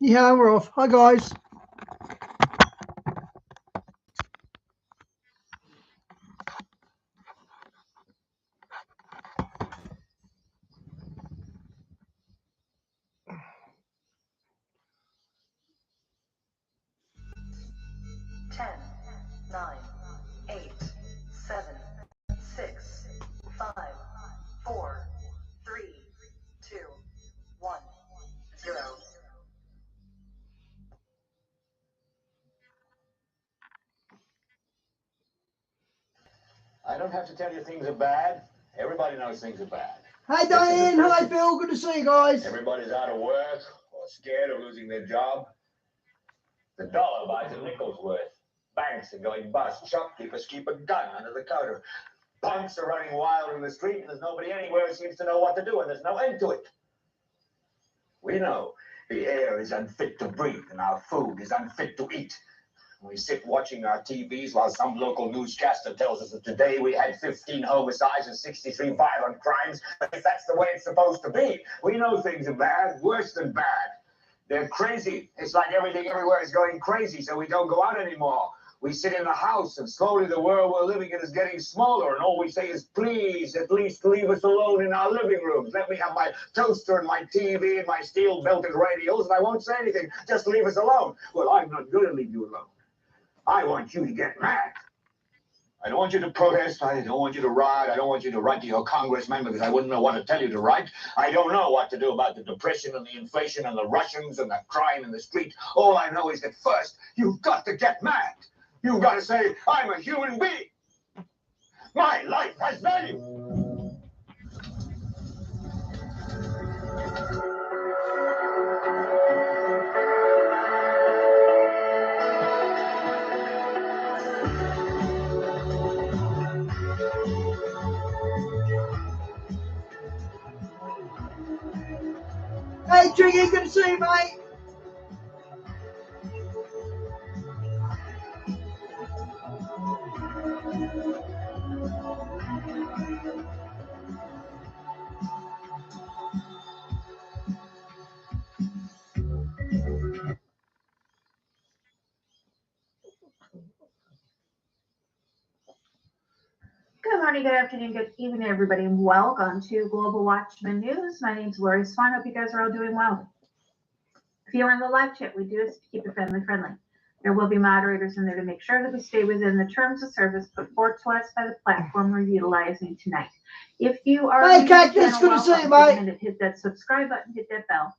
Yeah, we're off. Hi, guys. Ten, 9, 8, 7, 6, 5, 4, 3, 2, 1, 0. I don't have to tell you things are bad. Everybody knows things are bad. Hi, Diane. Hi, Bill. Good to see you guys. Everybody's out of work or scared of losing their job. The dollar buys a nickel's worth. Banks are going bust. Shopkeepers keep a gun under the counter. Punks are running wild in the street, and there's nobody anywhere who seems to know what to do, and there's no end to it. We know the air is unfit to breathe, and our food is unfit to eat. We sit watching our TVs while some local newscaster tells us that today we had 15 homicides and 63 violent crimes. If that's the way it's supposed to be, we know things are bad, worse than bad. They're crazy. It's like everything everywhere is going crazy, so we don't go out anymore. We sit in the house, and slowly the world we're living in is getting smaller, and all we say is, please, at least leave us alone in our living rooms. Let me have my toaster and my TV and my steel-belted radios, and I won't say anything. Just leave us alone. Well, I'm not going to leave you alone. I want you to get mad. I don't want you to protest. I don't want you to riot. I don't want you to write to your congressman because I wouldn't know what to tell you to write. I don't know what to do about the depression and the inflation and the Russians and the crime in the street. All I know is that first, you've got to get mad. You've got to say, I'm a human being. My life has value. Hey, Jiggy. Good to see you, mate. Good morning, good afternoon, good evening, everybody, and welcome to Global Watchman News. My name is Lori Swan. Hope you guys are all doing well. If you're in the live chat, we do this to keep it family friendly. There will be moderators in there to make sure that we stay within the terms of service put forth to us by the platform we're utilizing tonight. If you are Hey, Cactus, good to see you, mate. Hit that subscribe button, hit that bell,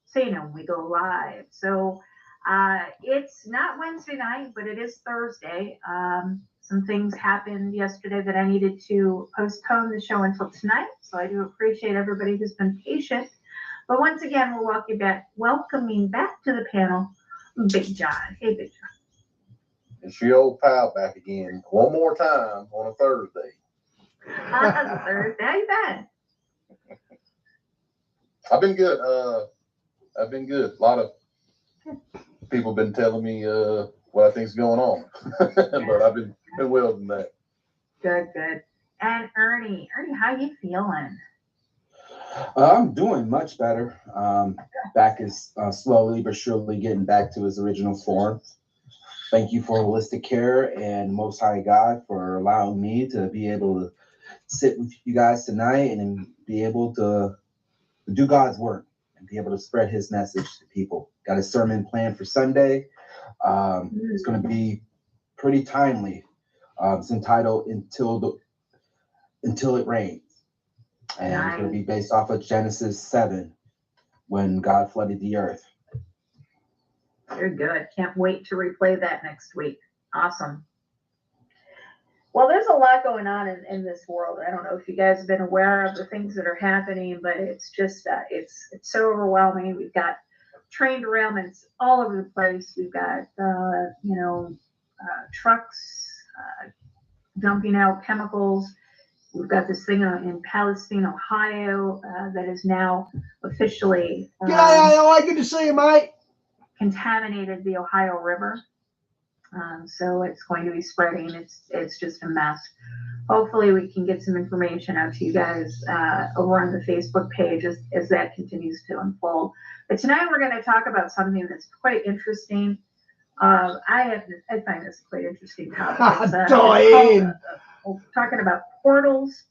so you know when we go live. So it's not Wednesday night, but it is Thursday. Some things happened yesterday that I needed to postpone the show until tonight. So I do appreciate everybody who's been patient. But once again, we're welcoming back to the panel, Big John. Hey, Big John. It's your old pal back again, one more time on a Thursday. On Thursday, how you been? I've been good. I've been good. A lot of people have been telling me what I think's going on, but I've been well than that. Good. And Ernie, how you feeling? I'm doing much better. Back is slowly but surely getting back to his original form. Thank you for holistic care and Most High God for allowing me to be able to sit with you guys tonight and be able to do God's work and be able to spread his message to people. Got a sermon planned for Sunday. It's going to be pretty timely. It's entitled Until It Rains. And nice. It's going to be based off of Genesis 7, when God flooded the earth. Very good. Can't wait to replay that next week. Awesome. Well, there's a lot going on in this world. I don't know if you guys have been aware of the things that are happening, but it's just it's so overwhelming. We've got train derailments all over the place. We've got trucks dumping out chemicals. We've got this thing in Palestine, Ohio, that is now officially good to see you, mate. Contaminated the Ohio River. So it's going to be spreading. It's just a mess. hopefully we can get some information out to you guys over on the Facebook page as that continues to unfold. But tonight we're going to talk about something that's quite interesting. I find this quite interesting topic. Talking about portals.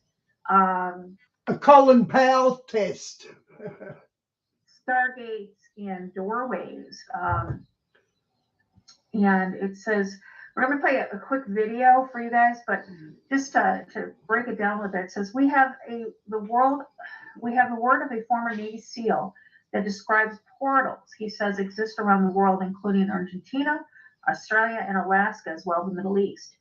A Colin Powell test. Stargates and doorways. And it says, we're going to play a quick video for you guys, but just to break it down a little bit, it says we have the word of a former Navy SEAL that describes portals. He says exist around the world, including Argentina, Australia, and Alaska, as well as the Middle East.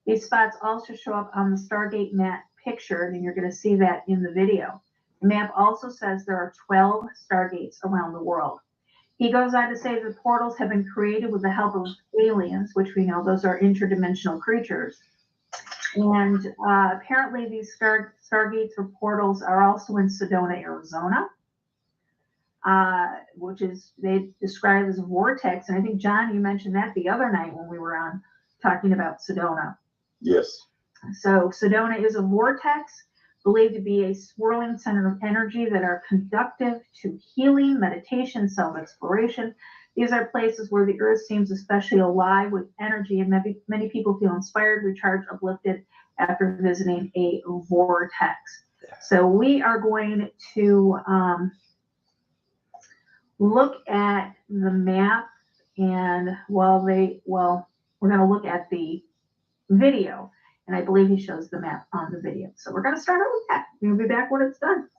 These spots also show up on the Stargate map picture, and you're going to see that in the video. The map also says there are 12 Stargates around the world. He goes on to say the portals have been created with the help of aliens, which we know those are interdimensional creatures. And apparently these Stargates or portals are also in Sedona, Arizona, which is, they describe as a vortex. And I think, John, you mentioned that the other night when we were on talking about Sedona. Yes. So Sedona is a vortex believed to be a swirling center of energy that are conducive to healing, meditation, self-exploration. These are places where the earth seems especially alive with energy, and many people feel inspired, recharged, uplifted after visiting a vortex. So we are going to look at the map, and we're going to look at the video. And I believe he shows the map on the video. So we're going to start out with that. We'll be back when it's done.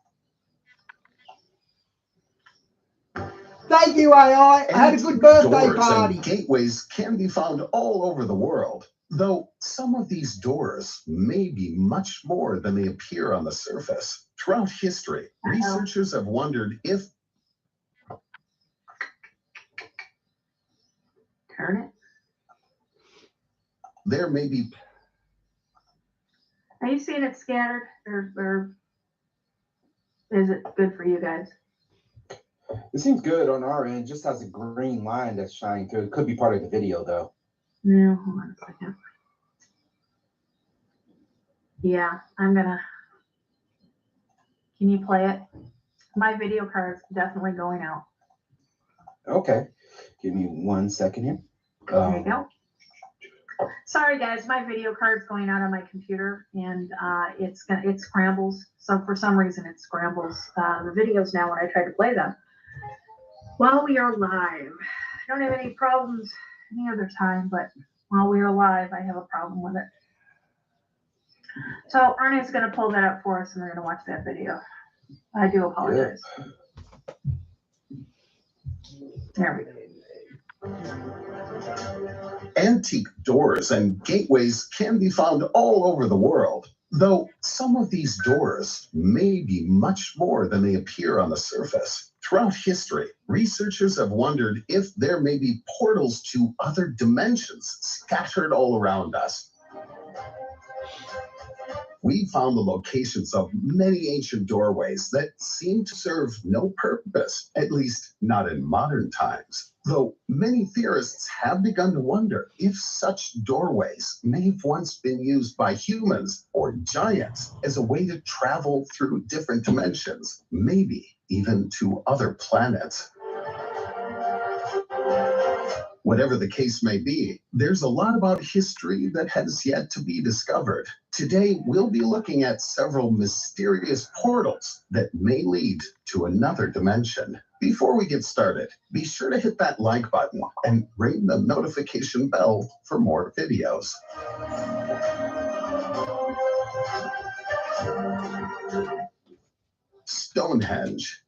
Thank you, AI. I had a good birthday party. And gateways can be found all over the world, though some of these doors may be much more than they appear on the surface. Throughout history, researchers have wondered if... Turn it. There may be... Are you seeing it scattered, or is it good for you guys? It seems good on our end, just has a green line that's shining through. It could be part of the video, though. No, hold on a second. Yeah, I'm gonna. Can you play it? My video card's definitely going out. Okay, give me 1 second here. There you go. Sorry guys, my video card's going out on my computer, and it scrambles. So for some reason it scrambles the videos now when I try to play them. While we are live, I don't have any problems any other time, but while we are live, I have a problem with it. So Arnie's going to pull that up for us, and we're going to watch that video. I do apologize. There we go. Antique doors and gateways can be found all over the world, though some of these doors may be much more than they appear on the surface. Throughout history, researchers have wondered if there may be portals to other dimensions scattered all around us. We found the locations of many ancient doorways that seem to serve no purpose, at least not in modern times. Though many theorists have begun to wonder if such doorways may have once been used by humans or giants as a way to travel through different dimensions, maybe even to other planets. Whatever the case may be, there's a lot about history that has yet to be discovered. Today, we'll be looking at several mysterious portals that may lead to another dimension. Before we get started, be sure to hit that like button and ring the notification bell for more videos. Stonehenge.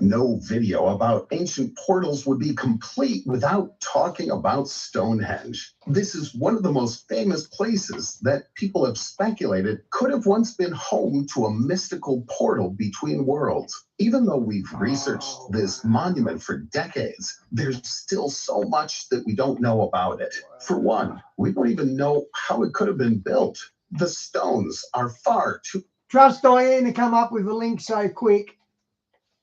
No video about ancient portals would be complete without talking about Stonehenge. This is one of the most famous places that people have speculated could have once been home to a mystical portal between worlds. Even though we've researched this monument for decades, there's still so much that we don't know about it. For one, we don't even know how it could have been built. The stones are far too... Trust Diane to come up with a link so quick.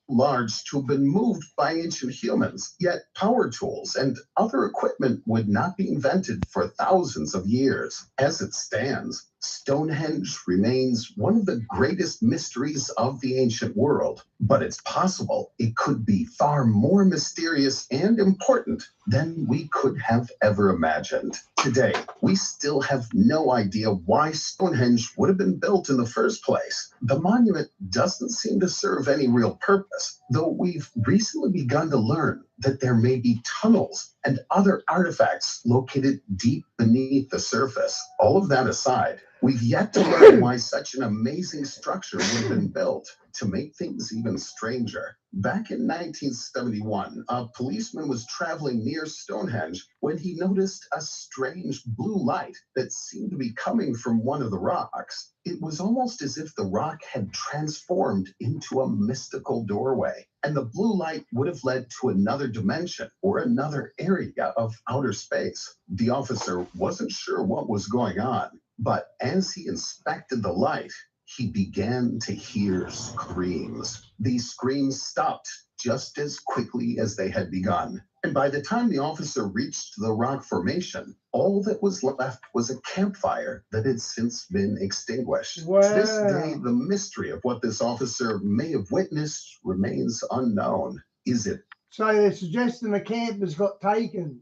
Large to have been moved by ancient humans, yet power tools and other equipment would not be invented for thousands of years. As it stands, Stonehenge remains one of the greatest mysteries of the ancient world, but it's possible it could be far more mysterious and important than we could have ever imagined. Today, we still have no idea why Stonehenge would have been built in the first place. The monument doesn't seem to serve any real purpose, though we've recently begun to learn that there may be tunnels and other artifacts located deep beneath the surface. All of that aside, we've yet to learn why such an amazing structure would have been built. To make things even stranger, back in 1971, a policeman was traveling near Stonehenge when he noticed a strange blue light that seemed to be coming from one of the rocks. It was almost as if the rock had transformed into a mystical doorway, and the blue light would have led to another dimension or another area of outer space. The officer wasn't sure what was going on, but as he inspected the light, he began to hear screams. These screams stopped just as quickly as they had begun. And by the time the officer reached the rock formation, all that was left was a campfire that had since been extinguished. Wow. To this day, the mystery of what this officer may have witnessed remains unknown. Is it So they're suggesting the campers got taken.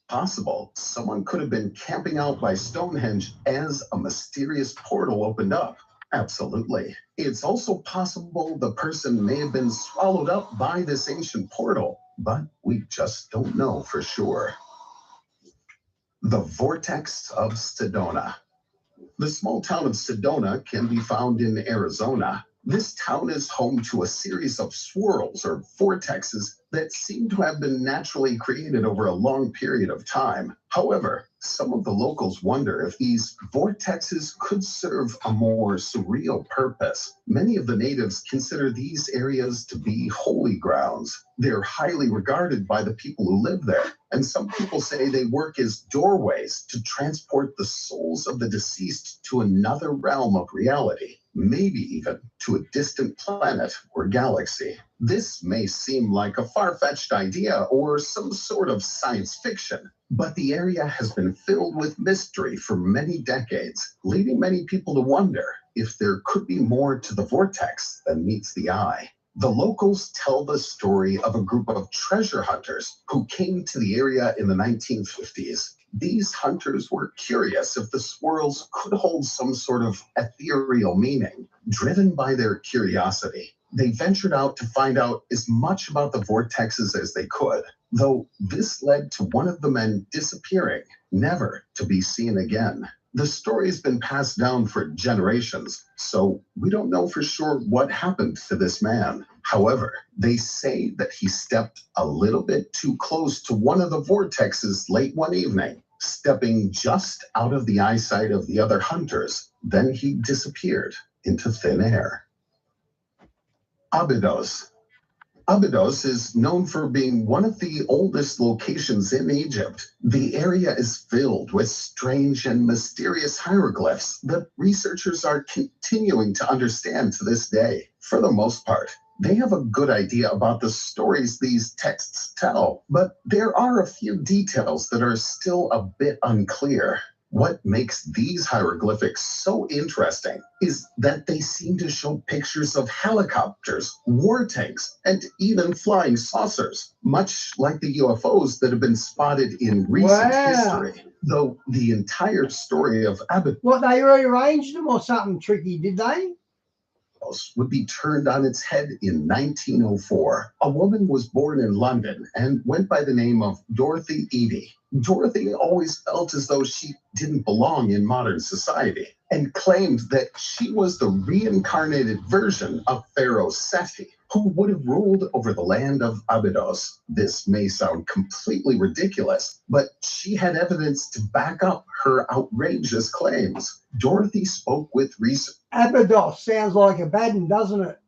possible someone could have been camping out by Stonehenge as a mysterious portal opened up? Absolutely. It's also possible the person may have been swallowed up by this ancient portal, but we just don't know for sure. The Vortex of Sedona. The small town of Sedona can be found in Arizona. This town is home to a series of swirls or vortexes that seem to have been naturally created over a long period of time. However, some of the locals wonder if these vortexes could serve a more surreal purpose. Many of the natives consider these areas to be holy grounds. They're highly regarded by the people who live there, and some people say they work as doorways to transport the souls of the deceased to another realm of reality, maybe even to a distant planet or galaxy. This may seem like a far-fetched idea or some sort of science fiction, but the area has been filled with mystery for many decades, leading many people to wonder if there could be more to the vortex than meets the eye. The locals tell the story of a group of treasure hunters who came to the area in the 1950s. These hunters were curious if the swirls could hold some sort of ethereal meaning. Driven by their curiosity, they ventured out to find out as much about the vortexes as they could, though this led to one of the men disappearing, never to be seen again. The story has been passed down for generations, so we don't know for sure what happened to this man. However, they say that he stepped a little bit too close to one of the vortexes late one evening, stepping just out of the eyesight of the other hunters. Then he disappeared into thin air. Abydos. Abydos is known for being one of the oldest locations in Egypt. The area is filled with strange and mysterious hieroglyphs that researchers are continuing to understand to this day. For the most part, they have a good idea about the stories these texts tell, but there are a few details that are still a bit unclear. What makes these hieroglyphics so interesting is that they seem to show pictures of helicopters, war tanks, and even flying saucers, much like the UFOs that have been spotted in recent history. Though the entire story of Abydos What, they rearranged them or something tricky, did they? would be turned on its head in 1904. A woman was born in London and went by the name of Dorothy Eady. Dorothy always felt as though she didn't belong in modern society and claimed that she was the reincarnated version of Pharaoh Seti, who would have ruled over the land of Abydos. This may sound completely ridiculous, but she had evidence to back up her outrageous claims. Dorothy spoke with Abydos sounds like a bad one, doesn't it?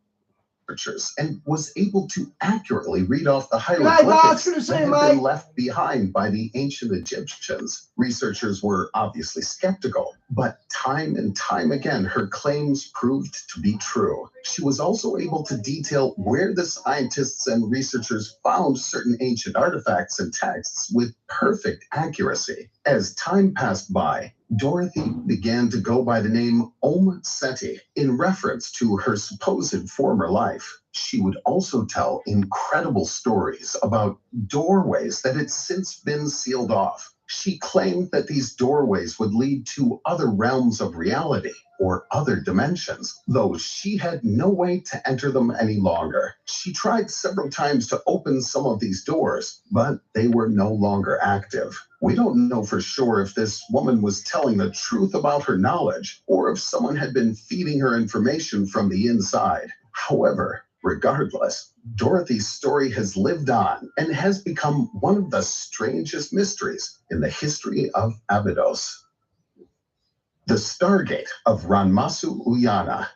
researchers and was able to accurately read off the G'day, hieroglyphics Good to see that you, had been mate. left behind by the ancient Egyptians. Researchers were obviously skeptical, But time and time again, her claims proved to be true. She was also able to detail where the scientists and researchers found certain ancient artifacts and texts with perfect accuracy. As time passed by, Dorothy began to go by the name Om Seti in reference to her supposed former life. She would also tell incredible stories about doorways that had since been sealed off. She claimed that these doorways would lead to other realms of reality or other dimensions, though she had no way to enter them any longer. She tried several times to open some of these doors, but they were no longer active. We don't know for sure if this woman was telling the truth about her knowledge or if someone had been feeding her information from the inside. However, regardless, Dorothy's story has lived on and has become one of the strangest mysteries in the history of Abydos. The Stargate of Ranmasu Uyana.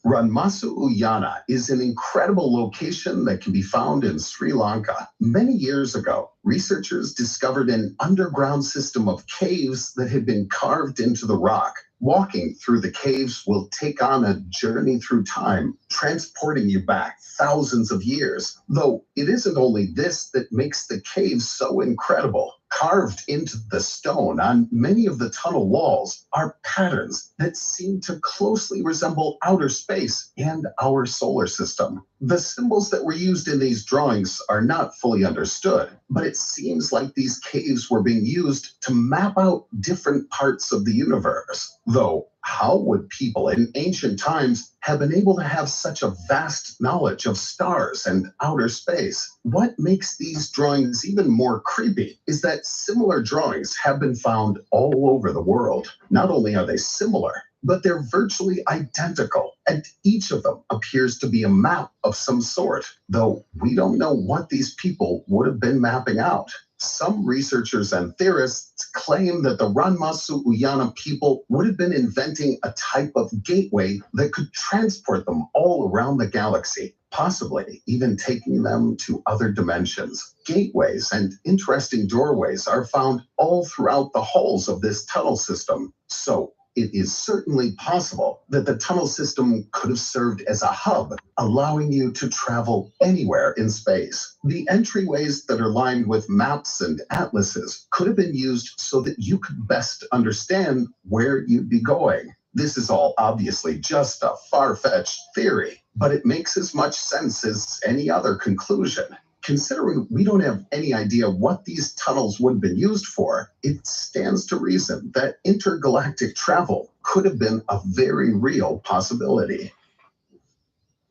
Ranmasu Uyana is an incredible location that can be found in Sri Lanka. Many years ago, researchers discovered an underground system of caves that had been carved into the rock. Walking through the caves will take on a journey through time, transporting you back thousands of years. Though it isn't only this that makes the caves so incredible. Carved into the stone on many of the tunnel walls are patterns that seem to closely resemble outer space and our solar system. The symbols that were used in these drawings are not fully understood, but it seems like these caves were being used to map out different parts of the universe. Though, how would people in ancient times have been able to have such a vast knowledge of stars and outer space? What makes these drawings even more creepy is that similar drawings have been found all over the world. Not only are they similar, but they're virtually identical, and each of them appears to be a map of some sort, though we don't know what these people would have been mapping out. Some researchers and theorists claim that the Ranmasu Uyana people would have been inventing a type of gateway that could transport them all around the galaxy, possibly even taking them to other dimensions. Gateways and interesting doorways are found all throughout the halls of this tunnel system, so it is certainly possible that the tunnel system could have served as a hub, allowing you to travel anywhere in space. The entryways that are lined with maps and atlases could have been used so that you could best understand where you'd be going. This is all obviously just a far-fetched theory, but it makes as much sense as any other conclusion. Considering we don't have any idea what these tunnels would have been used for, it stands to reason that intergalactic travel could have been a very real possibility.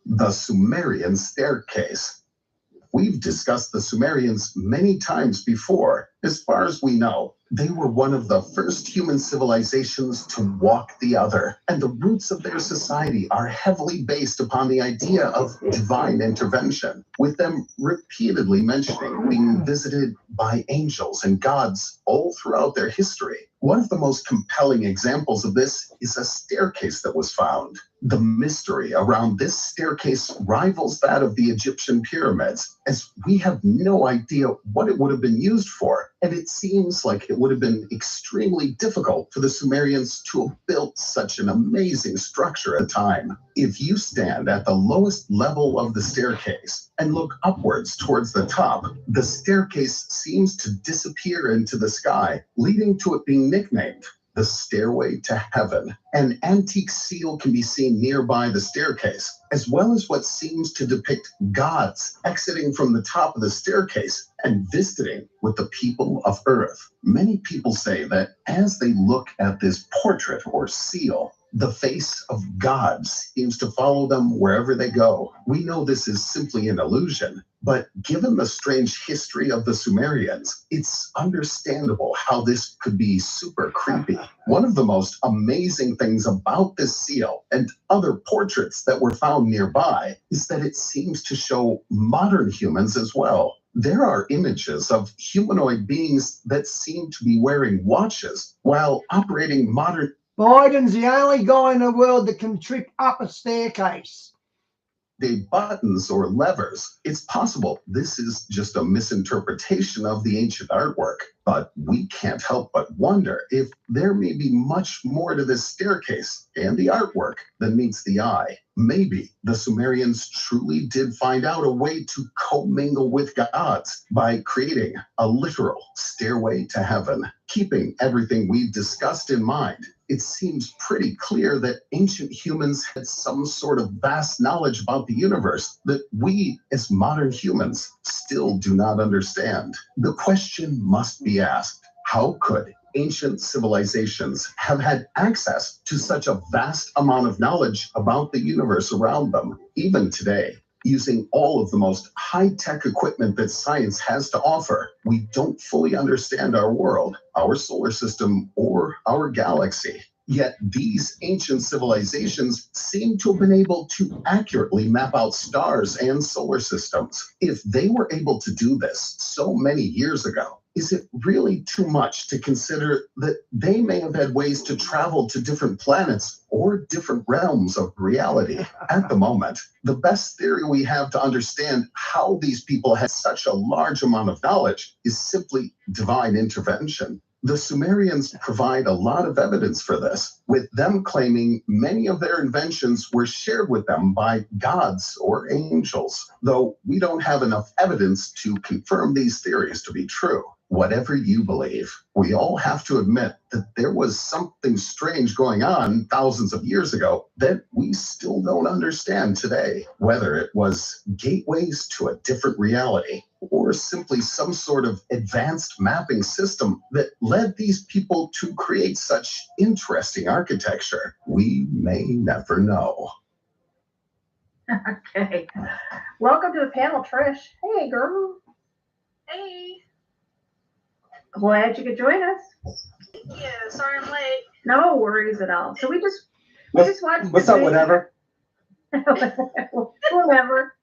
The Sumerian staircase. We've discussed the Sumerians many times before. As far as we know, they were one of the first human civilizations to walk the other, and the roots of their society are heavily based upon the idea of divine intervention, with them repeatedly mentioning being visited by angels and gods all throughout their history. One of the most compelling examples of this is a staircase that was found. The mystery around this staircase rivals that of the Egyptian pyramids, as we have no idea what it would have been used for, and it seems like it would have been extremely difficult for the Sumerians to have built such an amazing structure at the time. If you stand at the lowest level of the staircase and look upwards towards the top, the staircase seems to disappear into the sky, leading to it being nicknamed the Stairway to Heaven. An antique seal can be seen nearby the staircase, as well as what seems to depict gods exiting from the top of the staircase and visiting with the people of Earth. Many people say that as they look at this portrait or seal, the face of God seems to follow them wherever they go. We know this is simply an illusion, but given the strange history of the Sumerians, it's understandable how this could be super creepy. One of the most amazing things about this seal and other portraits that were found nearby is that it seems to show modern humans as well. There are images of humanoid beings that seem to be wearing watches while operating modern... Biden's the only guy in the world that can trip up a staircase. day buttons or levers. It's possible this is just a misinterpretation of the ancient artwork, but we can't help but wonder if there may be much more to this staircase and the artwork than meets the eye. Maybe the Sumerians truly did find out a way to commingle with gods by creating a literal stairway to heaven. Keeping everything we've discussed in mind, it seems pretty clear that ancient humans had some sort of vast knowledge about the universe that we, as modern humans, still do not understand. The question must be asked, how could ancient civilizations have had access to such a vast amount of knowledge about the universe around them? Even today, using all of the most high-tech equipment that science has to offer, we don't fully understand our world, our solar system, or our galaxy. Yet these ancient civilizations seem to have been able to accurately map out stars and solar systems. If they were able to do this so many years ago, is it really too much to consider that they may have had ways to travel to different planets or different realms of reality? At the moment, the best theory we have to understand how these people had such a large amount of knowledge is simply divine intervention. The Sumerians provide a lot of evidence for this, with them claiming many of their inventions were shared with them by gods or angels, though we don't have enough evidence to confirm these theories to be true. Whatever you believe, we all have to admit that there was something strange going on thousands of years ago that we still don't understand today. Whether it was gateways to a different reality, or simply some sort of advanced mapping system that led these people to create such interesting architecture, we may never know. Okay. Welcome to the panel, Trish. Hey, girl. Hey. Glad you could join us. Yeah, sorry I'm late. No worries at all. So we just watched. What's up, whatever? whatever.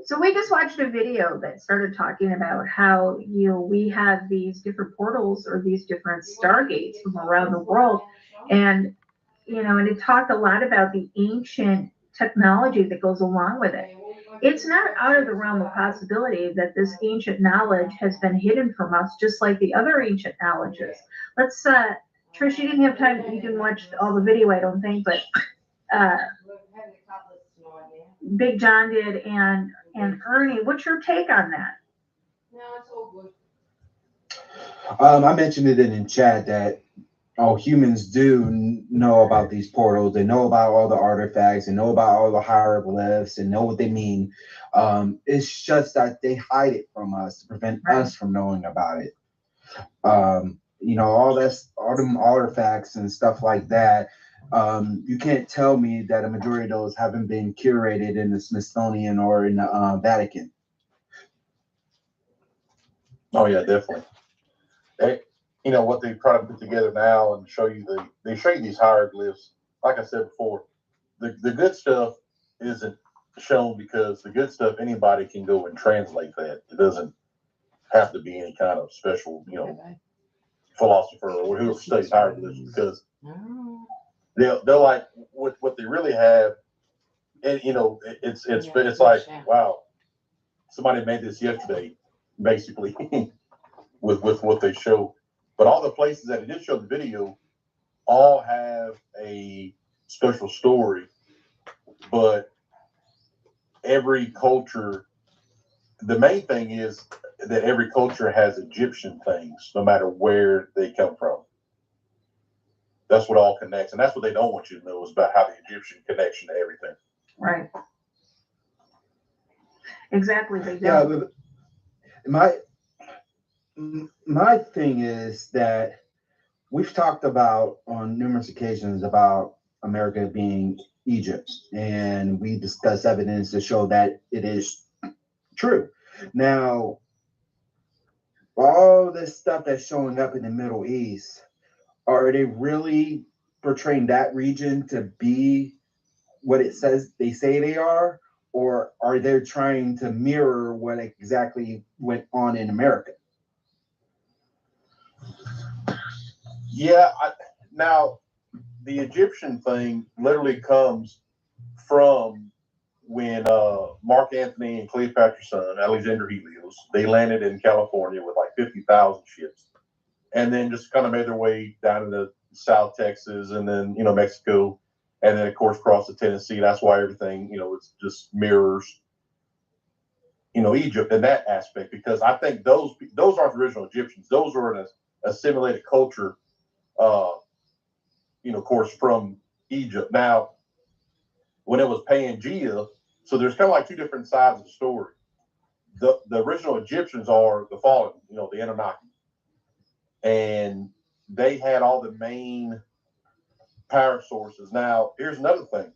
So we just watched a video that started talking about how, we have these different portals or these different stargates from around the world. And, and it talked a lot about the ancient technology that goes along with it. It's not out of the realm of possibility that this ancient knowledge has been hidden from us, just like the other ancient knowledges. Let's, Trish, you didn't have time, you didn't watch all the video, I don't think, but Big John did, and Ernie, what's your take on that? No, it's all good. I mentioned it in chat that humans do know about these portals. They know about all the artifacts. They know about all the hieroglyphs and know what they mean. It's just that they hide it from us to prevent us from knowing about it. All them artifacts and stuff like that. You can't tell me that a majority of those haven't been curated in the Smithsonian or in the Vatican. Oh yeah, definitely. What they try to put together now and show you they show you these hieroglyphs. Like I said before, the good stuff isn't shown because the good stuff anybody can go and translate that. It doesn't have to be any kind of special, philosopher or whoever studies hieroglyphs, because they're like what they really have, and it's like, wow, somebody made this yesterday, basically, with what they show. But all the places that it did show the video all have a special story, but every culture, the main thing is that every culture has Egyptian things, no matter where they come from. That's what all connects, and that's what they don't want you to know, is about how the Egyptian connection to everything. Right. Exactly. They Yeah, don't. but my thing is that we've talked about on numerous occasions about America being Egypt, and we discuss evidence to show that it is true. Now, all this stuff that's showing up in the Middle East, are they really portraying that region to be what it says they say they are, or are they trying to mirror what exactly went on in America? Yeah, now the Egyptian thing literally comes from and Mark Antony and Cleopatra's son, Alexander Helios, they landed in California with like 50,000 ships, and then just kind of made their way down into South Texas, and then Mexico, and then of course crossed the Tennessee. That's why everything it's just mirrors Egypt in that aspect, because I think those aren't the original Egyptians. Those are an assimilated culture, of course, from Egypt. Now, when it was Pangea, so there's kind of like two different sides of the story. The original Egyptians are the fallen, the Anunnaki, and they had all the main power sources. Now, here's another thing.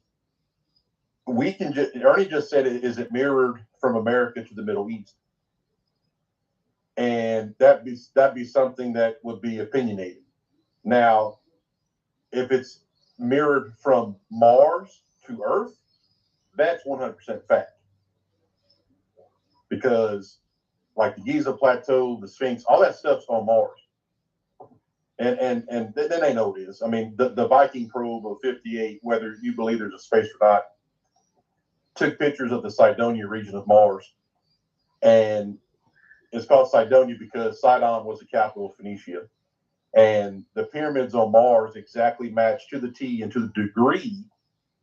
We can just Ernie just said, is it mirrored from America to the Middle East? And that'd be something that would be opinionated. Now, if it's mirrored from Mars to Earth, that's 100% fact. Because like the Giza Plateau, the Sphinx, all that stuff's on Mars. And then they know it is. I mean, the Viking probe of 58, whether you believe there's a space or not, took pictures of the Cydonia region of Mars. And it's called Cydonia because Sidon was the capital of Phoenicia. And the pyramids on Mars exactly match to the T and to the degree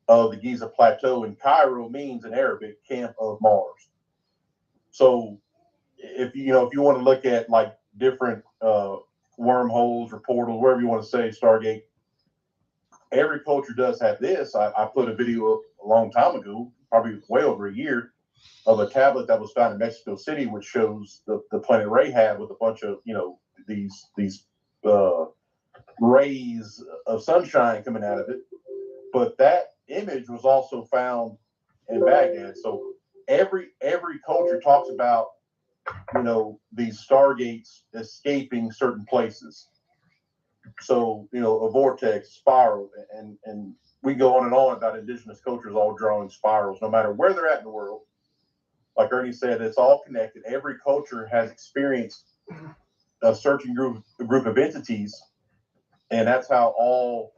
of the Giza Plateau. And Cairo means in Arabic, camp of Mars. So if you want to look at like different wormholes or portals, wherever you want to say, Stargate, every culture does have this. I put a video up a long time ago, probably way over a year, of a tablet that was found in Mexico City, which shows the planet Rahab with a bunch of these rays of sunshine coming out of it. But that image was also found in Baghdad. So every culture talks about these stargates escaping certain places. So a vortex, spiral, and we go on and on about indigenous cultures all drawing spirals, no matter where they're at in the world. Like Ernie said, it's all connected. Every culture has experienced a certain group of entities, and that's how all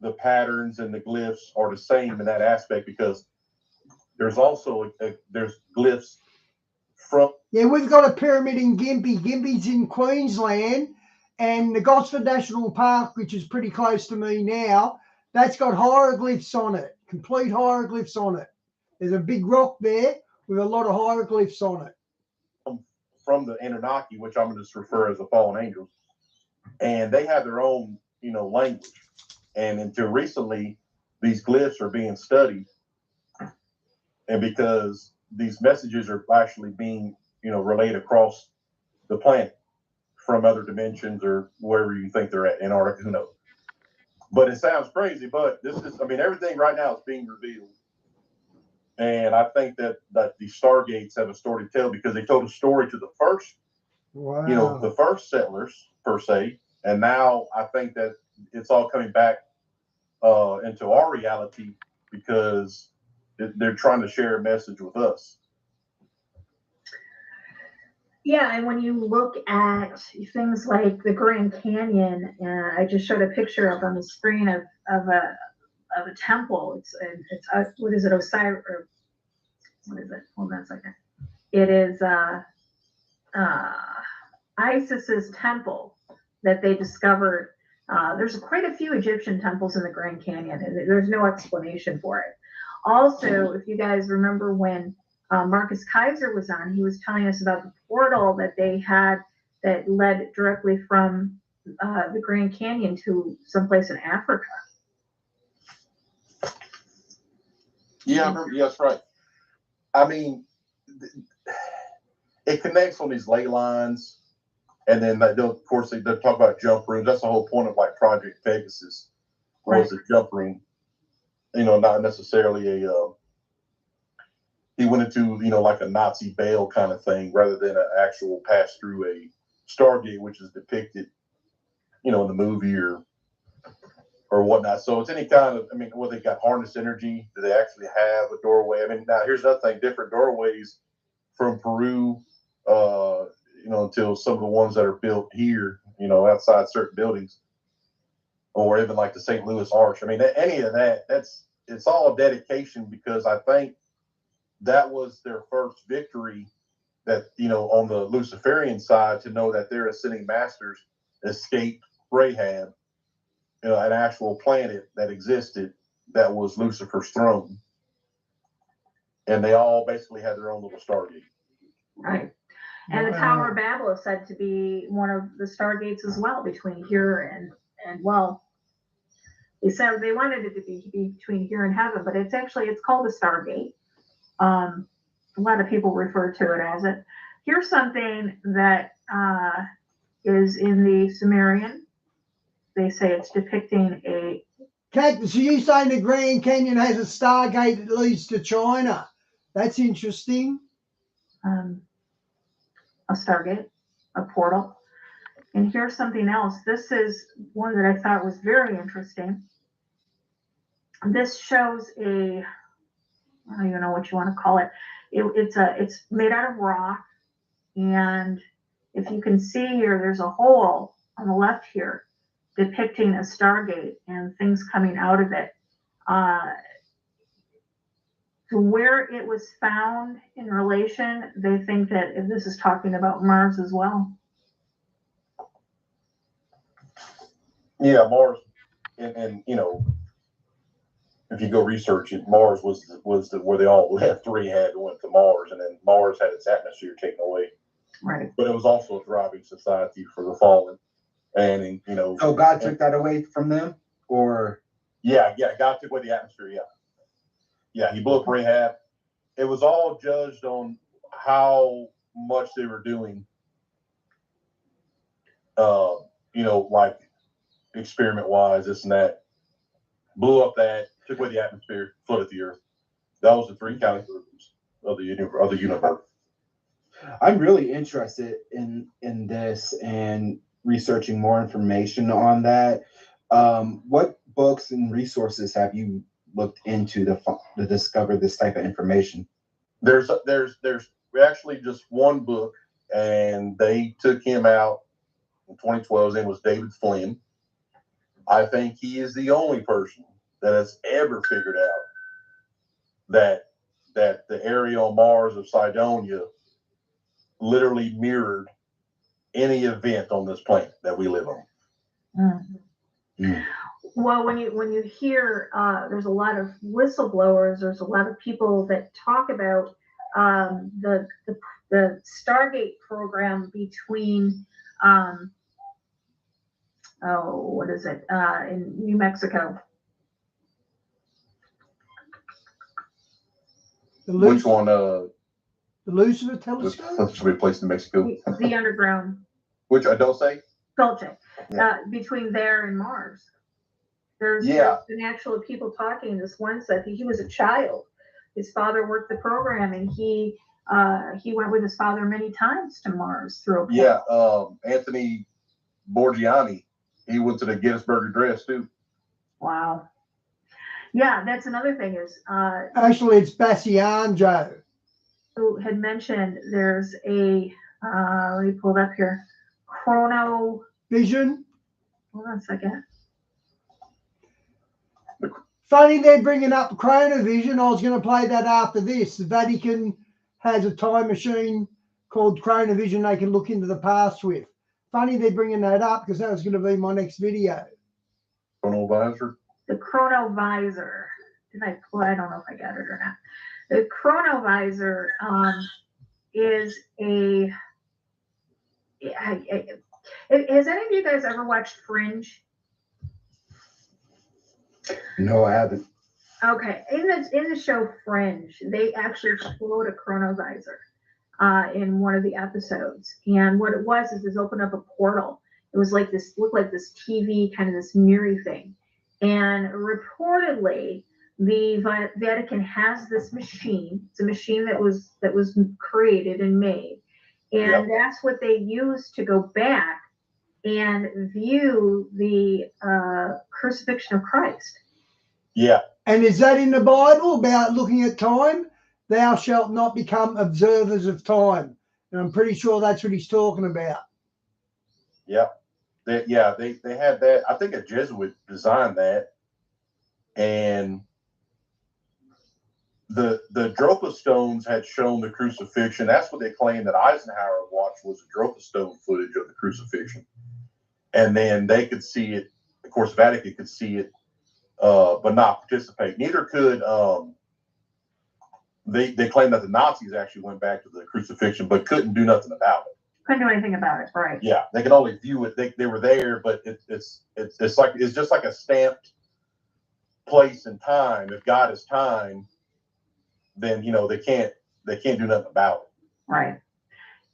the patterns and the glyphs are the same in that aspect, because there's also there's glyphs from. Yeah, we've got a pyramid in Gympie. Gympie's in Queensland, and the Gosford National Park, which is pretty close to me now, that's got hieroglyphs on it, complete hieroglyphs on it. There's a big rock there with a lot of hieroglyphs on it. From the Anunnaki, which I'm going to just refer as the fallen angels, and they have their own, language. And until recently, these glyphs are being studied, and because these messages are actually being, relayed across the planet from other dimensions or wherever you think they're at, Antarctica, who knows? But it sounds crazy, but this is, everything right now is being revealed. And I think that the Stargates have a story to tell, because they told a story to the first, the first settlers per se. And now I think that it's all coming back into our reality, because they're trying to share a message with us. Yeah, and when you look at things like the Grand Canyon, I just showed a picture up on the screen of a temple. It's what is it, Osiris, or what is it? Hold on a second. It is Isis's temple that they discovered. There's quite a few Egyptian temples in the Grand Canyon, and there's no explanation for it. Also, if you guys remember when Marcus Kaiser was on, he was telling us about the portal that they had that led directly from the Grand Canyon to someplace in Africa. Yeah, I remember. Yes, right. It connects on these ley lines, and then of course they talk about jump rooms. That's the whole point of like Project Pegasus, was a jump room. Not necessarily he went into like a Nazi bail kind of thing, rather than an actual pass through a Stargate, which is depicted, in the movie or whatnot. So it's any kind of, they got harness energy. Do they actually have a doorway? Now here's another thing: different doorways from Peru, until some of the ones that are built here, outside certain buildings, or even like the St. Louis Arch. Any of that, it's all dedication, because I think that was their first victory that, on the Luciferian side, to know that their ascending masters escaped Rahab, an actual planet that existed that was Lucifer's throne. And they all basically had their own little Stargate. Right. And the Tower of Babel is said to be one of the Stargates as well, between here and well, they said they wanted it to be between here and heaven, but it's called a Stargate. A lot of people refer to it as it. Here's something that is in the Sumerian. They say it's depicting a. Cactus, so you saying the Grand Canyon has a Stargate that leads to China? That's interesting. A Stargate, a portal. And here's something else. This is one that I thought was very interesting. This shows I don't even know what you want to call it. It's made out of rock, and if you can see here, there's a hole on the left here depicting a Stargate and things coming out of it. To where it was found in relation, they think that if this is talking about Mars as well. Yeah, Mars, and if you go research it, Mars was where they all left. Rehab went to Mars, and then Mars had its atmosphere taken away. Right. But it was also a thriving society for the fallen, and So God took that away from them, or yeah, God took away the atmosphere. Yeah, He blew up Rehab. It was all judged on how much they were doing. Like experiment wise, this and that. Blew up that, took away the atmosphere, flooded the earth. That was the three categories of the universe. I'm really interested in this and researching more information on that. What books and resources have you looked into to discover this type of information? There's actually just one book, and they took him out in 2012. His name was David Flynn. I think he is the only person that has ever figured out that the area on Mars of Cydonia literally mirrored any event on this planet that we live on. Mm-hmm. Well, when you hear there's a lot of whistleblowers, there's a lot of people that talk about the Stargate program between what is it in New Mexico? Which one? The Lucifer telescope. That's to be placed in Mexico. The underground. Which I don't say. Dulce. Between there and Mars. There's been actual people talking. This one said he was a child. His father worked the program, and he went with his father many times to Mars through a portal. Anthony Borgiani, he went to the Gettysburg Address too. Wow. Yeah, that's another thing is actually it's Bassianjo who had mentioned there's a let me pull it up here. Chrono Vision. Hold on a second. Funny they're bringing up Chronovision. I was going to play that after this. The Vatican has a time machine called Chronovision they can look into the past with. Funny they're bringing that up because that was going to be my next video. Chronovisor? The Chronovisor. Did I pull it? I don't know if I got it or not. The Chronovisor is a... Has any of you guys ever watched Fringe? No, I haven't. Okay, in the show Fringe, they actually showed a chronovisor in one of the episodes, and what it was is opened up a portal. It was like this, looked like this TV kind of this mirror thing, and reportedly the Vatican has this machine. It's a machine that was created and made, and that's what they use to go back and view the crucifixion of Christ. Yeah. And is that in the Bible about looking at time? Thou shalt not become observers of time. And I'm pretty sure that's what he's talking about. Yeah. They had that. I think a Jesuit designed that. And the Dropa stones had shown the crucifixion. That's what they claimed that Eisenhower watched, was the Dropa stone footage of the crucifixion. And then they could see it. Of course, Vatican could see it, but not participate. Neither could they claim that the Nazis actually went back to the crucifixion, but couldn't do nothing about it. Couldn't do anything about it, right? Yeah, they can only view it. They were there, but it's just like a stamped place and time. If God is time, then they can't do nothing about it. Right.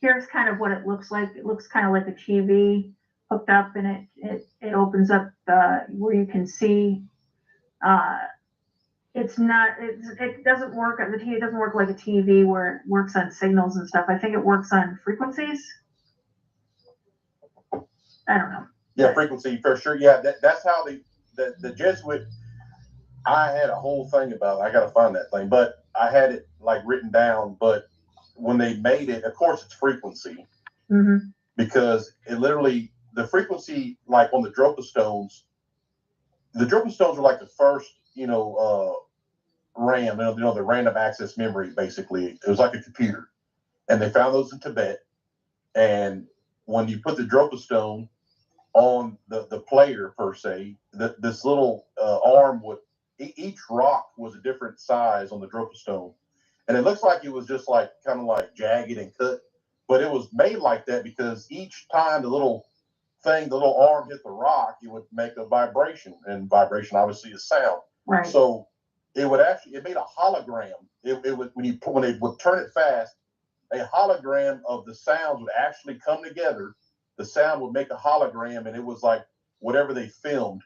Here's kind of what it looks like. It looks kind of like a TV hooked up, and it opens up where you can see. It doesn't work. The TV doesn't work like a TV where it works on signals and stuff. I think it works on frequencies. I don't know. Yeah, frequency for sure. Yeah, that's how the Jesuit. I had a whole thing about it. I got to find that thing, but I had it like written down. But when they made it, of course, it's frequency, because it literally, the frequency, like on the Dropa stones were like the first, RAM, the random access memory. Basically, it was like a computer, and they found those in Tibet. And when you put the Dropa stone on the player per se, this little arm would, each rock was a different size on the Dropa stone, and it looks like it was just like kind of like jagged and cut, but it was made like that because each time the little arm hit the rock, it would make a vibration, and vibration obviously is sound. Right. So it made a hologram. It would, when they would turn it fast, a hologram of the sounds would actually come together. The sound would make a hologram, and it was like whatever they filmed.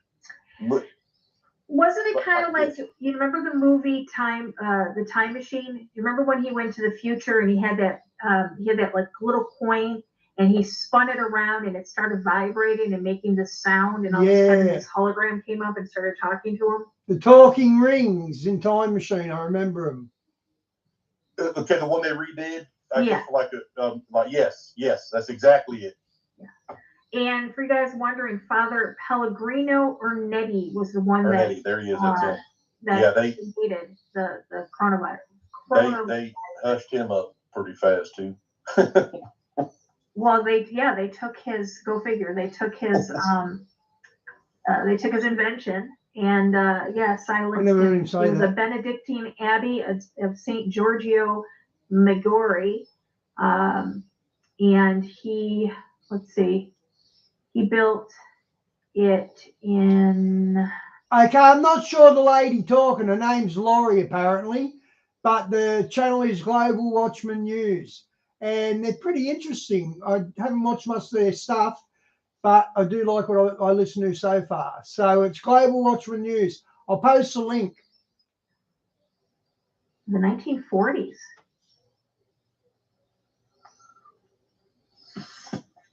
Wasn't it kind of like, you remember the movie The Time Machine? You remember when he went to the future and he had that like little coin, and he spun it around and it started vibrating and making this sound, and all of a sudden this hologram came up and started talking to him? The talking rings in Time Machine, I remember them. Okay, the one they redid? Yeah. Yes, that's exactly it. Yeah. And for you guys wondering, Father Pellegrino Ernetti was the one that there he is. That's him. They hated the coronavirus. They hushed him up pretty fast too. Well, they took his, go figure, they took his invention and silenced him. He was a Benedictine abbey of St. Giorgio Maggiore, and he built it in. Okay, I'm not sure the lady talking. Her name's Laurie, apparently, but the channel is Global Watchman News, and they're pretty interesting. I haven't watched much of their stuff, but I do like what I listen to so far. So it's Global Watchman News. I'll post a link. The 1940s.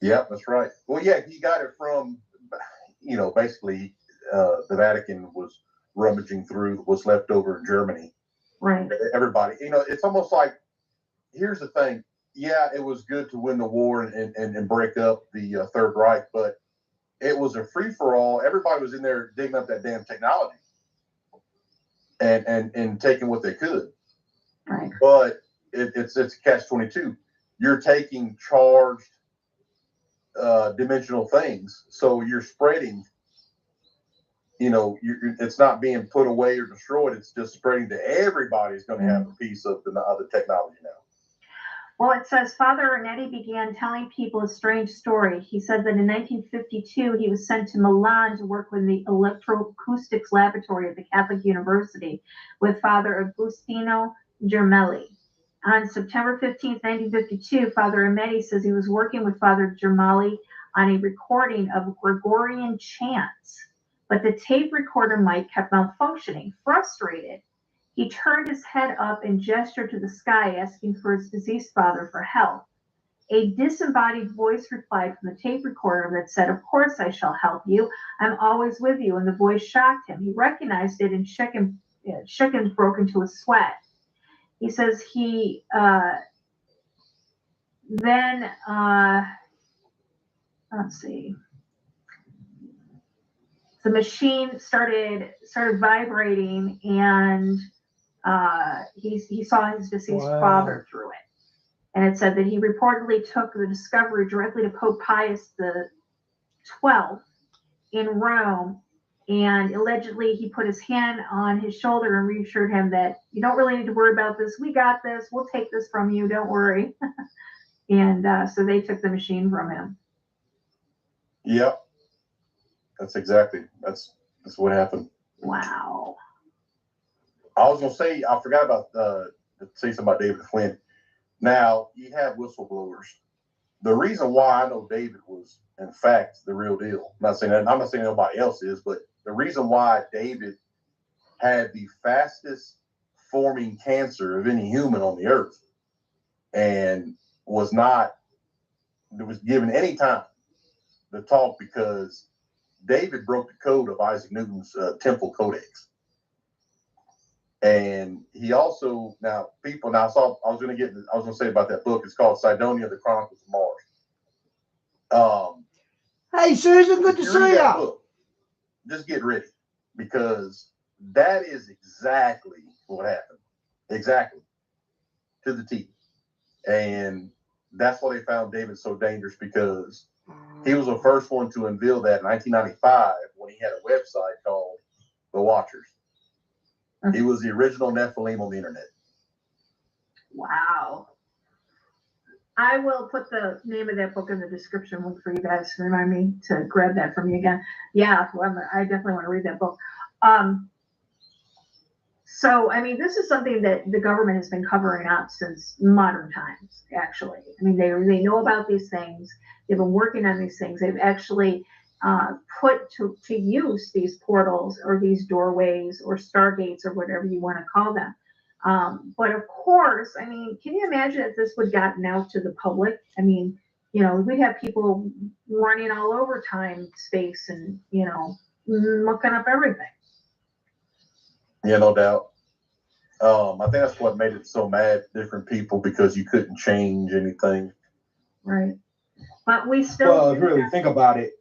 Yeah, that's right. Well, yeah, he got it from, basically the Vatican was rummaging through what's left over in Germany. Right. Everybody, it's almost like, here's the thing. Yeah, it was good to win the war and break up the Third Reich, but it was a free-for-all. Everybody was in there digging up that damn technology and taking what they could. Right. But it's a catch-22. You're taking charged dimensional things, so you're spreading. It's not being put away or destroyed. It's just spreading to everybody's going to have a piece of the other technology now. Well, it says Father Ernetti began telling people a strange story. He said that in 1952, he was sent to Milan to work with the electroacoustics laboratory at the Catholic University with Father Agostino Gemelli. On September 15th, 1952, Father Ernetti says he was working with Father Gemelli on a recording of Gregorian chants, but the tape recorder mic kept malfunctioning. Frustrated, he turned his head up and gestured to the sky, asking for his deceased father for help. A disembodied voice replied from the tape recorder that said, "Of course I shall help you. I'm always with you." And the voice shocked him. He recognized it and shook and broke into a sweat. He says he then, let's see. The machine started vibrating, and he saw his deceased Wow. father through it. And it said that he reportedly took the discovery directly to Pope Pius the 12th in Rome, and allegedly he put his hand on his shoulder and reassured him that you don't really need to worry about this. We got this. We'll take this from you. Don't worry. And so they took the machine from him. Yep. That's what happened. Wow. I was gonna say, I forgot about to say something about David Flynn. Now you have whistleblowers. The reason why I know David was, in fact, the real deal. I'm not saying nobody else is, but the reason why David had the fastest forming cancer of any human on the earth, and was given any time to talk, because David broke the code of Isaac Newton's Temple Codex. And he also, I was going to say about that book. It's called Sidonia, the Chronicles of Mars. Hey, Susan, good to see you. Book, just get ready, because that is exactly what happened. Exactly. To the T. And that's why they found David so dangerous, because he was the first one to unveil that in 1995 when he had a website called The Watchers. He was the original Nephilim on the internet. Wow. I will put the name of that book in the description for you guys to remind me to grab that from you again. Yeah, well, I definitely want to read that book. So, I mean, this is something that the government has been covering up since modern times, actually. I mean, they know about these things. They've been working on these things. They've actually put to use these portals or these doorways or stargates or whatever you want to call them. But of course, I mean, can you imagine if this would gotten out to the public? I mean, we'd have people running all over time, space, and, looking up everything. Yeah, no doubt. I think that's what made it so mad, different people, because you couldn't change anything. Right. But we still. Well, if you really think about it,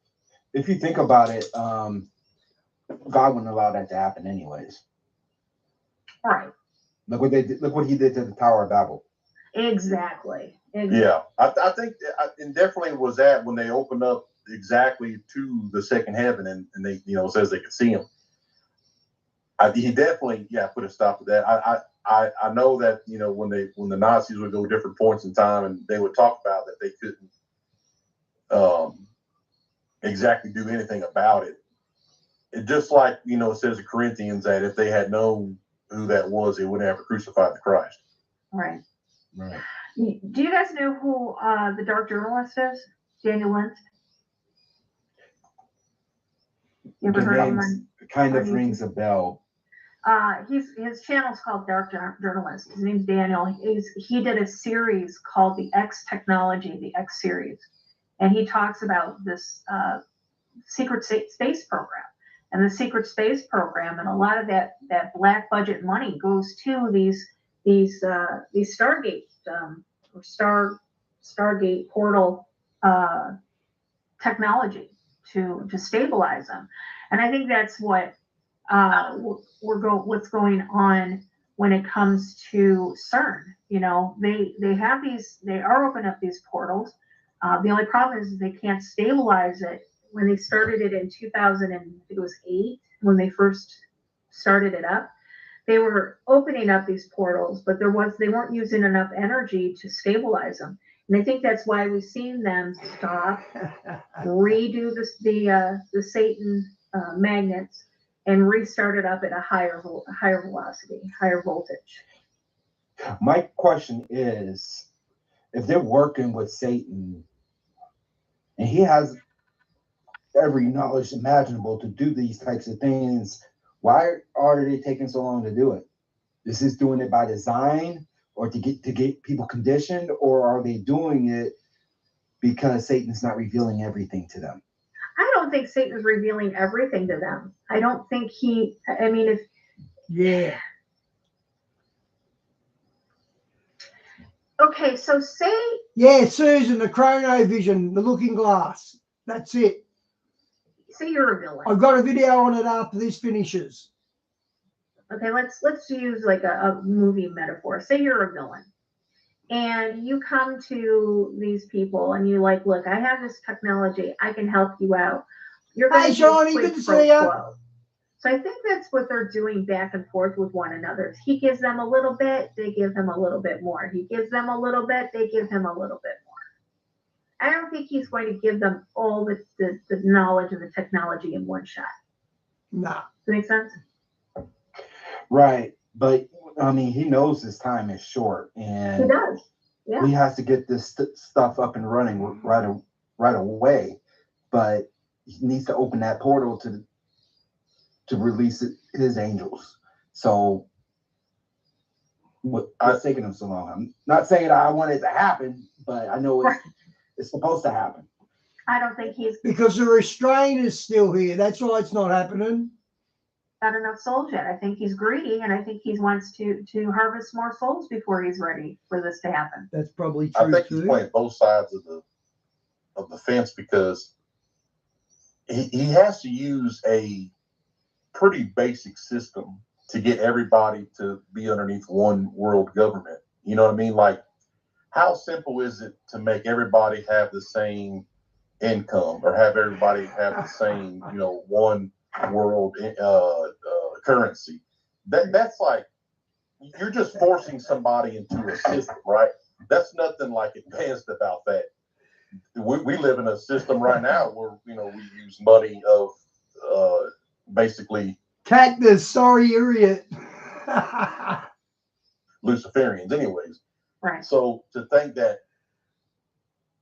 God wouldn't allow that to happen anyways. Right. Look what he did to the Tower of Babel. Exactly. Yeah, I think it definitely was that when they opened up exactly to the second heaven, and they, says they could see him. He definitely, put a stop to that. I know that, when the Nazis would go different points in time, and they would talk about that they couldn't exactly do anything about it. It just like, it says in Corinthians that if they had known who that was, they wouldn't have crucified the Christ. Right. Right. Do you guys know who the dark journalist is? Daniel Lentz? You ever heard of him? Kind of rings a bell. His channel's called Dark Journalist. His name's Daniel. He did a series called the X Technology, the X series, and he talks about this secret space program. And the secret space program, and a lot of that black budget money goes to these Stargate or Stargate portal technology to stabilize them. And I think that's what what's going on when it comes to CERN. They have these, they are opening up these portals. The only problem is they can't stabilize it. When they started it in 2008, when they first started it up, they were opening up these portals, but they weren't using enough energy to stabilize them. And I think that's why we've seen them stop, redo the Satan magnets, and restart it up at a higher velocity, higher voltage. My question is, if they're working with Satan, and he has every knowledge imaginable to do these types of things, why are they taking so long to do it? Is this doing it by design, or to get people conditioned, or are they doing it because Satan's not revealing everything to them? I don't think Satan's revealing everything to them. I don't think Yeah. Okay, so say. Yeah, Susan, the chronovision, the looking glass. That's it. Say you're a villain. I've got a video on it after this finishes. Okay, let's use like a movie metaphor. Say you're a villain and you come to these people and you like, look, I have this technology, I can help you out. You're going Hey, to Johnny, quid good to pro see ya. quo. So I think that's what they're doing back and forth with one another. He gives them a little bit, they give him a little bit more. He gives them a little bit, they give him a little bit more. I don't think he's going to give them all the knowledge and the technology in one shot. Nah. Does that make sense? Right. But I mean, he knows his time is short, and He does. Yeah. he has to get this stuff up and running right away. But he needs to open that portal to release his angels. So what's taking him so long? I'm not saying I want it to happen, but I know it's supposed to happen. I don't think he's Because the restraint is still here. That's why it's not happening. got enough souls yet. I think he's greedy, and I think he wants to harvest more souls before he's ready for this to happen. That's probably I true think he's too. playing both sides of the fence because he has to use a pretty basic system to get everybody to be underneath one world government. You know what I mean? Like, how simple is it to make everybody have the same income or have everybody have the same, one world currency? That's like, you're just forcing somebody into a system, right? That's nothing like advanced about that. We live in a system right now where we use money of basically Cactus, sorry, you're it. Luciferians, anyways. Right. So to think that,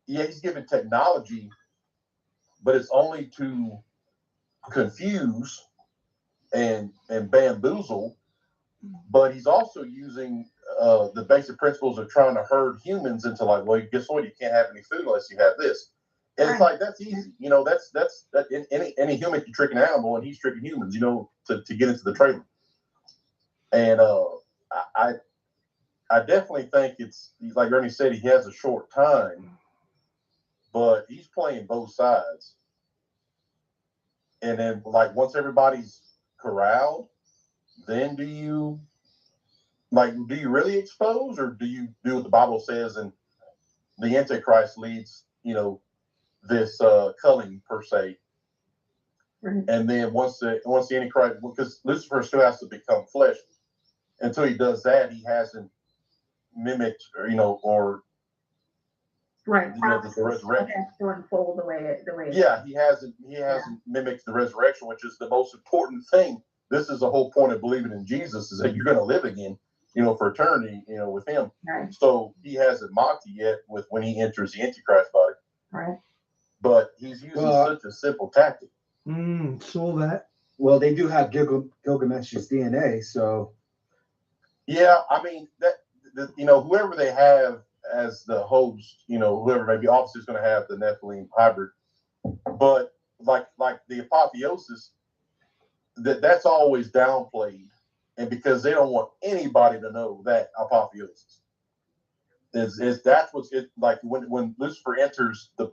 yeah, he's giving technology, but it's only to confuse and bamboozle. But he's also using the basic principles of trying to herd humans into like, well, guess what? You can't have any food unless you have this. And it's like, that's easy. That any human can trick an animal, and he's tricking humans, to get into the trailer. And I definitely think it's like Ernie said, he has a short time, but he's playing both sides. And then, like, once everybody's corralled, then do you really expose, or do you do what the Bible says and the Antichrist leads, this culling per se? Right. And then once the Antichrist, because Lucifer still has to become flesh, until he does that, he hasn't mimicked, or Right. the resurrection. Has to unfold the way it Yeah, he hasn't mimicked the resurrection, which is the most important thing. This is the whole point of believing in Jesus, is that you're going to live again, for eternity, with him. Right. So he hasn't mocked it yet with when he enters the Antichrist body. Right. But he's using such a simple tactic. Saw that. Well, they do have Gilgamesh's DNA, so. Yeah, I mean whoever they have as the host, whoever maybe obviously is going to have the Nephilim hybrid, but like the apotheosis, that's always downplayed, and because they don't want anybody to know that apotheosis is that's what's it like when Lucifer enters the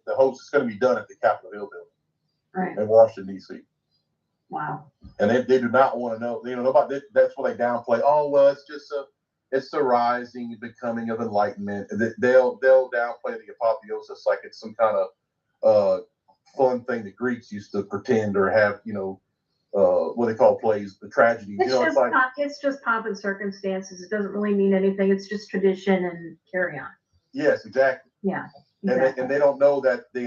host, it's going to be done at the Capitol Hill building, right, in Washington D.C. Wow. And they do not want to know. Nobody. That's what they downplay. Oh well, it's the rising, becoming of enlightenment. They'll downplay the apotheosis like it's some kind of fun thing the Greeks used to pretend or have. What they call plays, the tragedy. It's just pomp and circumstances. It doesn't really mean anything. It's just tradition and carry on. Yes, exactly. Yeah. Exactly. And they don't know that the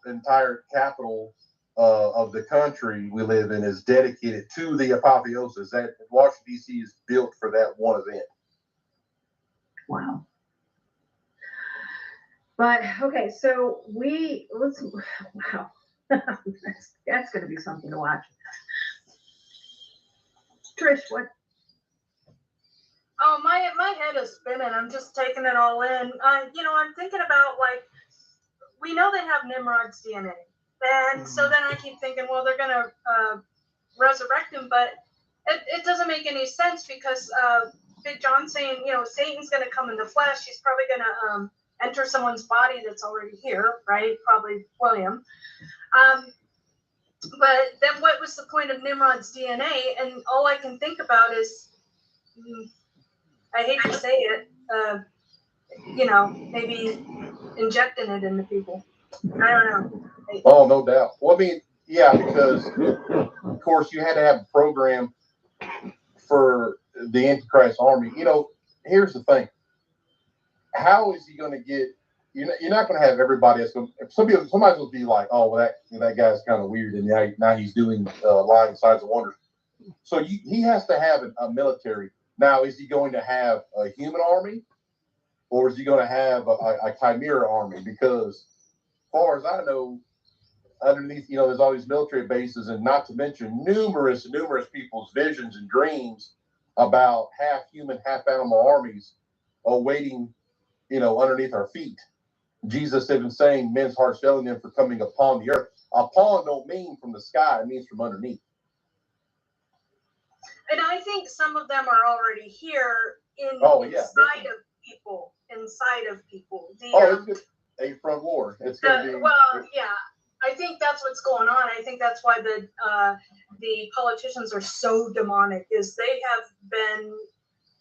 entire capital of the country we live in is dedicated to the apotheosis. That Washington D.C. is built for that one event. Wow. But okay, so wow, that's going to be something to watch. Trish, what? Oh, my head is spinning. I'm just taking it all in. I'm thinking about, like, we know they have Nimrod's DNA. And so then I keep thinking, well, they're going to resurrect him, but it doesn't make any sense because Big John's saying, Satan's going to come in the flesh. He's probably going to enter someone's body that's already here, right? Probably William. But then what was the point of Nimrod's DNA? And all I can think about is, I hate to say it, maybe injecting it into people. I don't know. Oh, no doubt. Well, I mean, yeah, because of course you had to have a program for the Antichrist army. Here's the thing. How is he going to get? You're not going to have everybody. Somebody's going to be like, oh, well, that guy's kind of weird, and now he's doing lying signs of wonders. So he has to have a military. Now, is he going to have a human army, or is he going to have a chimera army? Because, as far as I know, underneath, there's all these military bases, and not to mention numerous people's visions and dreams about half human, half animal armies awaiting, underneath our feet. Jesus even saying men's hearts failing them for coming upon the earth. Upon don't mean from the sky, it means from underneath. And I think some of them are already here inside of people. It's good. A front war. It's going to be. Well, yeah. I think that's what's going on. I think that's why the politicians are so demonic, is they have been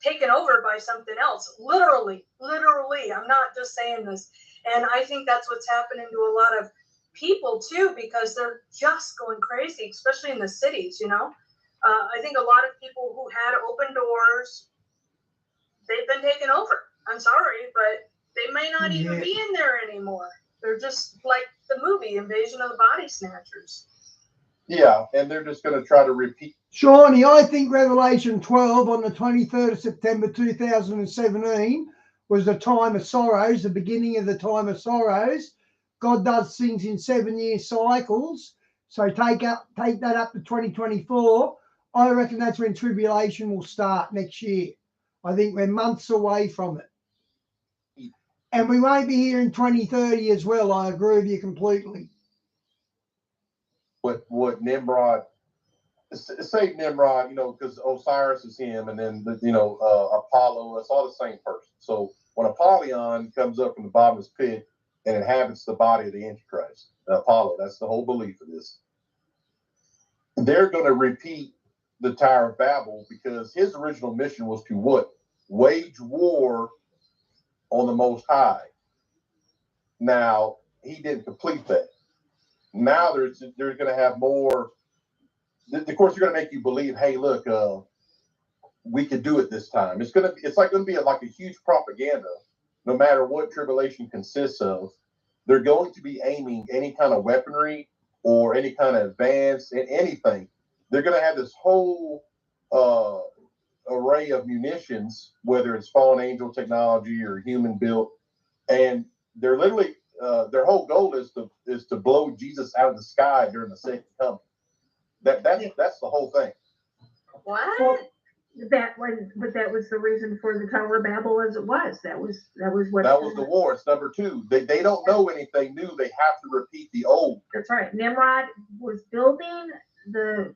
taken over by something else. Literally. I'm not just saying this. And I think that's what's happening to a lot of people too, because they're just going crazy, especially in the cities, I think a lot of people who had open doors, they've been taken over. I'm sorry, but they may not even be in there anymore. They're just like the movie Invasion of the Body Snatchers. Yeah, and they're just going to try to repeat. Shawnee, I think Revelation 12 on the 23rd of September 2017 was the time of sorrows, the beginning of the time of sorrows. God does things in 7-year cycles. So take that up to 2024. I reckon that's when tribulation will start next year. I think we're months away from it. And we won't be here in 2030 as well. I agree with you completely. What Nimrod, say Nimrod, because Osiris is him, and then Apollo, it's all the same person. So when Apollyon comes up from the bottomless pit and inhabits the body of the Antichrist, Apollo, that's the whole belief of this. They're going to repeat the Tower of Babel, because his original mission was to what? Wage war on the Most High. Now, he didn't complete that. Now they're going to have more. Of course, they're going to make you believe, hey, look, we could do it this time. It's going to be like a huge propaganda. No matter what tribulation consists of, they're going to be aiming any kind of weaponry or any kind of advance in anything. They're going to have this whole array of munitions, whether it's fallen angel technology or human built, and they're literally their whole goal is to blow Jesus out of the sky during the second coming. That's the whole thing. What? Well, that was the reason for the Tower of Babel as it was. That was the war. It's number 2. They don't know anything new. They have to repeat the old. That's right. Nimrod was building the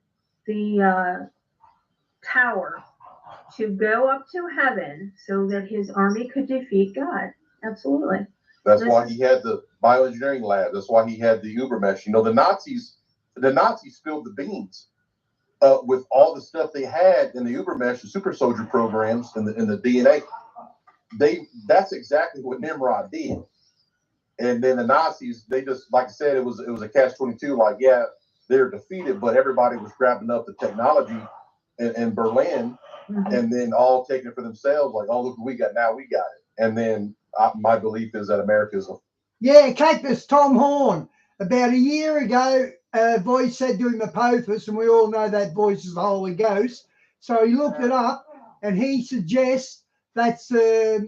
tower to go up to heaven so that his army could defeat God. Absolutely. That's why he had the bioengineering lab. That's why he had the Ubermesh. The Nazis spilled the beans with all the stuff they had in the Ubermesh, the super soldier programs, and the DNA. That's exactly what Nimrod did. And then the Nazis, they just, like I said, it was a catch-22. Like, yeah, they're defeated, but everybody was grabbing up the technology in Berlin, and then all taking it for themselves. Like, oh, look what we got. Now we got it. And then my belief is that America's. Cactus Tom Horn. About a year ago, a voice said to him, Apophis, and we all know that voice is the Holy Ghost. So he looked it up, and he suggests that's the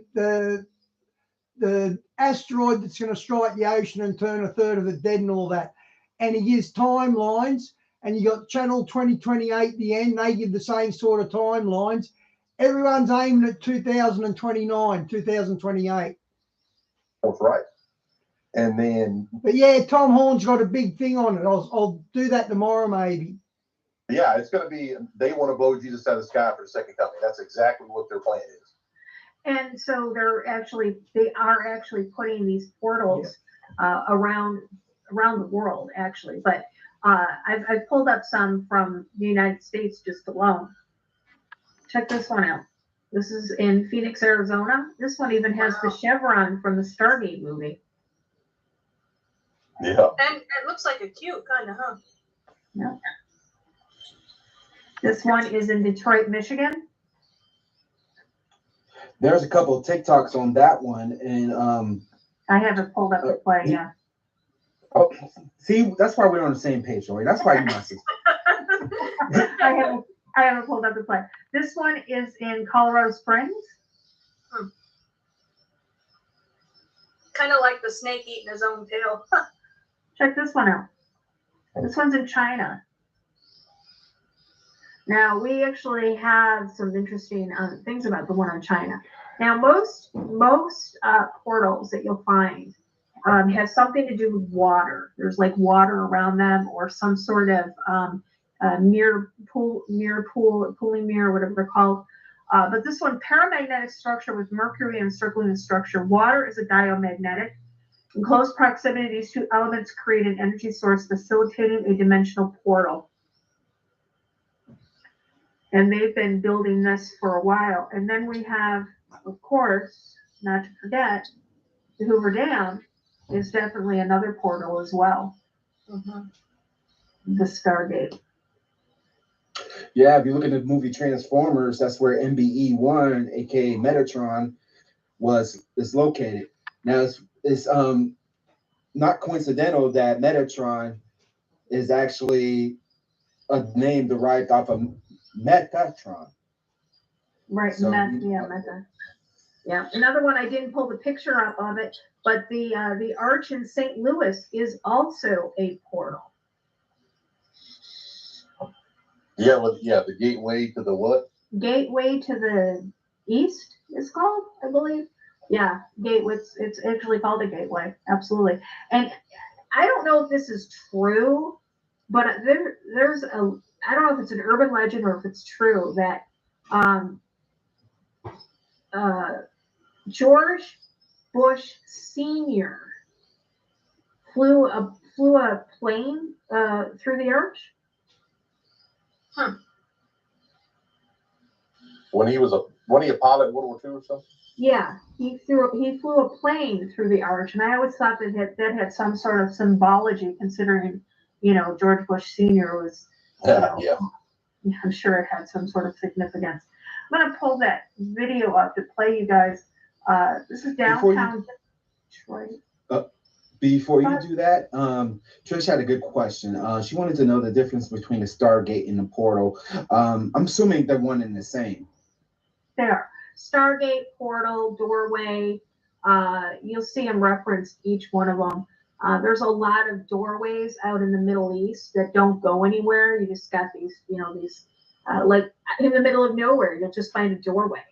asteroid that's going to strike the ocean and turn a third of it dead and all that. And he gives timelines, and you got Channel 2028 the end. They give the same sort of timelines. Everyone's aiming at 2029, 2028. That's right. And then, but yeah, Tom Horn's got a big thing on it. I'll do that tomorrow, maybe. Yeah, it's going to be. They want to blow Jesus out of the sky for the second coming. That's exactly what their plan is. And so they are actually putting these portals around the world, actually. But I've pulled up some from the United States just alone. Check this one out. This is in Phoenix, Arizona. This one even has the chevron from the Stargate movie. Yeah. And it looks like a cute kind of, huh? Yep. This one is in Detroit, Michigan. There's a couple of TikToks on that one, and I have it pulled up to play. Yeah. Oh, see, that's why we're on the same page, Lori. That's why you must. I have it pulled up to play. This one is in Colorado Springs. Kind of like the snake eating his own tail. Check this one out. This one's in China. Now, we actually have some interesting things about the one in China. Now, most portals that you'll find have something to do with water. There's like water around them, or some sort of pooling mirror, whatever they're called. But this one, paramagnetic structure with Mercury encircling the structure. Water is a diamagnetic. In close proximity, these two elements create an energy source facilitating a dimensional portal. And they've been building this for a while. And then we have, of course, not to forget, the Hoover Dam is definitely another portal as well. The Stargate. Yeah, if you look at the movie Transformers, that's where MBE-1, aka Metatron, is located. Now it's not coincidental that Metatron is actually a name derived off of Metatron. Right, So, Meta. Yeah, another one, I didn't pull the picture up of it, but the arch in St. Louis is also a portal. Yeah, the gateway to the what? Gateway to the east is called, I believe. Yeah, gateway. It's actually called a gateway. Absolutely. And I don't know if this is true, but there's a, I don't know if it's an urban legend or if it's true that George Bush Sr. flew a plane through the arch. When he was a pilot in World War II or something? Yeah, he flew a plane through the arch, and I always thought that had some sort of symbology, considering George Bush Sr. was. Yeah. I'm sure it had some sort of significance. I'm gonna pull that video up to play you guys. This is downtown Detroit. Before you do that, Trish had a good question. She wanted to know the difference between the Stargate and the portal. I'm assuming they're one and the same. There, Stargate, portal, doorway. You'll see them referenced, each one of them. There's a lot of doorways out in the Middle East that don't go anywhere. You just got these, like in the middle of nowhere, you'll just find a doorway.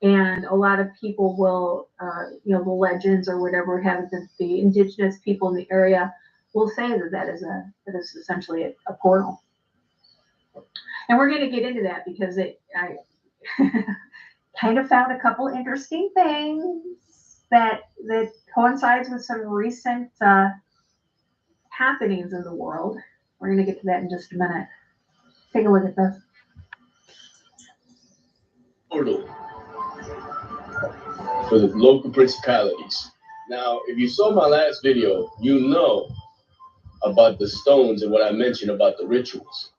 And a lot of people will, the legends or whatever have it, the indigenous people in the area will say that is essentially a portal. And we're going to get into that because I kind of found a couple interesting things that coincides with some recent happenings in the world. We're going to get to that in just a minute. Take a look at this. Portal for the local principalities. Now, if you saw my last video, you know about the stones and what I mentioned about the rituals.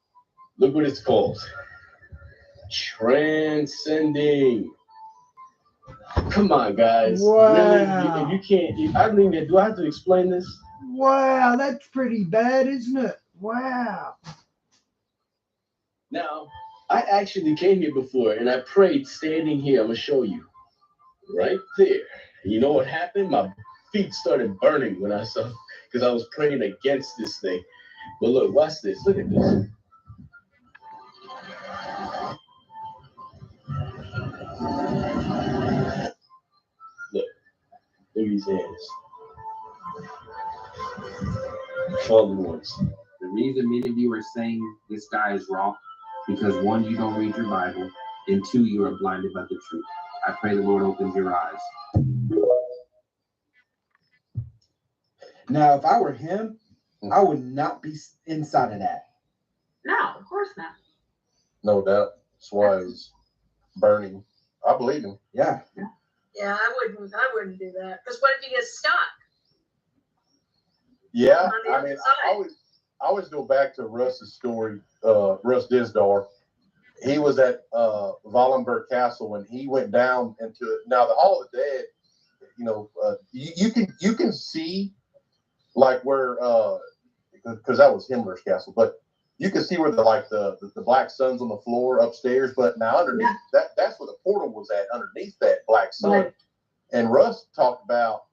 Look what it's called. Transcending. Come on, guys. Wow. Really, if you can't, I don't even, do I have to explain this? Wow, that's pretty bad, isn't it? Wow. Now, I actually came here before and I prayed standing here. I'm going to show you. Right there. You know what happened? My feet started burning when I saw, because I was praying against this thing. But look, watch this. Look at this. Look at these hands. Fallen ones. The reason many of you are saying this guy is wrong, because one, you don't read your Bible, and two, you are blinded by the truth. I pray the Lord opens your eyes. Now, if I were him, I would not be inside of that. No, of course not. No doubt. That's why it was burning. I believe him. Yeah. Yeah, I wouldn't do that. Because what if you get stuck? Yeah, On the I other mean, side. I always go back to Russ's story. Russ Disdar. He was at Wallenberg Castle when he went down into it. Now the Hall of the Dead, you know, you can see like where because that was Himmler's castle, but you can see where the black sun's on the floor upstairs. But now underneath that's where the portal was at, underneath that black sun. Right. And Russ talked about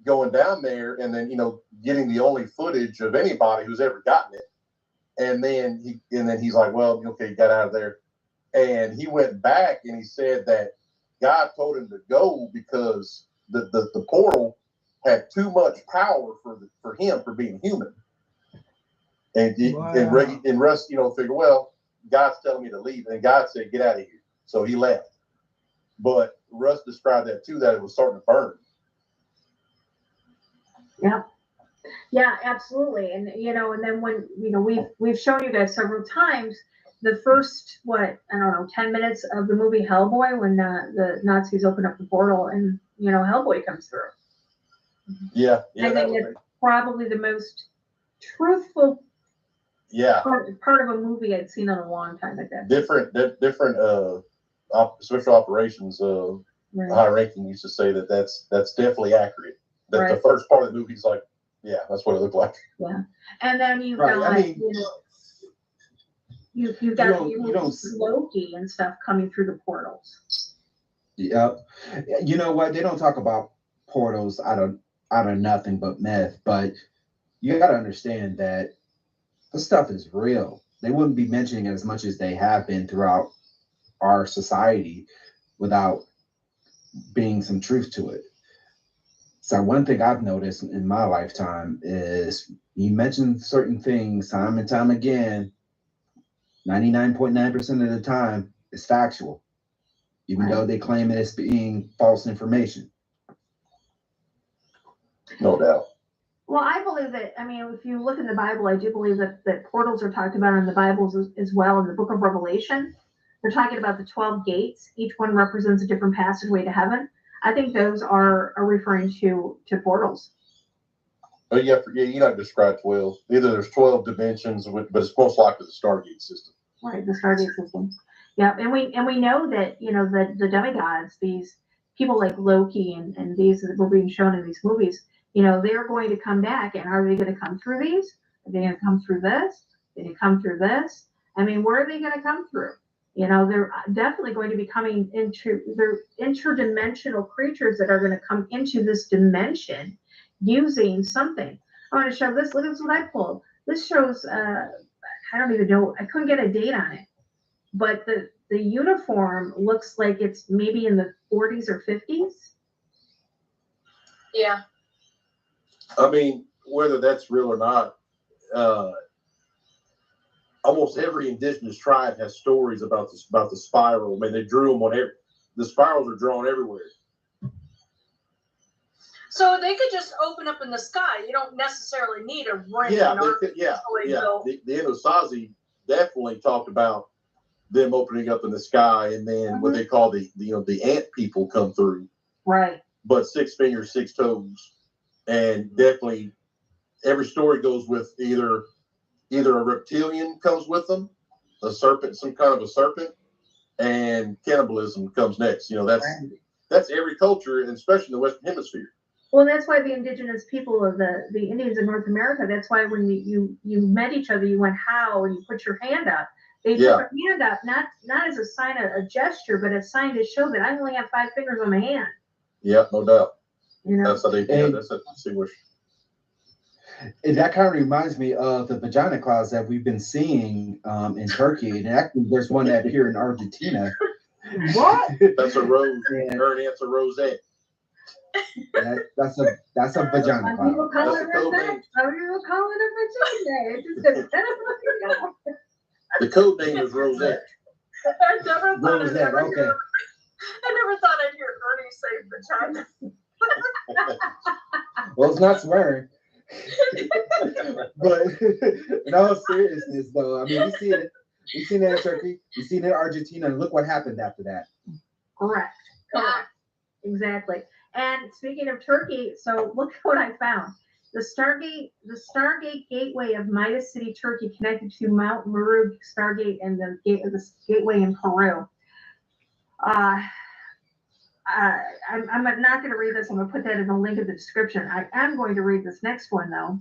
going down there and then getting the only footage of anybody who's ever gotten it. And then he's like, well, okay, you got out of there. And he went back and he said that God told him to go because the portal had too much power for him for being human. And and Russ, figured, well, God's telling me to leave. And God said, get out of here. So he left. But Russ described that too, that it was starting to burn. Yeah. Yeah, absolutely. And and then when we've shown you guys several times the first 10 minutes of the movie Hellboy when the Nazis open up the portal and Hellboy comes through. Yeah. I think it's probably the most truthful part of a movie I'd seen in a long time at that. Different special operations high ranking used to say that's definitely accurate. That the first part of the movie's like, yeah, that's what it looked like. Yeah, and then you've got you've got Loki and stuff coming through the portals. Yep. You know what? They don't talk about portals out of nothing but myth, but you got to understand that this stuff is real. They wouldn't be mentioning it as much as they have been throughout our society without being some truth to it. So one thing I've noticed in my lifetime is you mention certain things time and time again, 99.9% of the time it's factual, even though they claim it as being false information. No doubt. Well, I believe that, if you look in the Bible, I do believe that portals are talked about in the Bible as well. In the book of Revelation, they're talking about the 12 gates. Each one represents a different passageway to heaven. I think those are referring to portals. Oh, yeah, you got to describe 12. Either there's 12 dimensions, but it's most likely the Stargate system. Right, the Stargate system. Yeah, and we know that the demigods, these people like Loki and these that were being shown in these movies, they're going to come back. And are they going to come through these? Are they going to come through this? Are they going to come through this? Where are they going to come through? They're definitely going to be coming into, they're interdimensional creatures that are going to come into this dimension using something. I want to show this. Look at what I pulled. This shows, I don't even know, I couldn't get a date on it, but the uniform looks like it's maybe in the 40s or 50s. Yeah. Whether that's real or not, almost every indigenous tribe has stories about the spiral. They drew them on the spirals are drawn everywhere. So they could just open up in the sky. You don't necessarily need a ring. The Anasazi definitely talked about them opening up in the sky, and then what they call the ant people come through. Right. But 6 fingers, 6 toes, and definitely every story goes with either a reptilian comes with them, a serpent, some kind of a serpent, and cannibalism comes next. That's every culture, and especially in the Western Hemisphere. Well, that's why the indigenous people of the Indians in North America, that's why when you met each other, you went how, and you put your hand up. They put their hand up, not as a sign of a gesture, but a sign to show that I only have 5 fingers on my hand. Yeah, no doubt. That's how they do. That's how they distinguish. And that kind of reminds me of the vagina claws that we've been seeing in Turkey. And actually, there's one that here in Argentina. What? That's a rose. That's a rosette. That's a vagina claw. People call it rosette. Some people call it a vagina. It just depends. The code name is Rosette. I never thought Rosette, I'd hear Ernie say vagina. Well, it's not swearing. But in all seriousness, though, I mean, we seen it in Turkey, we seen it in Argentina, and look what happened after that. Correct. Exactly. And speaking of Turkey, so look what I found. The Stargate gateway of Midas City, Turkey, connected to Mount Meru Stargate and the gateway in Peru. I'm not going to read this. I'm going to put that in the link in the description. I am going to read this next one, though.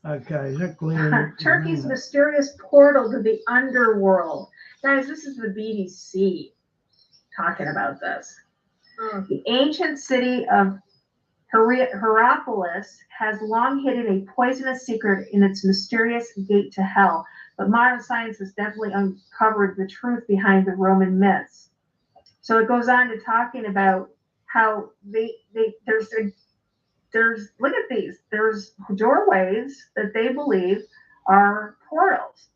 Okay, look, Glenn. Turkey's mysterious portal to the underworld. Guys, this is the BBC talking about this. The ancient city of Hierapolis has long hidden a poisonous secret in its mysterious gate to hell, but modern science has definitely uncovered the truth behind the Roman myths. So it goes on to talking about how there's look at these. There's doorways that they believe are portals.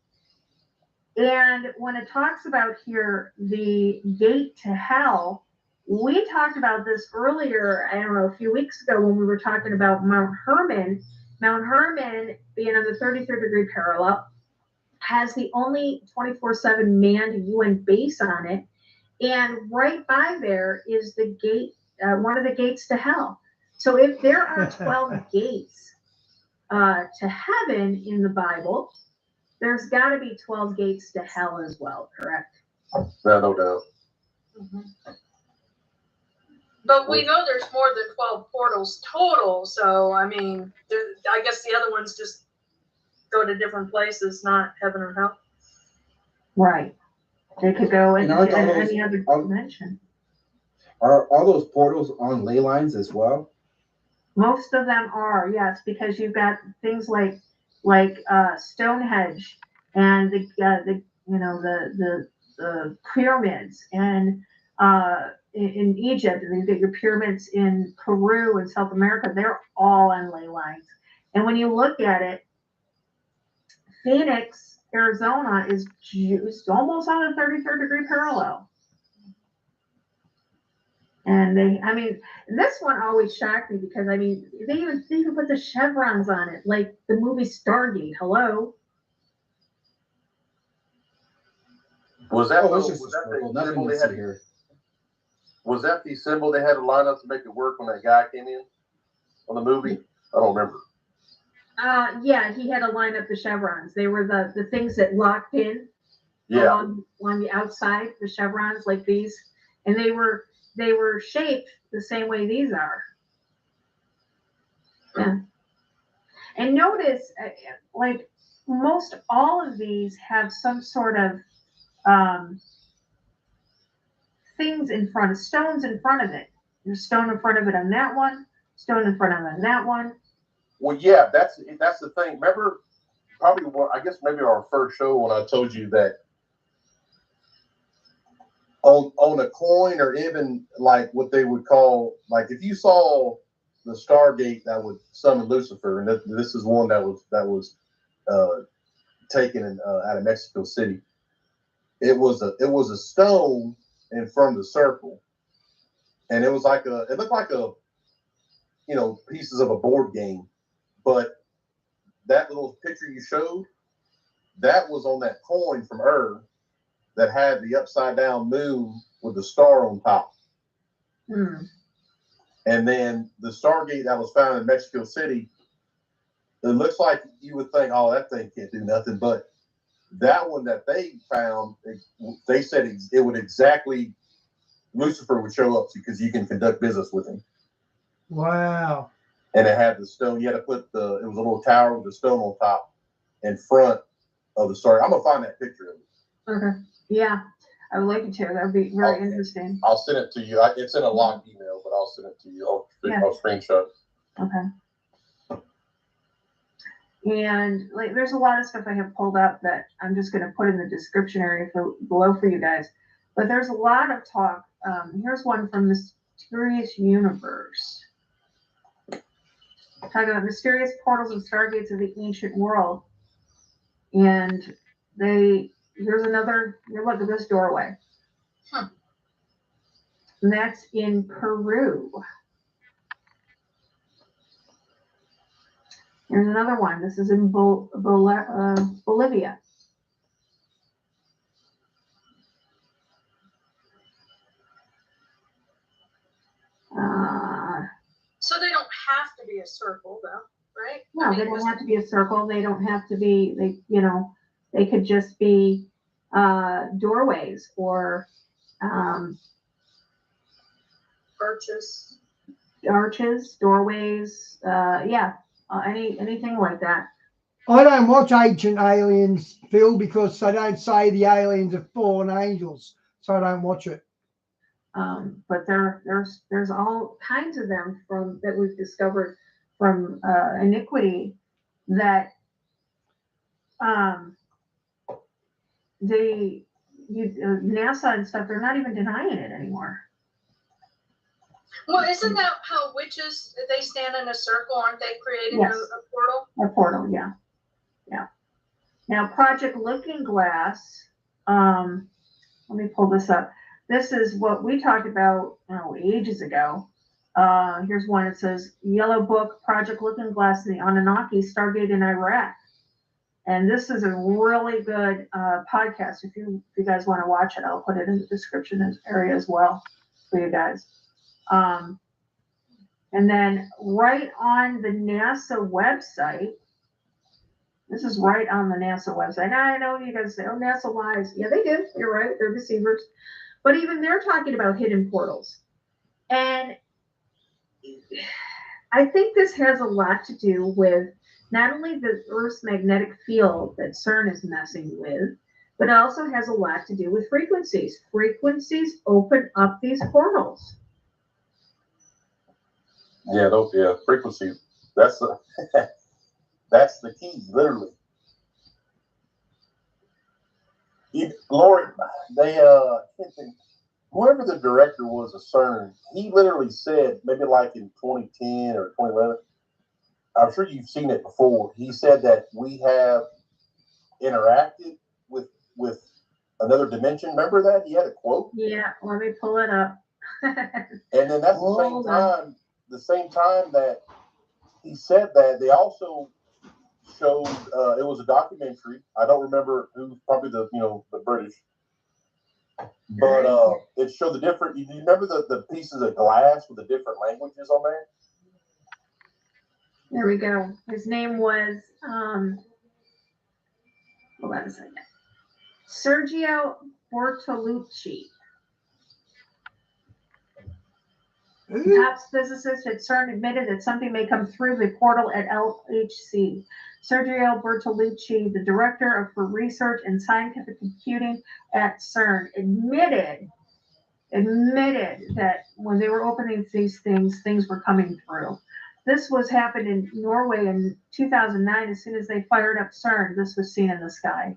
And when it talks about here the gate to hell, we talked about this earlier, I don't know, a few weeks ago when we were talking about Mount Hermon. Mount Hermon, being on the 33rd degree parallel, has the only 24/7 manned UN base on it. And right by there is the gate, one of the gates to hell. So if there are 12 gates to heaven in the Bible, there's got to be 12 gates to hell as well, correct? No doubt. Mm-hmm. But we know there's more than 12 portals total, so I mean, I guess the other ones just go to different places, not heaven or hell. Right. They could go into any other dimension. Are all those portals on ley lines as well? Most of them are, yes, because you've got things like Stonehenge and the pyramids, and in Egypt, and you get your pyramids in Peru and South America. They're all on ley lines. And when you look at it, Phoenix, Arizona is almost on the 33rd degree parallel. And this one always shocked me because, I mean, they even put the chevrons on it, like the movie Stargate. Hello? Was that the symbol they had to line up to make it work when that guy came in on the movie? I don't remember. Yeah, he had to line up the chevrons. They were the things that locked in along the outside, the chevrons like these, and they were shaped the same way these are. Yeah. And notice, like most all of these have some sort of things in front of, stones in front of it. There's stone in front of it on that one, stone in front of it on that one. Well, yeah, that's the thing. Remember, I guess maybe our first show when I told you that on a coin, or even like what they would call, like if you saw the Stargate that would summon Lucifer, and this is one that was taken out of Mexico City. It was a stone in front of the circle, and it looked like a pieces of a board game, but that little picture you showed, that was on that coin from Earth that had the upside down moon with the star on top. And then the Stargate that was found in Mexico City, it looks like you would think, oh, that thing can't do nothing. But that one that they found, they said it would exactly, Lucifer would show up because you can conduct business with him. Wow. And it had the stone. You had to put it was a little tower with a stone on top in front of the star. I'm going to find that picture of it. Okay. Yeah. I would like you to. That would be very interesting. I'll send it to you. It's in a locked email, but I'll send it to you. I'll screenshot. Okay. And like, there's a lot of stuff I have pulled up that I'm just going to put in the description area below for you guys. But there's a lot of talk. Here's one from Mysterious Universe. Talking about mysterious portals and stargates of the ancient world. And here's another, look at this doorway. And that's in Peru. Here's another one. This is in Bolivia. So they don't have to be a circle, though, right? No, they don't have to be a circle. They don't have to be, they could just be doorways or arches, doorways, anything like that. I don't watch Ancient Aliens, Phil, because they don't say the aliens are fallen angels, so I don't watch it. But there's all kinds of them that we've discovered from Iniquity that NASA and stuff, they're not even denying it anymore. Well, isn't that how witches, they stand in a circle, aren't they creating Yes. a portal? A portal, yeah. Now, Project Looking Glass, let me pull this up. This is what we talked about ages ago. Here's one. It says Yellow Book, Project Looking Glass in the Anunnaki, Stargate in Iraq. And this is a really good podcast. If you guys want to watch it, I'll put it in the description area as well for you guys. And then right on the NASA website, this is right on the NASA website. Now, I know you guys say, oh, NASA lies. Yeah, they do. You're right. They're deceivers. But even they're talking about hidden portals. And I think this has a lot to do with not only the Earth's magnetic field that CERN is messing with, but it also has a lot to do with frequencies. Frequencies open up these portals. Yeah, frequencies. That's that's the key, literally. Lori, whoever the director was of CERN, he literally said, maybe like in 2010 or 2011, I'm sure you've seen it before. He said that we have interacted with another dimension. Remember that? He had a quote. Yeah, let me pull it up. And then that's the same time that he said that, they also showed it was a documentary. I don't remember who, probably the British, but it showed the different. You remember the pieces of glass with the different languages on there? There we go. His name was hold on a second. Sergio Bortolucci. Top physicist at CERN admitted that something may come through the portal at LHC. Sergio Bortolucci, the director for research and scientific computing at CERN, admitted that when they were opening these things were coming through. This happened in Norway in 2009. As soon as they fired up CERN, this was seen in the sky.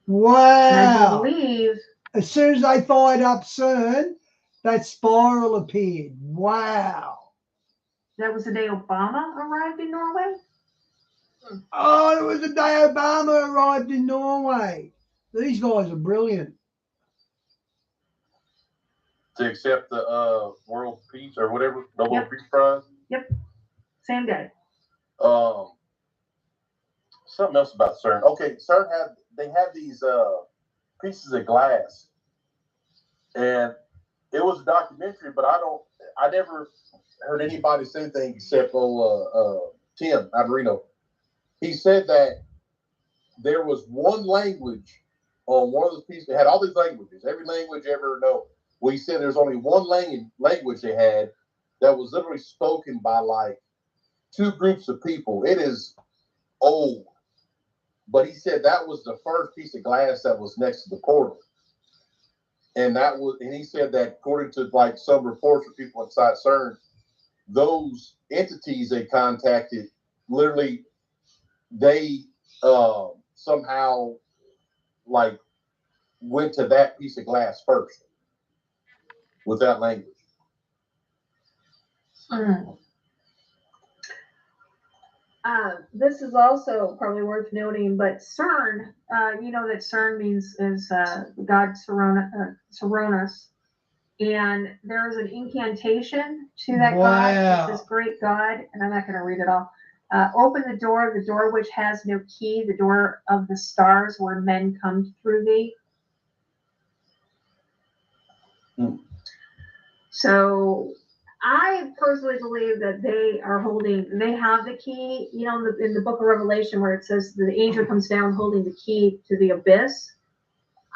Wow. And I believe as soon as they fired up CERN, that spiral appeared. Wow. That was the day Obama arrived in Norway? Oh, it was the day Obama arrived in Norway. These guys are brilliant. To accept the World Peace or whatever, Nobel Peace Prize? Yep. Same day. Something else about CERN. Okay, CERN had these pieces of glass. And it was a documentary, but I never heard anybody say anything except Tim out of Reno. He said that there was one language on one of those pieces. They had all these languages, every language you ever know. Well, he said there's only one language they had that was literally spoken by like two groups of people. It is old. But he said that was the first piece of glass that was next to the portal. And he said that according to like some reports from people inside CERN, those entities they contacted, literally, they somehow like went to that piece of glass first with that language. This is also probably worth noting, but CERN, you know that CERN is God Coronis, and there is an incantation to that God. It's this great God, and I'm not going to read it all. Open the door which has no key, the door of the stars where men come through thee. So I personally believe that they have the key, you know, in the book of Revelation where it says the angel comes down holding the key to the abyss.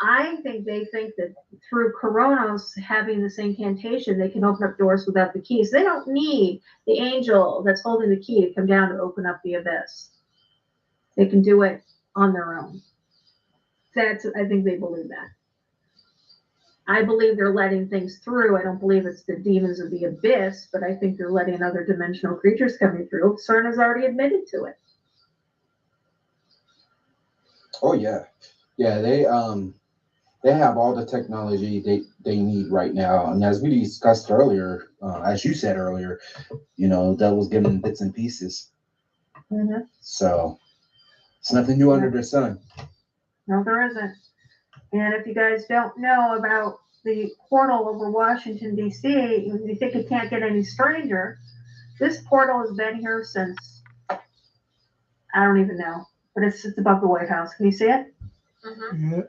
I think they think that through Coronos having this incantation, they can open up doors without the keys. They don't need the angel that's holding the key to come down to open up the abyss. They can do it on their own. I think they believe that. I believe they're letting things through. I don't believe it's the demons of the abyss, but I think they're letting other dimensional creatures coming through. CERN has already admitted to it. Oh yeah. Yeah, they have all the technology they need right now. And as we discussed earlier, as you said earlier, you know, devil's given bits and pieces. Mm-hmm. So it's nothing new under the sun. No, there isn't. And if you guys don't know about the portal over Washington, D.C., you think it can't get any stranger, this portal has been here since, I don't even know, but it's above the White House. Can you see it? Mm-hmm. Yeah.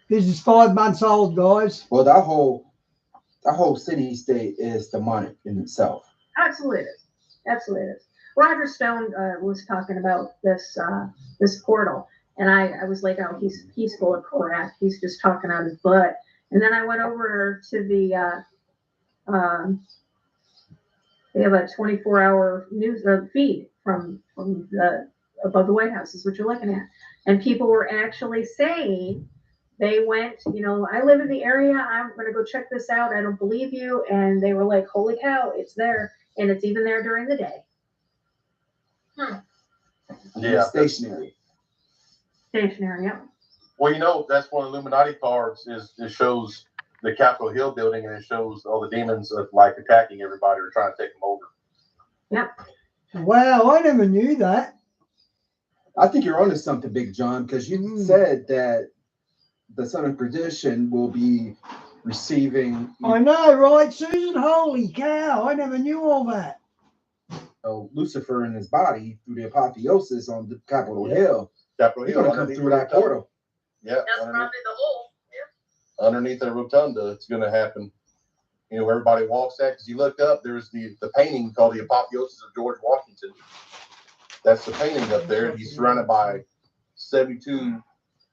This is 5 months old, guys. Well, that whole city state is demonic in itself. Absolutely it is. Absolutely it is. Roger Stone was talking about this portal, and I was like, oh, he's full of crap. He's just talking out his butt. And then I went over to the they have a 24-hour news feed from the above the White House is what you're looking at, and people were actually saying they went, you know, I live in the area. I'm going to go check this out. I don't believe you. And they were like, holy cow, it's there, and it's even there during the day. Yeah, Stationary. Stationary, yeah. Well, you know, that's one of the Illuminati cards is it shows the Capitol Hill building and it shows all the demons of like attacking everybody or trying to take them over. Yep. Wow, I never knew that. I think you're onto something, Big John, because you said that the son of perdition will be receiving. I know, right, Susan? Holy cow, I never knew all that. Lucifer in his body through the apotheosis on the Capitol Hill. Capitol He's Hill going to come through that portal. Yeah. That's probably the hole. Yeah. Underneath the rotunda, it's going to happen. You know, where everybody walks at. Because you look up, there's the painting called the Apotheosis of George Washington. That's the painting up there. And he's surrounded by 72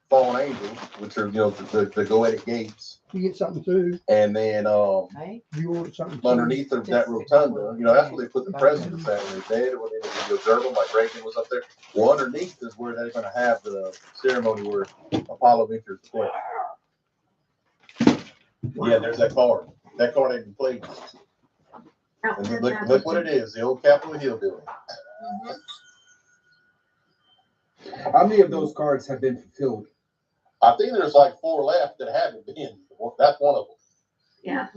fallen angels, which are, you know, the goetic gates. You get something too. And then You want something too. underneath that rotunda, you know, that's where they put the presidents at when they're dead, or when they observe them, like Reagan was up there. Well, underneath is where they're going to have the ceremony where Apollo enters the play. Yeah, there's that card. That card ain't been played. And look what it is, the old Capitol Hill building. How many of those cards have been fulfilled? I think there's like 4 left that haven't been. That's one of them. Yeah.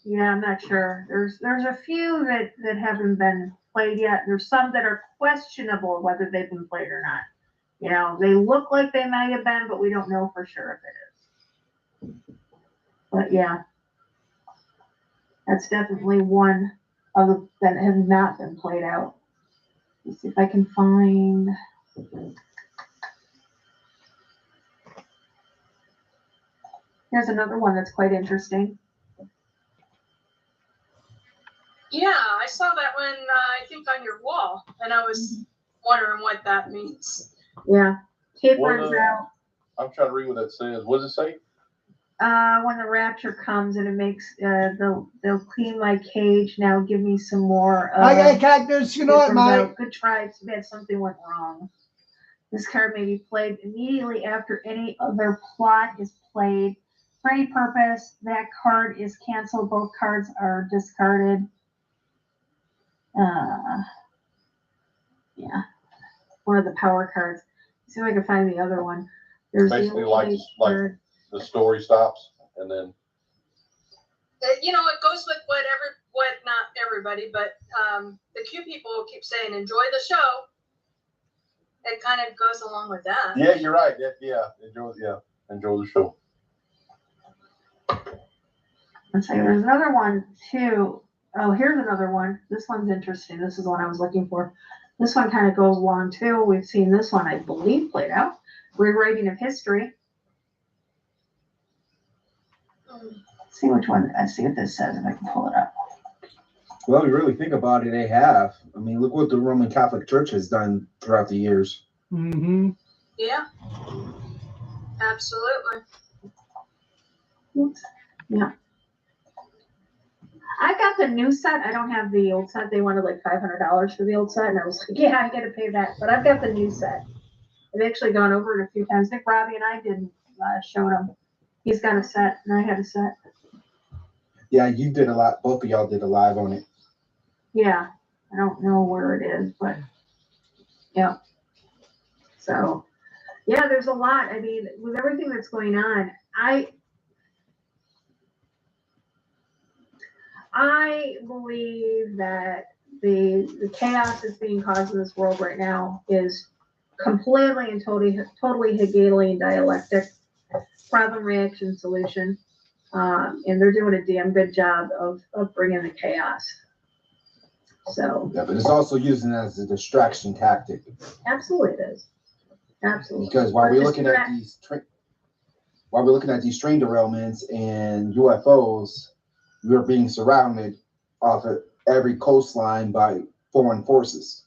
Yeah, I'm not sure. There's a few that haven't been played yet. There's some that are questionable whether they've been played or not. You know, they look like they may have been, but we don't know for sure if it is. But yeah, that's definitely one of the that has not been played out. Let's see if I can find. Here's another one that's quite interesting. Yeah, I saw that one, I think, on your wall, and I was wondering what that means. Yeah, tape runs out. I'm trying to read what that says. What does it say? When the rapture comes and it makes, they'll clean my cage. Now give me some more. Okay, Cactus, good night, mate. Good try. Too bad something went wrong. This card may be played immediately after any other plot is played. For any purpose, that card is canceled. Both cards are discarded. Yeah. One of the power cards. See if I can find the other one. There's basically like the story stops and then. You know, it goes with what not everybody, but the Q people keep saying, enjoy the show. It kind of goes along with that. Yeah, you're right. Yeah, enjoy the show. Let's see, there's another one too. Oh, here's another one. This one's interesting. This is the one I was looking for. This one kind of goes along too. We've seen this one, I believe, played out. Rewriting of history. Let's see which one. Let's see what this says if I can pull it up. Well, you really think about it, they have. I mean, look what the Roman Catholic Church has done throughout the years. Mm-hmm. Yeah. Absolutely. Yeah. I got the new set. I don't have the old set. They wanted like $500 for the old set, and I was like, yeah, I got to pay that. But I've got the new set. I've actually gone over it a few times. Nick, Robbie, and I didn't show him. He's got a set, and I had a set. Yeah, you did a lot. Both of y'all did a live on it. Yeah, I don't know where it is, but yeah. So, yeah, there's a lot. I mean, with everything that's going on, I believe that the chaos that's being caused in this world right now is completely and totally Hegelian dialectic, problem, reaction, solution. And they're doing a damn good job of bringing the chaos. So yeah, but it's also using it as a distraction tactic. Absolutely, it is. Absolutely. Because while we're looking at these train derailments and UFOs, we're being surrounded off of every coastline by foreign forces.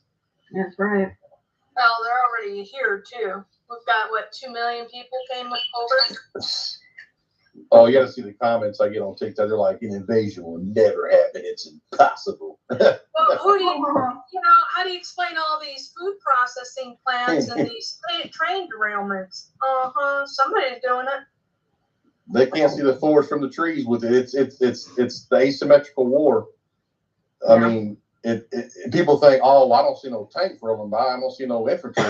That's right. Well, they're already here too. We've got what, 2 million people came over. Oh, you got to see the comments I get on TikTok. They're like, an invasion will never happen. It's impossible. Well, who do you know, how do you explain all these food processing plants and these train derailments? Somebody's doing it. They can't see the forest from the trees with it. It's the asymmetrical war. I mean, people think, oh, I don't see no tank rolling by. I don't see no infantry.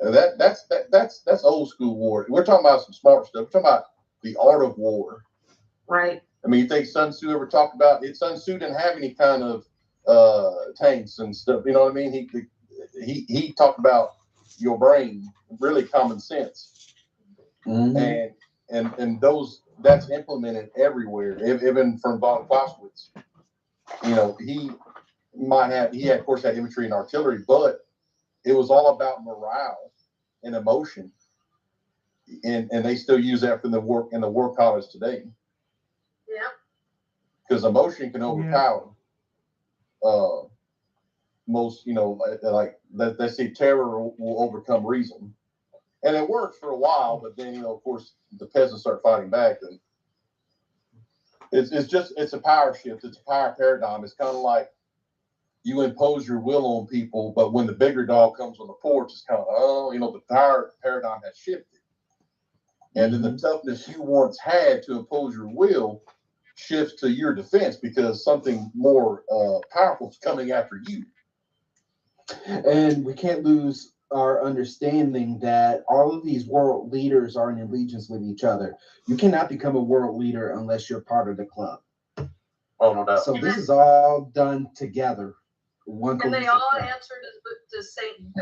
That's old school war. We're talking about some smart stuff. We're talking about the art of war. Right. I mean, you think Sun Tzu ever talked about it? Sun Tzu didn't have any kind of tanks and stuff. You know what I mean? He talked about your brain, really common sense, and those that's implemented everywhere. Even from von Clausewitz, you know, he of course had infantry and artillery, but it was all about morale and emotion, and they still use that in the war college today. Yeah. Because emotion can overpower most, you know, like they say terror will overcome reason. And it works for a while, but then, you know, of course, the peasants start fighting back. And it's a power shift. It's a power paradigm. It's kind of like you impose your will on people, but when the bigger dog comes on the porch, it's kind of, oh, you know, the power paradigm has shifted. And then the toughness you once had to impose your will shifts to your defense because something more powerful is coming after you. And we can't lose our understanding that all of these world leaders are in allegiance with each other. You cannot become a world leader unless you're part of the club. Oh, no doubt. So this is all done together. And they all answer to Satan.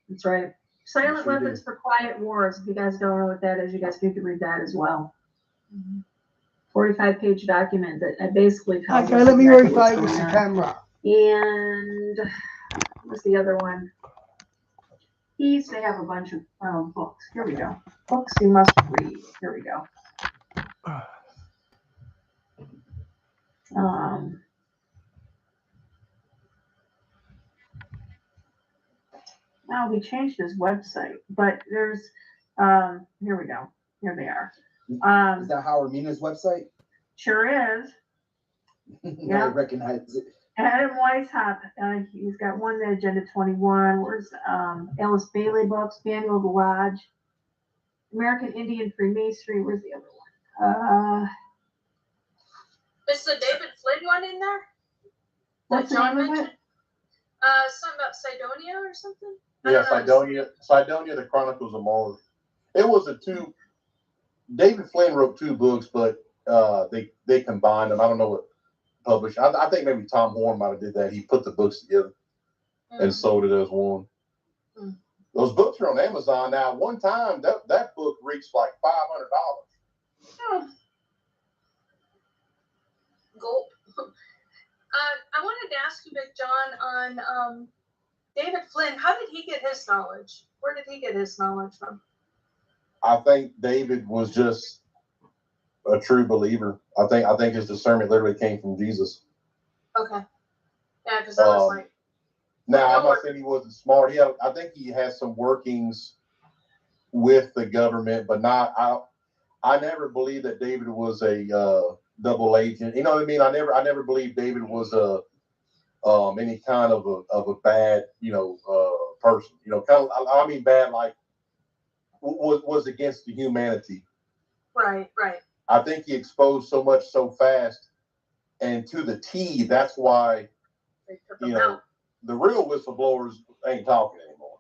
That's right. Silent Weapons for Quiet Wars. If you guys don't know what that is, you guys need to read that as well. 45-page document that basically tells Okay, let me refocus the camera. And what's the other one? He used to have a bunch of books. Here we go. Books you must read. Here we go. Now we changed his website, but there's here we go. Here they are. Is that Howard Mina's website? Sure is. Yeah, I recognize it. Adam Weishaupt, he's got one, the Agenda 21. Where's Alice Bailey books, Manual of the Lodge, American Indian Freemasonry. Where's the other one? Is the David Flynn one in there? What's the name of it? Something about Cydonia or something? Yeah, Cydonia, the Chronicles of Mars. It was David Flynn wrote 2 books, but they combined them. I don't know what published. I think maybe Tom Horn might have did that. He put the books together and sold it as one. Those books are on Amazon now. One time that book reached like $500. Gulp. to ask you, Big John, on David Flynn. How did he get his knowledge? Where did he get his knowledge from? I think David was just a true believer. I think his discernment literally came from Jesus. Okay. Yeah, because I was like. Now, I'm not saying he wasn't smart. I think he has some workings with the government, but not. I never believed that David was a double agent. You know what I mean? I never believed David was any kind of a bad person. Kind of. I mean, bad like was against the humanity. Right. I think he exposed so much so fast, and to the T. That's why the real whistleblowers ain't talking anymore.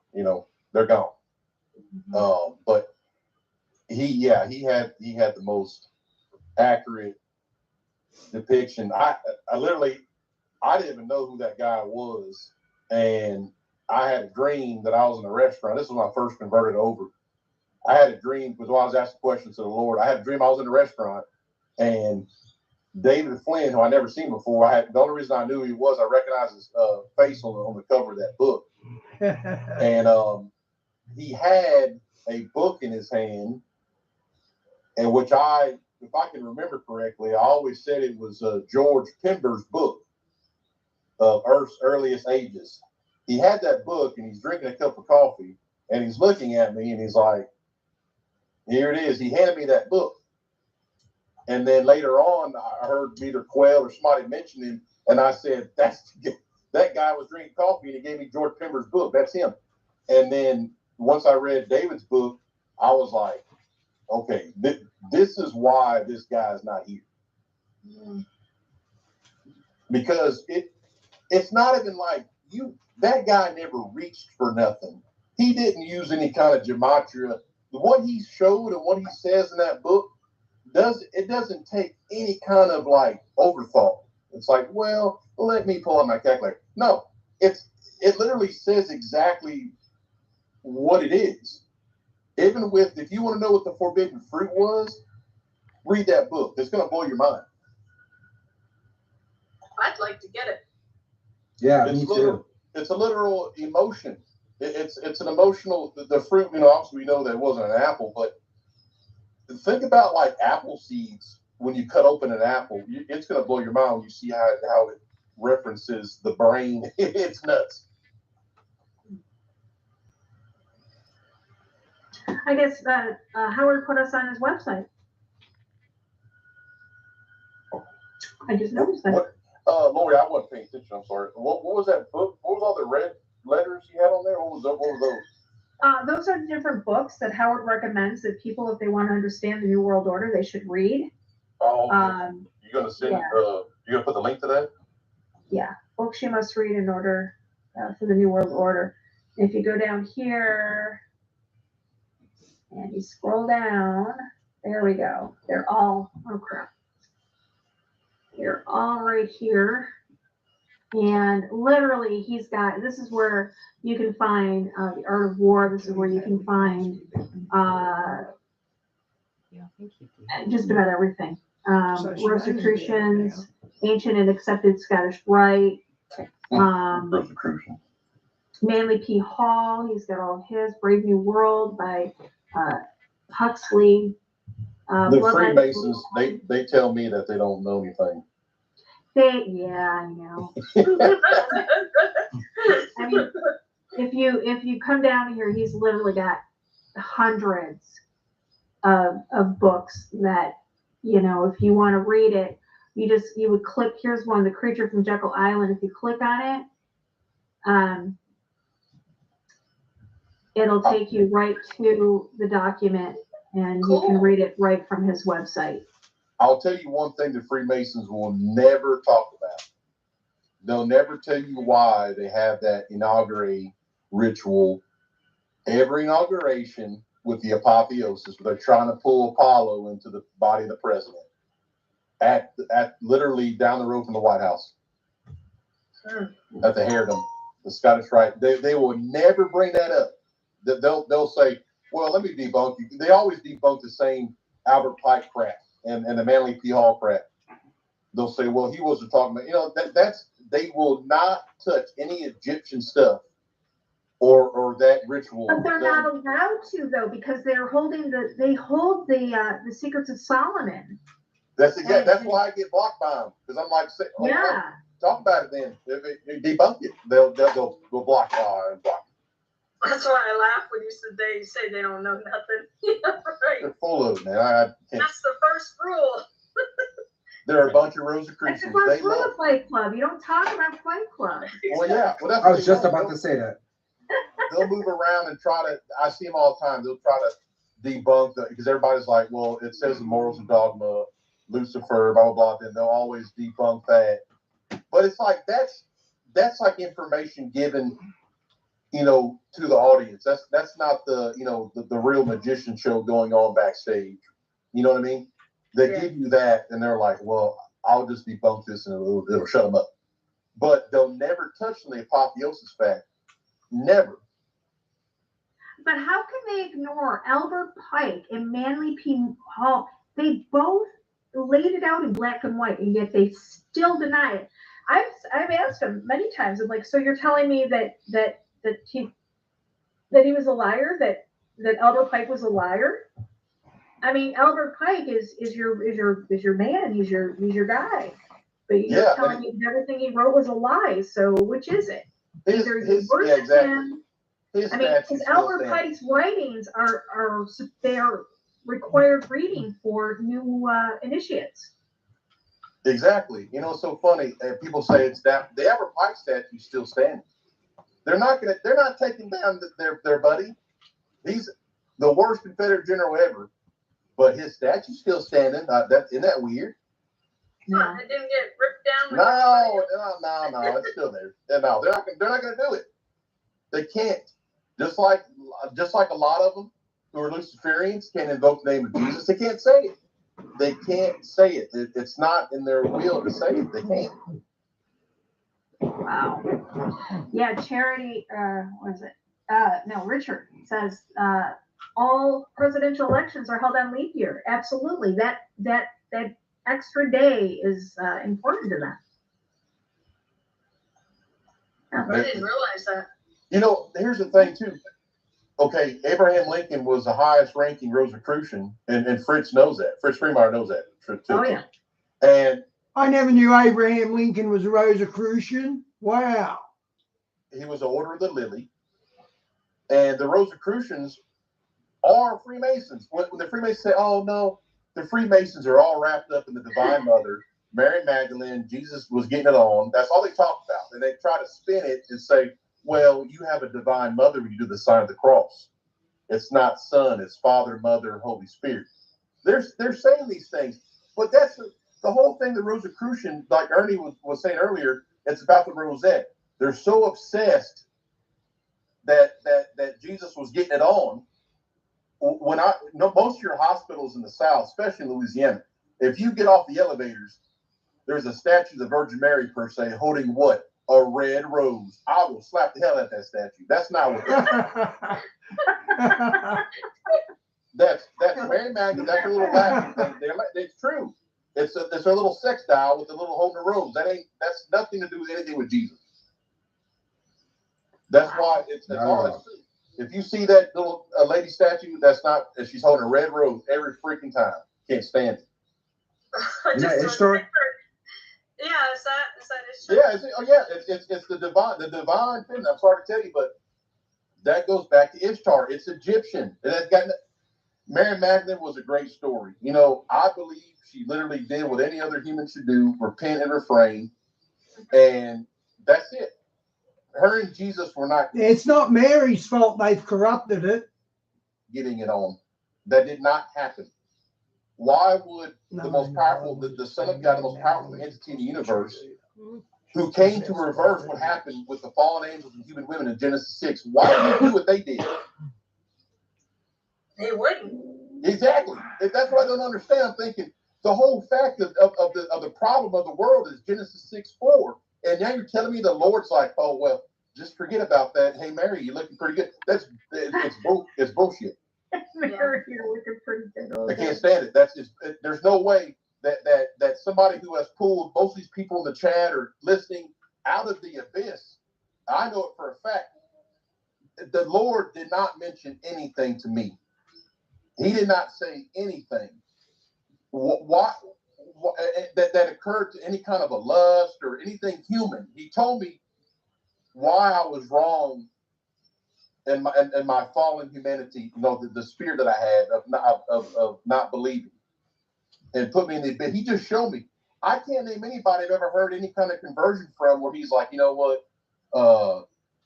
They're gone. But he had the most accurate depiction. I didn't even know who that guy was, and I had a dream that I was in a restaurant. This was when I first converted over. I had a dream because while I was asking questions to the Lord, I had a dream I was in a restaurant, and David Flynn, who I never seen before, the only reason I knew who he was, I recognized his face on the cover of that book. And he had a book in his hand, and if I can remember correctly, I always said it was George Pember's book of Earth's Earliest Ages. He had that book, and he's drinking a cup of coffee, and he's looking at me, and he's like, here it is. He handed me that book. And then later on, I heard either Quail or somebody mention him, and I said, that guy was drinking coffee, and he gave me George Pember's book. That's him. And then once I read David's book, I was like, okay, this is why this guy's not here. Because it's not even like that guy never reached for nothing. He didn't use any kind of gematria. What he showed and what he says in that book, it doesn't take any kind of like overthought. It's like, well, let me pull out my calculator. No, it literally says exactly what it is. Even if you want to know what the forbidden fruit was, read that book. It's going to blow your mind. I'd like to get it. Yeah, me too. It's a literal emotion. It's an emotional. The fruit. Obviously we know that it wasn't an apple, but think about like apple seeds. When you cut open an apple, it's going to blow your mind when you see how it references the brain. It's nuts. I guess Howard put us on his website. I just noticed that. Lori, I wasn't paying attention. I'm sorry. What was that book? What was all the red letters you had on there? What were those? Those are different books that Howard recommends that people, if they want to understand the New World Order, they should read. Oh, okay. You're gonna send? You're gonna put the link to that? Yeah, books you must read in order for the New World Order. If you go down here and you scroll down, there we go. They're all, oh crap. They're all right here. And literally this is where you can find the Art of War. This is where you can find just about everything. Rosicrucians, Ancient and Accepted Scottish Rite. Manly P. Hall, he's got all of his. Brave New World by Huxley. The Freemasons, they tell me that they don't know anything. I know. I mean, if you come down here, he's literally got hundreds of books that, if you want to read it, you would click. Here's one, The Creature from Jekyll Island. If you click on it, it'll take you right to the document, and you can read it right from his website. I'll tell you one thing the Freemasons will never talk about. They'll never tell you why they have that inaugurate ritual every inauguration with the apotheosis, where they're trying to pull Apollo into the body of the president at literally down the road from the White House. At the Haredom, the Scottish Rite. They will never bring that up. They'll say, well, let me debunk you. They always debunk the same Albert Pike crap and the Manly P. Hall crap. they'll say, well, he wasn't talking about, that's they will not touch any Egyptian stuff or that ritual. But they're not allowed to though, because they hold the secrets of Solomon. That's exactly. That's why I get blocked by them, because I'm like, yeah, talk about it then. If it debunk it, they'll go block and block. That's why I laugh when you said they say they don't know nothing. Yeah, right. They're full of it, man. That's the first rule. There are a bunch of Rosicrucians. That's the first rule of Fight Club. You don't talk about Fight Club. Well, yeah. Well, that's I was just about to say that. They'll move around and try to. I see them all the time. They'll try to debunk because everybody's like, well, it says in Morals and Dogma, Lucifer, blah blah blah. Then they'll always debunk that. But it's like that's like information given, to the audience. That's not the the real magician show going on backstage. You know what I mean? They give you that, and they're like, well, I'll just debunk this, and it'll shut them up. But they'll never touch on the apotheosis fact. Never. But how can they ignore Albert Pike and Manly P. Hall? They both laid it out in black and white, and yet they still deny it. I've asked them many times. I'm like, so you're telling me that he was a liar? That Albert Pike was a liar? I mean, Albert Pike is your man. He's your guy. But you're telling me everything he wrote was a lie. So which is it? Either you worship him. I mean, because Albert Pike's writings are they're required reading for new initiates. Exactly. It's so funny. People say it's that the Albert Pike statue's still standing. They're not taking down their buddy. He's the worst Confederate general ever, but his statue's still standing. Isn't that weird? No, it didn't get ripped down. No, it's still there. No, they're not going to do it. They can't. Just like a lot of them who are Luciferians can't invoke the name of Jesus. They can't say it. They can't say it. It's not in their will to say it. They can't. Wow. Yeah, Charity. What is it? No, Richard says all presidential elections are held on leap year. Absolutely. That extra day is important to them. I didn't realize that. Here's the thing too. Okay, Abraham Lincoln was the highest ranking Rosicrucian, and Fritz knows that. Fritz Freemeyer knows that. Oh yeah. And I never knew Abraham Lincoln was a Rosicrucian. Wow. He was an Order of the Lily, and the Rosicrucians are Freemasons. When the Freemasons say, "Oh no," the Freemasons are all wrapped up in the Divine Mother, Mary Magdalene, Jesus was getting it on. That's all they talk about, and they try to spin it and say, well, you have a Divine Mother when you do the sign of the cross. It's not Son, it's Father, Mother, Holy Spirit. They're saying these things, but that's the whole thing. The Rosicrucian, like Ernie was saying earlier, it's about the rosette. They're so obsessed that Jesus was getting it on. Most of your hospitals in the South, especially in Louisiana, if you get off the elevators, there's a statue of the Virgin Mary per se holding what? A red rose. I will slap the hell out of that statue. That's not what that's Mary Magdalene. That's a little Latin thing. It's true. It's a little sex doll with a little holding a rose. That's nothing to do with anything with Jesus. That's why it's all true. If you see that little lady statue, that's not. She's holding a red rose every freaking time. Can't stand it. Isn't that his story? Yeah, is that his story? Yeah, it's the divine thing. I'm sorry to tell you, but that goes back to Ishtar. It's Egyptian. Mary Magdalene was a great story. I believe she literally did what any other human should do: repent and refrain, and that's it. Her and Jesus were not. It's not Mary's fault they've corrupted it. Getting it on. That did not happen. Why would the most powerful, the Son of God, the most powerful entity in the universe, who came to reverse what happened with the fallen angels and human women in Genesis 6, why did they do what they did? They wouldn't. Exactly. That's what I don't understand. I'm thinking the whole fact of the problem of the world is Genesis 6:4. And now you're telling me the Lord's like, oh, well, just forget about that. Hey, Mary, you're looking pretty good. It's bullshit. Mary, you're looking pretty good. I can't stand it. There's no way that somebody who has pulled most of these people in the chat or listening out of the abyss, I know it for a fact. The Lord did not mention anything to me. He did not say anything. What that occurred to any kind of a lust or anything human. He told me why I was wrong in my fallen humanity. You know, the spirit that I had of not believing, and put me in the bit. He just showed me. I can't name anybody I've ever heard any kind of conversion from where he's like, you know what,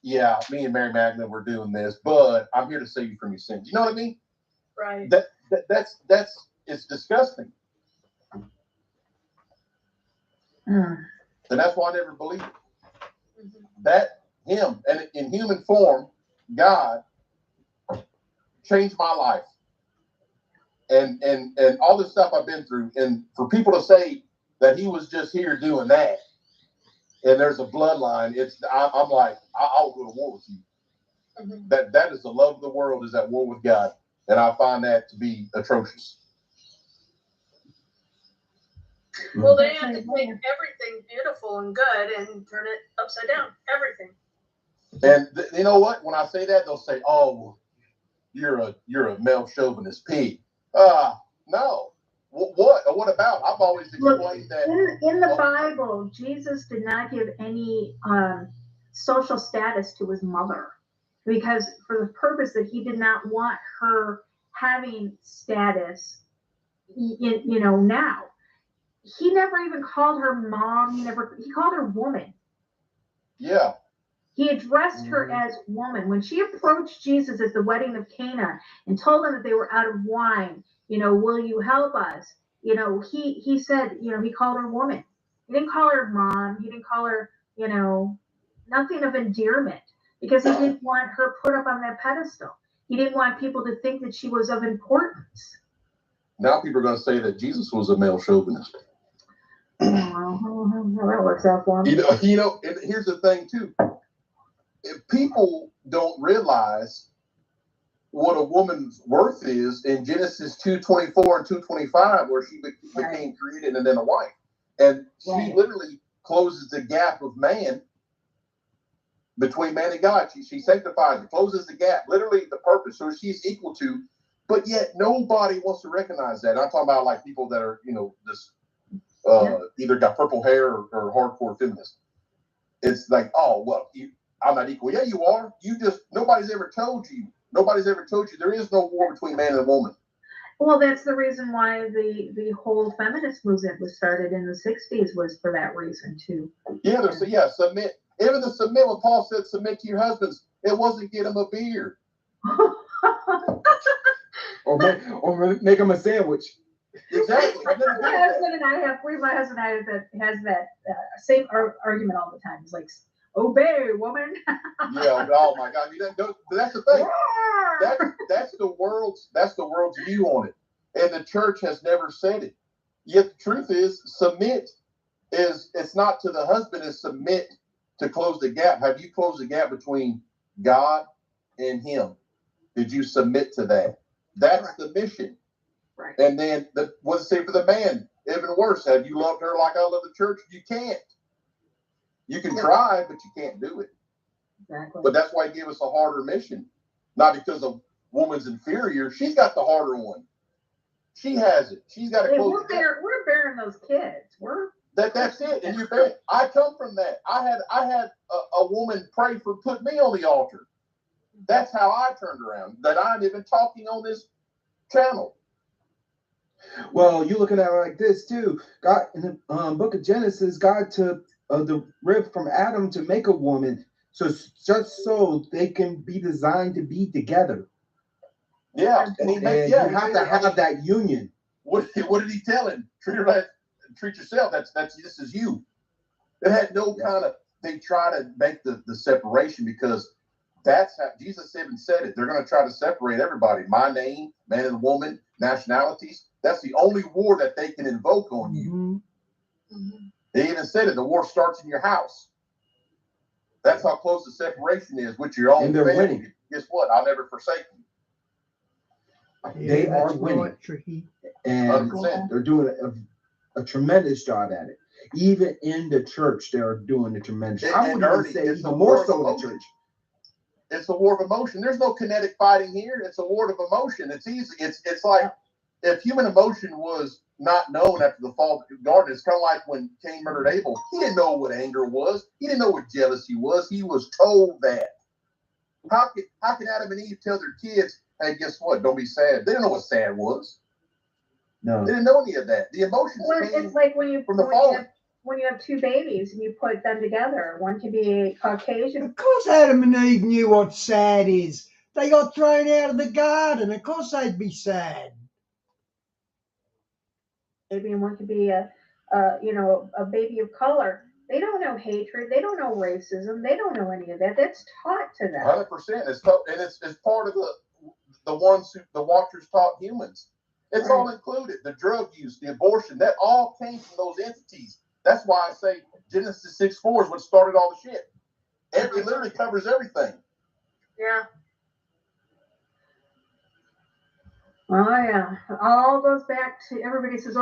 yeah, me and Mary Magdalene were doing this, but I'm here to save you from your sins. You know what I mean? Right. That's it's disgusting. And that's why I never believed it. Mm-hmm. That him and in human form, God changed my life. And all this stuff I've been through, and for people to say that he was just here doing that, and there's a bloodline, I'm like, I'll go to war with you. Mm-hmm. That is the love of the world, is at war with God, and I find that to be atrocious. Well, they have to take everything beautiful and good and turn it upside down. Everything. And you know what? When I say that, they'll say, "Oh, you're a male chauvinist pig." No. What about? I've always explained that in the Bible, Jesus did not give any social status to his mother, because for the purpose that he did not want her having status. Now he never even called her mom. He called her woman. Yeah. He addressed her as woman. When she approached Jesus at the wedding of Cana and told him that they were out of wine, will you help us? He said, he called her woman. He didn't call her mom. He didn't call her, nothing of endearment, because he didn't want her put up on that pedestal. He didn't want people to think that she was of importance. Now people are going to say that Jesus was a male chauvinist. Well, that works out for him. And here's the thing too. If people don't realize what a woman's worth is in Genesis 2:24 and 2:25, where she became created and then a wife, and she literally closes the gap of man between man and God. She sanctifies it, closes the gap, literally the purpose. So she's equal to, but yet nobody wants to recognize that. I'm talking about like people that are this either got purple hair or hardcore feminists. It's like, oh well, I'm not equal. Yeah, you are. Nobody's ever told you. Nobody's ever told you there is no war between man and woman. Well, that's the reason why the whole feminist movement was started in the 60s, was for that reason too. Yeah, submit. Even the submit, when Paul said submit to your husbands, it wasn't get them a beer. or make them a sandwich. Exactly. My husband and I has that same argument all the time. It's like, obey, woman. Yeah. Oh my God. That's the thing. That's the world's view on it, and the church has never said it. Yet the truth is, submit it's not to the husband. It's submit to close the gap. Have you closed the gap between God and him? Did you submit to that? That's the mission. Right. And then what's it say for the man? Even worse, have you loved her like I love the church? You can't. You can try, but you can't do it. Exactly. But that's why he gave us a harder mission. Not because a woman's inferior. She's got the harder one. She has it. She's got to close the gap. We're bearing those kids. That's it. And you're bearing. I come from that. I had a woman pray for, put me on the altar. That's how I turned around. That I'm even talking on this channel. Well, you're looking at it like this too. God, in the book of Genesis, God took the rib from Adam to make a woman, just so they can be designed to be together. Yeah, and you have to have that union. What did he tell him? Treat yourself. This is you. It had no kind of. They try to make the separation, because that's how Jesus even said it. They're going to try to separate everybody. My name, man and woman, nationalities. That's the only war that they can invoke on you. Mm-hmm. They even said it. The war starts in your house. That's how close the separation is with your own family. Winning. Guess what? I'll never forsake you. They are winning. Tricky. And 100%. they're doing a tremendous job at it. Even in the church, they're doing a tremendous. I would even say even more so in the church. It's a war of emotion. There's no kinetic fighting here. It's a war of emotion. It's easy. It's like if human emotion was not known after the fall of the garden, it's kind of like when Cain murdered Abel. He didn't know what anger was. He didn't know what jealousy was. He was told that. How can Adam and Eve tell their kids, hey, guess what? Don't be sad. They didn't know what sad was. No. They didn't know any of that. The emotions came it's like when you from the fall. When you have two babies and you put them together, one can be Caucasian. Of course, Adam and Eve knew what sad is. They got thrown out of the garden. Of course, they'd be sad. Maybe one could be a baby of color. They don't know hatred. They don't know racism. They don't know any of that. That's taught to them. 100%. It's part of the Watchers taught humans. It's all included. The drug use, the abortion, that all came from those entities. That's why I say Genesis 6:4 is what started all the shit. It literally covers everything. Yeah. Oh yeah, all goes back to, everybody says, oh,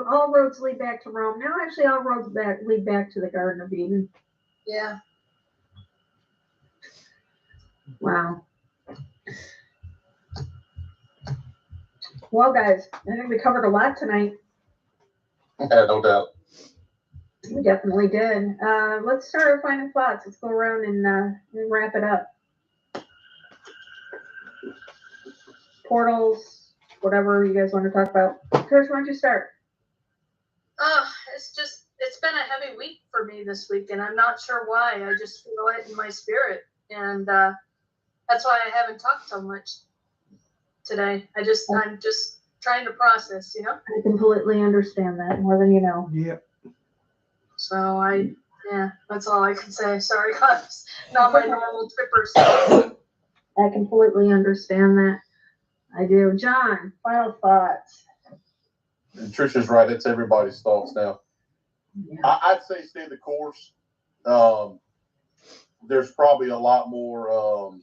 all roads lead back to Rome. No, actually, all roads lead back to the Garden of Eden. Yeah. Wow. Well, guys, I think we covered a lot tonight. Yeah, no doubt. We definitely did. Let's start our final thoughts. Let's go around and wrap it up. Portals, whatever you guys want to talk about. Chris, why don't you start? It's been a heavy week for me this week, and I'm not sure why. I just feel it in my spirit, and that's why I haven't talked so much today. I'm just trying to process, I completely understand that, more than you know. Yep. So that's all I can say. Sorry, guys. Not my normal tripper stuff. I completely understand that. I do. John, final thoughts. And Trisha's right. It's everybody's thoughts now. Yeah. I'd say stay the course. There's probably a lot more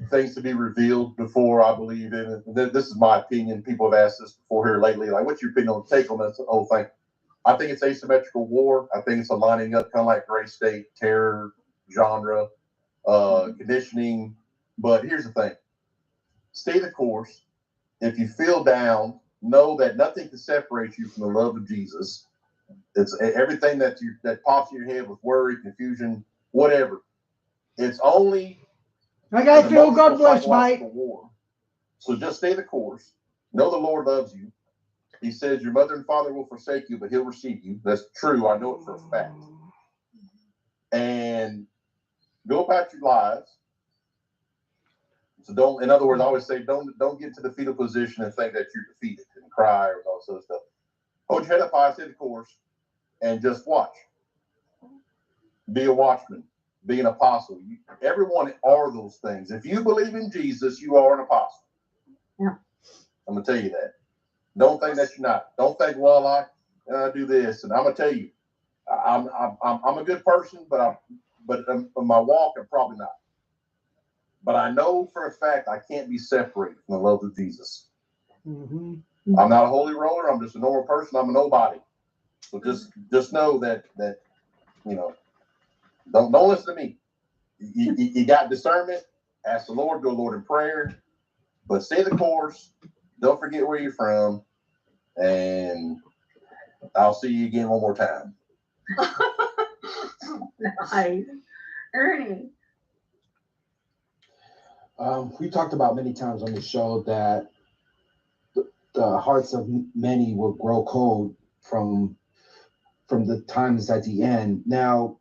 things to be revealed before I believe in it. This is my opinion. People have asked this before here lately. Like, what's your opinion on take on this whole thing? I think it's asymmetrical war. I think it's a lining up kind of like Gray State, terror, genre, conditioning. But here's the thing. Stay the course. If you feel down, know that nothing can separate you from the love of Jesus. It's everything that pops in your head with worry, confusion, whatever. It's only okay, Phil, God bless, mate. War. So just stay the course. Know the Lord loves you. He says your mother and father will forsake you, but he'll receive you. That's true. I know it for a fact. And go about your lives. So don't, in other words, I always say, don't get to the fetal position and think that you're defeated and cry or all this other stuff. Hold your head up high, stay the course, and just watch. Be a watchman. Be an apostle. Everyone are those things. If you believe in Jesus, you are an apostle. Yeah. I'm gonna tell you that. Don't think that you're not. Don't think, well, I do this, and I'm gonna tell you, I'm a good person, but my walk, I'm probably not. But I know for a fact I can't be separated from the love of Jesus. Mm-hmm. I'm not a holy roller. I'm just a normal person. I'm a nobody. So just know that don't listen to me. You got discernment. Ask the Lord. Go Lord in prayer. But stay the course. Don't forget where you're from. And I'll see you again one more time. Nice. Ernie. We talked about many times on the show that the hearts of many will grow cold from the times at the end. Now,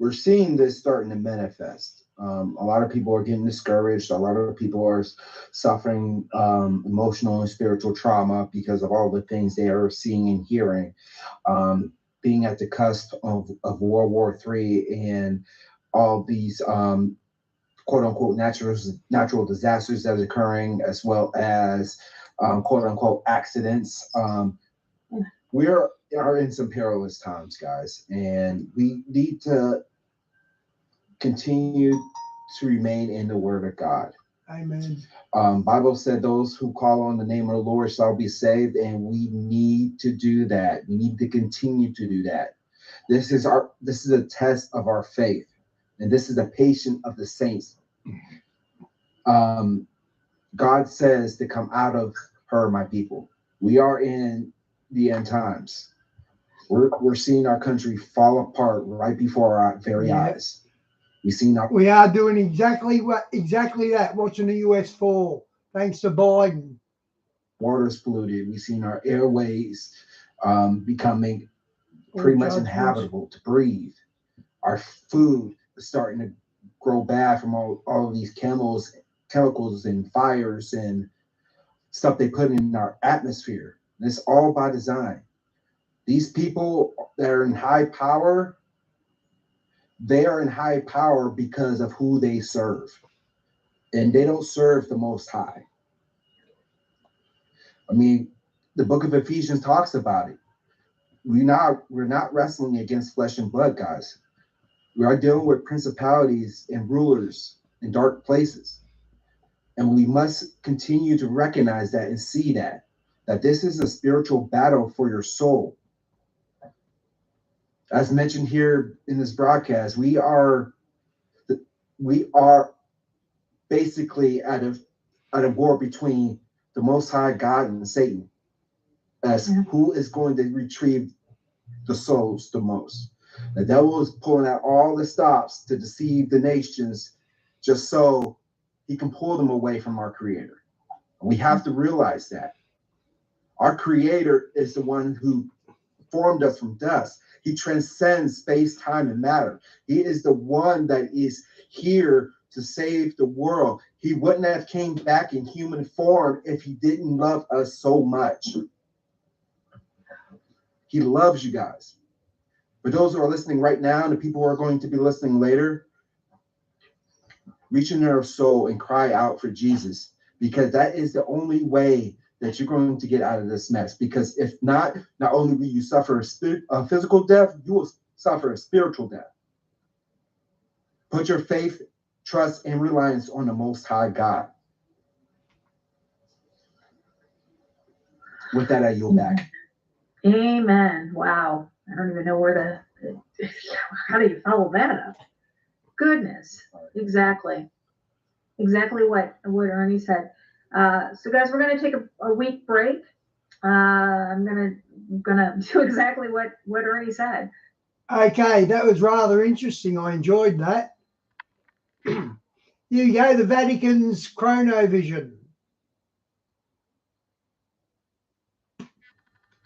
we're seeing this starting to manifest. A lot of people are getting discouraged. A lot of people are suffering emotional and spiritual trauma because of all the things they are seeing and hearing. Being at the cusp of World War III and all these quote unquote natural disasters that are occurring, as well as quote unquote accidents. We are in some perilous times, guys, and we need to continue to remain in the Word of God. Amen. Bible said those who call on the name of the Lord shall be saved, and we need to do that. We need to continue to do that. This is a test of our faith, and this is the patience of the saints. God says to come out of her, my people. We are in the end times. We're seeing our country fall apart right before our very eyes. We are doing exactly that. Watching the U.S. fall, thanks to Biden. Water's polluted. We've seen our airways becoming pretty much inhabitable to breathe. Our food is starting to grow bad from all of these chemicals and fires and stuff they put in our atmosphere. And it's all by design. These people that are in high power, they are in high power because of who they serve. And they don't serve the Most High. I mean, the book of Ephesians talks about it. We're not wrestling against flesh and blood, guys. We are dealing with principalities and rulers in dark places. And we must continue to recognize that and see that this is a spiritual battle for your soul. As mentioned here in this broadcast, we are basically at a war between the Most High God and Satan, as who is going to retrieve the souls the most. The devil is pulling out all the stops to deceive the nations just so he can pull them away from our Creator. We have to realize that our Creator is the one who formed us from dust. He transcends space, time, and matter. He is the one that is here to save the world. He wouldn't have came back in human form if he didn't love us so much. He loves you guys. For those who are listening right now and the people who are going to be listening later, reach in their soul and cry out for Jesus, because that is the only way that you're going to get out of this mess. Because if not only will you suffer a physical death, you will suffer a spiritual death. Put your faith, trust, and reliance on the Most High God. With that, I yield back. Amen. Wow. I don't even know where to, how do you follow that up? Goodness. Exactly. Exactly what Ernie said. So guys, we're going to take a week break. I'm gonna do exactly what Ernie said. Okay, that was rather interesting. I enjoyed that. Here you go, the Vatican's chronovision.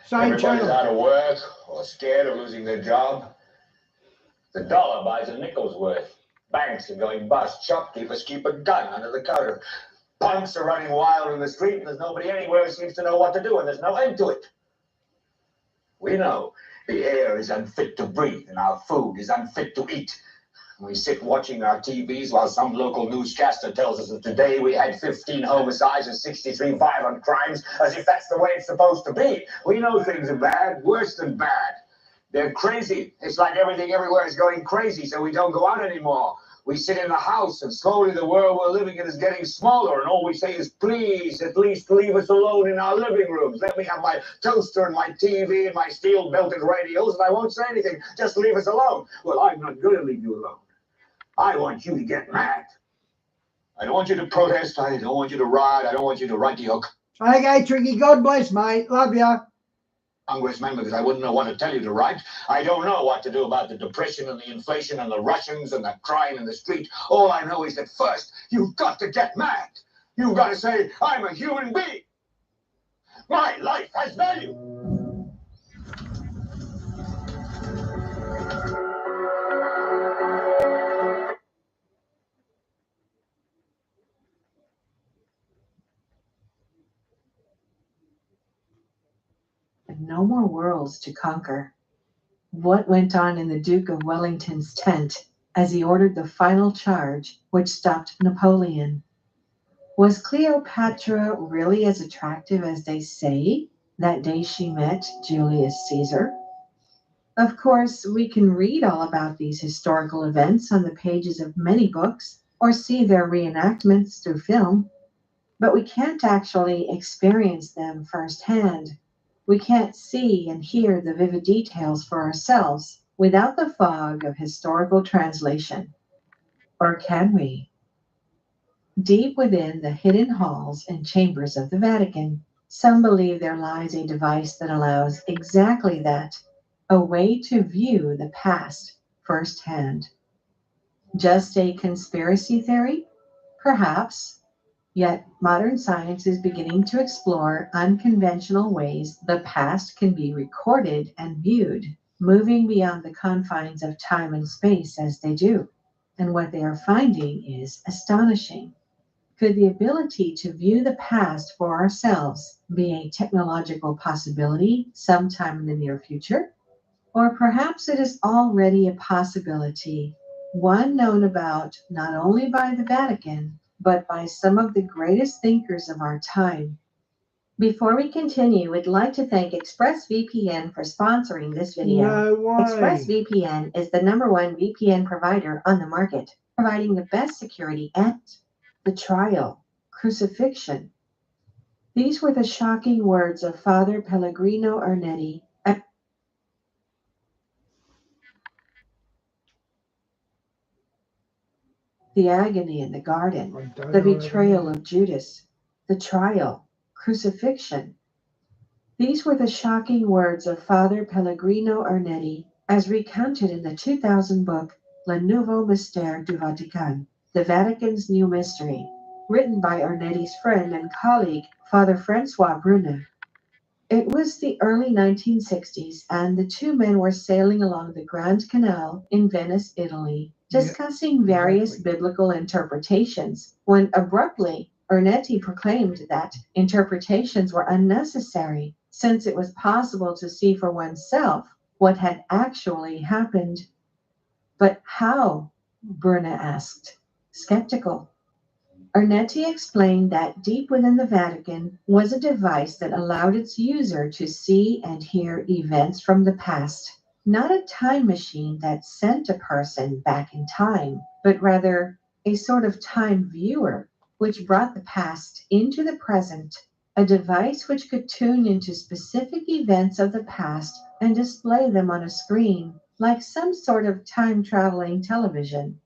Same Everybody's channel. out of work or scared of losing their job. The dollar buys a nickel's worth. Banks are going bust. Shopkeepers keep a gun under the counter. Punks are running wild in the street, and there's nobody anywhere who seems to know what to do, and there's no end to it. We know the air is unfit to breathe, and our food is unfit to eat. We sit watching our TVs while some local newscaster tells us that today we had 15 homicides and 63 violent crimes, as if that's the way it's supposed to be. We know things are bad, worse than bad. They're crazy. It's like everything everywhere is going crazy, so we don't go out anymore. We sit in the house, and slowly the world we're living in is getting smaller, and all we say is, please, at least leave us alone in our living rooms. Let me have my toaster and my TV and my steel-belted radios, and I won't say anything. Just leave us alone. Well, I'm not going to leave you alone. I want you to get mad. I don't want you to protest. I don't want you to riot. I don't want you to run to your Okay, Tricky. God bless, mate. Love ya. congressman, because I wouldn't know what to tell you to write. I don't know what to do about the depression and the inflation and the Russians and the crime in the street. All I know is that first, you've got to get mad. You've got to say, I'm a human being. My life has value. No more worlds to conquer. What went on in the Duke of Wellington's tent as he ordered the final charge which stopped Napoleon? Was Cleopatra really as attractive as they say that day she met Julius Caesar? Of course, we can read all about these historical events on the pages of many books, or see their reenactments through film, but we can't actually experience them firsthand. We can't see and hear the vivid details for ourselves without the fog of historical translation. Or can we? Deep within the hidden halls and chambers of the Vatican, some believe there lies a device that allows exactly that, a way to view the past firsthand. Just a conspiracy theory? Perhaps. Yet modern science is beginning to explore unconventional ways the past can be recorded and viewed, moving beyond the confines of time and space as they do. And what they are finding is astonishing. Could the ability to view the past for ourselves be a technological possibility sometime in the near future? Or perhaps it is already a possibility, one known about not only by the Vatican, but by some of the greatest thinkers of our time. Before we continue, we'd like to thank ExpressVPN for sponsoring this video. No way. ExpressVPN is the #1 VPN provider on the market, providing the best security and the trial, crucifixion. These were the shocking words of Father Pellegrino Ernetti at the agony in the garden, the betrayal of Judas, the trial, crucifixion. These were the shocking words of Father Pellegrino Ernetti as recounted in the 2000 book Le Nouveau Mystère du Vatican, The Vatican's New Mystery, written by Ernetti's friend and colleague, Father Francois Brunet. It was the early 1960s, and the two men were sailing along the Grand Canal in Venice, Italy, discussing various biblical interpretations, when abruptly Ernetti proclaimed that interpretations were unnecessary, since it was possible to see for oneself what had actually happened. But how? Brunet asked, skeptical. Ernetti explained that deep within the Vatican was a device that allowed its user to see and hear events from the past. Not a time machine that sent a person back in time, but rather a sort of time viewer which brought the past into the present, a device which could tune into specific events of the past and display them on a screen, like some sort of time-traveling television.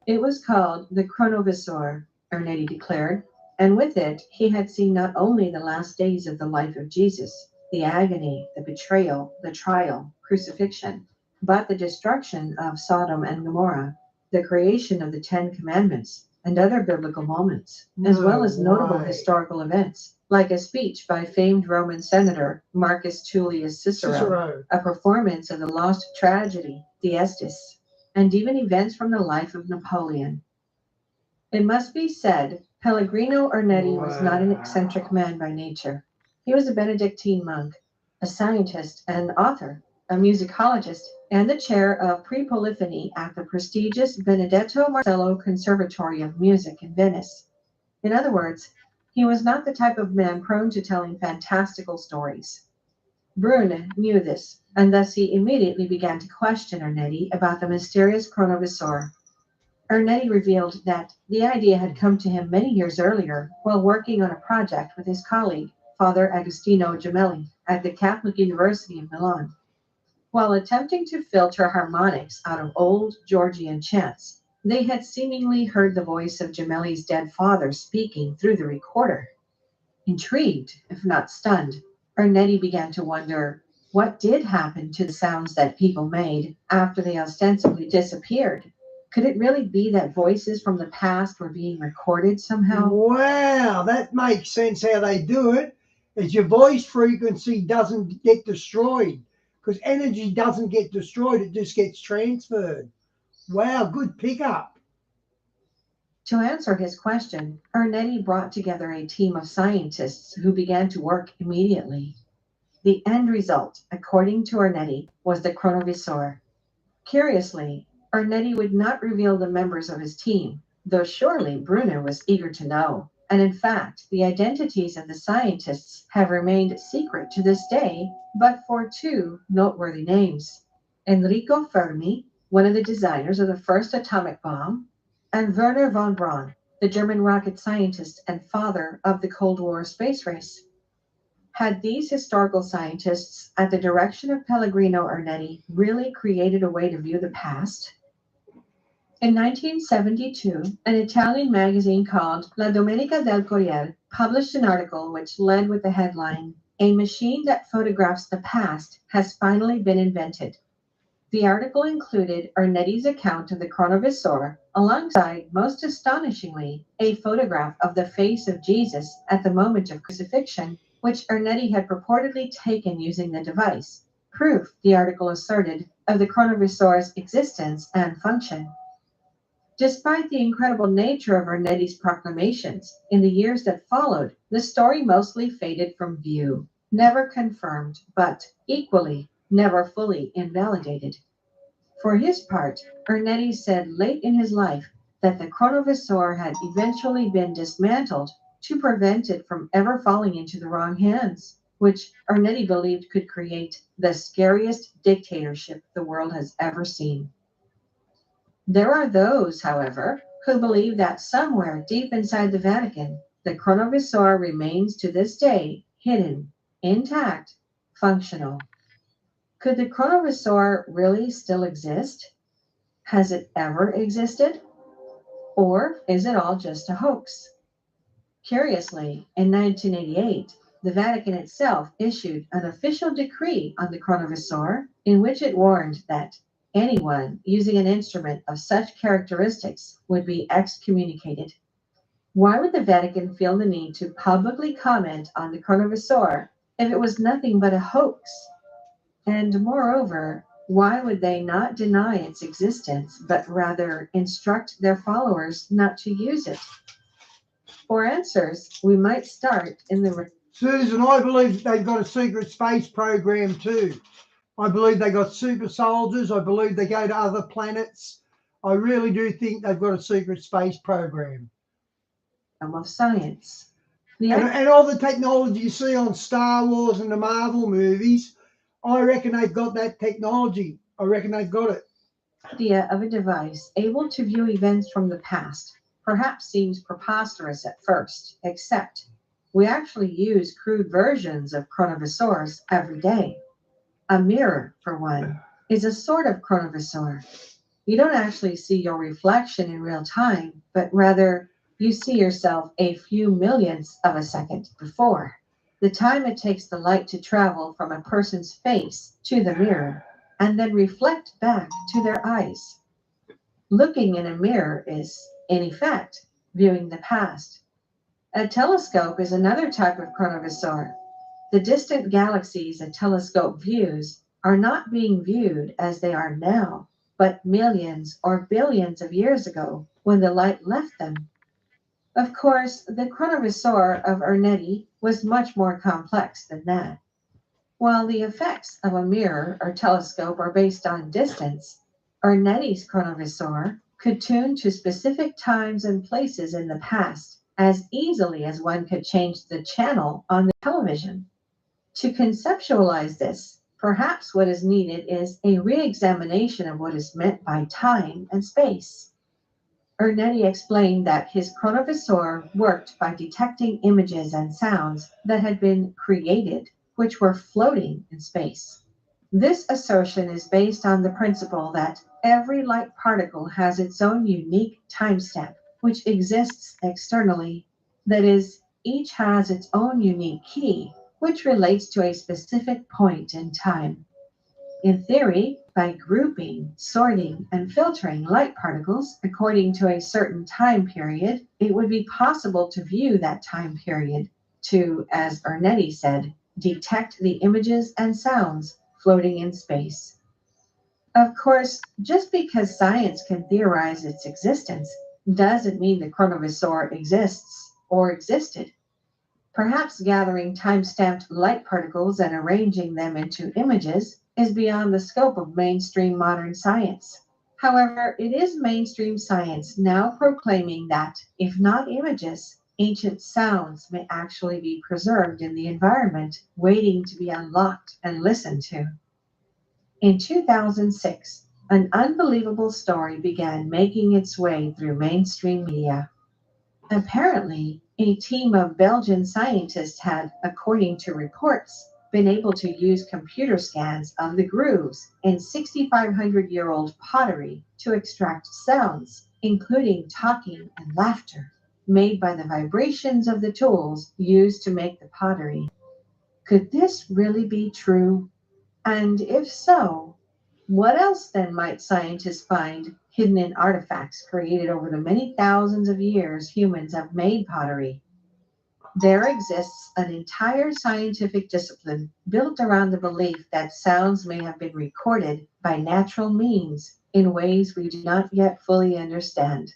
It was called the Chronovisor, Ernetti declared, and with it he had seen not only the last days of the life of Jesus, the agony, the betrayal, the trial, crucifixion, but the destruction of Sodom and Gomorrah, the creation of the Ten Commandments, and other biblical moments, as well as notable historical events, like a speech by famed Roman senator Marcus Tullius Cicero, a performance of the lost tragedy, the Estes, and even events from the life of Napoleon. It must be said, Pellegrino Ernetti was not an eccentric man by nature. He was a Benedictine monk, a scientist and author, a musicologist, and the chair of pre-polyphony at the prestigious Benedetto Marcello Conservatory of Music in Venice. In other words, he was not the type of man prone to telling fantastical stories. Brune knew this, and thus he immediately began to question Ernetti about the mysterious chronovisor. Ernetti revealed that the idea had come to him many years earlier while working on a project with his colleague, Father Agostino Gemelli, at the Catholic University of Milan. While attempting to filter harmonics out of old Georgian chants, they had seemingly heard the voice of Gemelli's dead father speaking through the recorder. Intrigued, if not stunned, Ernetti began to wonder what did happen to the sounds that people made after they ostensibly disappeared. Could it really be that voices from the past were being recorded somehow? Wow, that makes sense how they do it. Is your voice frequency doesn't get destroyed, because energy doesn't get destroyed, it just gets transferred. Wow, good pickup. To answer his question, Ernetti brought together a team of scientists who began to work immediately. The end result, according to Ernetti, was the chronovisor. Curiously, Ernetti would not reveal the members of his team, though surely Brunner was eager to know. And in fact, the identities of the scientists have remained secret to this day, but for two noteworthy names. Enrico Fermi, one of the designers of the first atomic bomb, and Werner von Braun, the German rocket scientist and father of the Cold War space race. Had these historical scientists, at the direction of Pellegrino Ernetti, really created a way to view the past? In 1972, an Italian magazine called La Domenica del Corriere published an article which led with the headline, "A machine that photographs the past has finally been invented." The article included Ernetti's account of the chronovisor, alongside, most astonishingly, a photograph of the face of Jesus at the moment of crucifixion, which Ernetti had purportedly taken using the device. Proof, the article asserted, of the chronovisor's existence and function. Despite the incredible nature of Ernetti's proclamations, in the years that followed, the story mostly faded from view, never confirmed, but, equally, never fully invalidated. For his part, Ernetti said late in his life that the chronovisor had eventually been dismantled to prevent it from ever falling into the wrong hands, which Ernetti believed could create the scariest dictatorship the world has ever seen. There are those, however, who believe that somewhere deep inside the Vatican, the chronovisor remains to this day hidden, intact, functional. Could the chronovisor really still exist? Has it ever existed? Or is it all just a hoax? Curiously, in 1988, the Vatican itself issued an official decree on the chronovisor in which it warned that anyone using an instrument of such characteristics would be excommunicated. Why would the Vatican feel the need to publicly comment on the chronovisor if it was nothing but a hoax? And moreover, why would they not deny its existence, but rather instruct their followers not to use it? For answers, we might start in the... Susan, I believe they've got a secret space program too. I believe they got super soldiers. I believe they go to other planets. I really do think they've got a secret space program. Of science. And all the technology you see on Star Wars and the Marvel movies, I reckon they've got that technology. I reckon they've got it. The idea of a device able to view events from the past perhaps seems preposterous at first, except we actually use crude versions of chronovisors every day. A mirror, for one, is a sort of chronovisor. You don't actually see your reflection in real time, but rather you see yourself a few millionths of a second before. The time it takes the light to travel from a person's face to the mirror and then reflect back to their eyes. Looking in a mirror is, in effect, viewing the past. A telescope is another type of chronovisor. The distant galaxies a telescope views are not being viewed as they are now, but millions or billions of years ago when the light left them. Of course, the chronovisor of Ernetti was much more complex than that. While the effects of a mirror or telescope are based on distance, Ernetti's chronovisor could tune to specific times and places in the past as easily as one could change the channel on the television. To conceptualize this, perhaps what is needed is a re-examination of what is meant by time and space. Ernetti explained that his chronovisor worked by detecting images and sounds that had been created, which were floating in space. This assertion is based on the principle that every light particle has its own unique timestamp, which exists externally. That is, each has its own unique key, which relates to a specific point in time. In theory, by grouping, sorting, and filtering light particles according to a certain time period, it would be possible to view that time period, to, as Ernetti said, detect the images and sounds floating in space. Of course, just because science can theorize its existence doesn't mean the chronovisor exists or existed. Perhaps gathering time-stamped light particles and arranging them into images is beyond the scope of mainstream modern science. However, it is mainstream science now proclaiming that, if not images, ancient sounds may actually be preserved in the environment, waiting to be unlocked and listened to. In 2006, An unbelievable story began making its way through mainstream media. Apparently, a team of Belgian scientists had, according to reports, been able to use computer scans of the grooves in 6,500-year-old pottery to extract sounds, including talking and laughter, made by the vibrations of the tools used to make the pottery. Could this really be true? And if so, what else then might scientists find hidden in artifacts created over the many thousands of years humans have made pottery? There exists an entire scientific discipline built around the belief that sounds may have been recorded by natural means in ways we do not yet fully understand.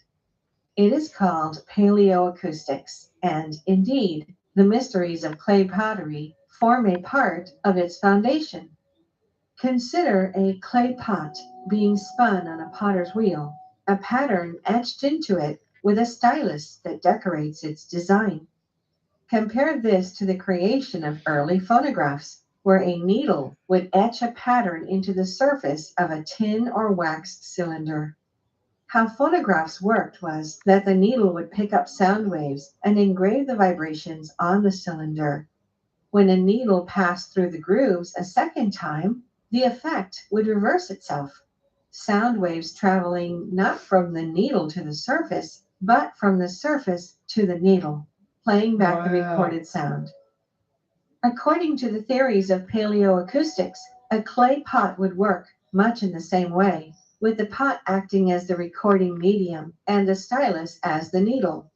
It is called paleoacoustics, and indeed, the mysteries of clay pottery form a part of its foundation. Consider a clay pot being spun on a potter's wheel, a pattern etched into it with a stylus that decorates its design. Compare this to the creation of early phonographs, where a needle would etch a pattern into the surface of a tin or wax cylinder. How phonographs worked was that the needle would pick up sound waves and engrave the vibrations on the cylinder. When a needle passed through the grooves a second time, the effect would reverse itself. Sound waves traveling not from the needle to the surface, but from the surface to the needle, playing back the Wow. recorded sound. According to the theories of paleoacoustics, a clay pot would work much in the same way, with the pot acting as the recording medium and the stylus as the needle.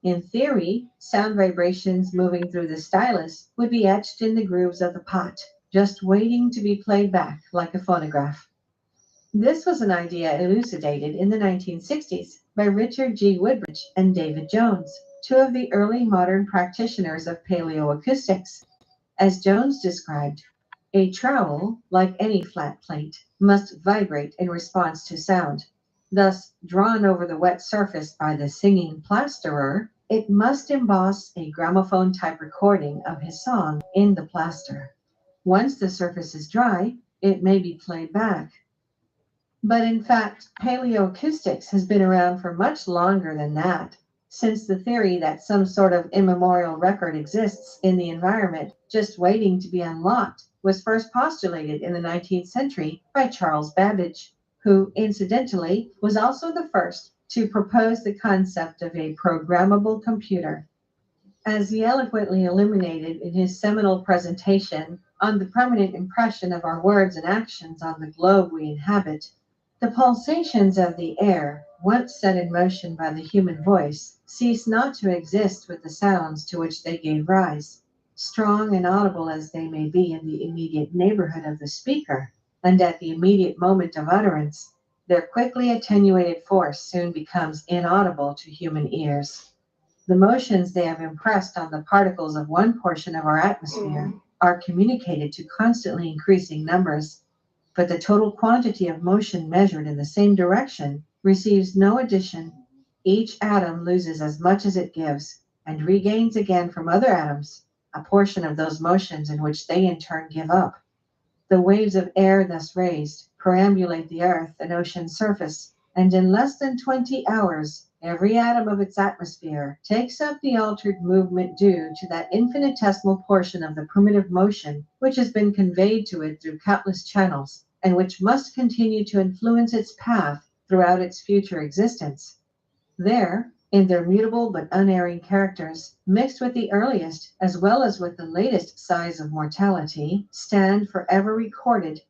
In theory, sound vibrations moving through the stylus would be etched in the grooves of the pot, just waiting to be played back like a phonograph. This was an idea elucidated in the 1960s by Richard G. Woodbridge and David Jones, two of the early modern practitioners of paleoacoustics. As Jones described, a trowel, like any flat plate, must vibrate in response to sound. Thus, drawn over the wet surface by the singing plasterer, it must emboss a gramophone type recording of his song in the plaster. Once the surface is dry, it may be played back. But in fact, paleoacoustics has been around for much longer than that, since the theory that some sort of immemorial record exists in the environment just waiting to be unlocked was first postulated in the 19th century by Charles Babbage, who incidentally was also the first to propose the concept of a programmable computer. As he eloquently illuminated in his seminal presentation on the permanent impression of our words and actions on the globe we inhabit, the pulsations of the air, once set in motion by the human voice, cease not to exist with the sounds to which they gave rise. Strong and audible as they may be in the immediate neighborhood of the speaker, and at the immediate moment of utterance, their quickly attenuated force soon becomes inaudible to human ears. The motions they have impressed on the particles of one portion of our atmosphere are communicated to constantly increasing numbers, but the total quantity of motion measured in the same direction receives no addition. Each atom loses as much as it gives, and regains again from other atoms a portion of those motions in which they in turn give up. The waves of air thus raised perambulate the earth and ocean surface, and in less than 20 hours, every atom of its atmosphere takes up the altered movement due to that infinitesimal portion of the primitive motion which has been conveyed to it through countless channels, and which must continue to influence its path throughout its future existence. There, in their mutable but unerring characters, mixed with the earliest as well as with the latest sighs of mortality, stand forever recorded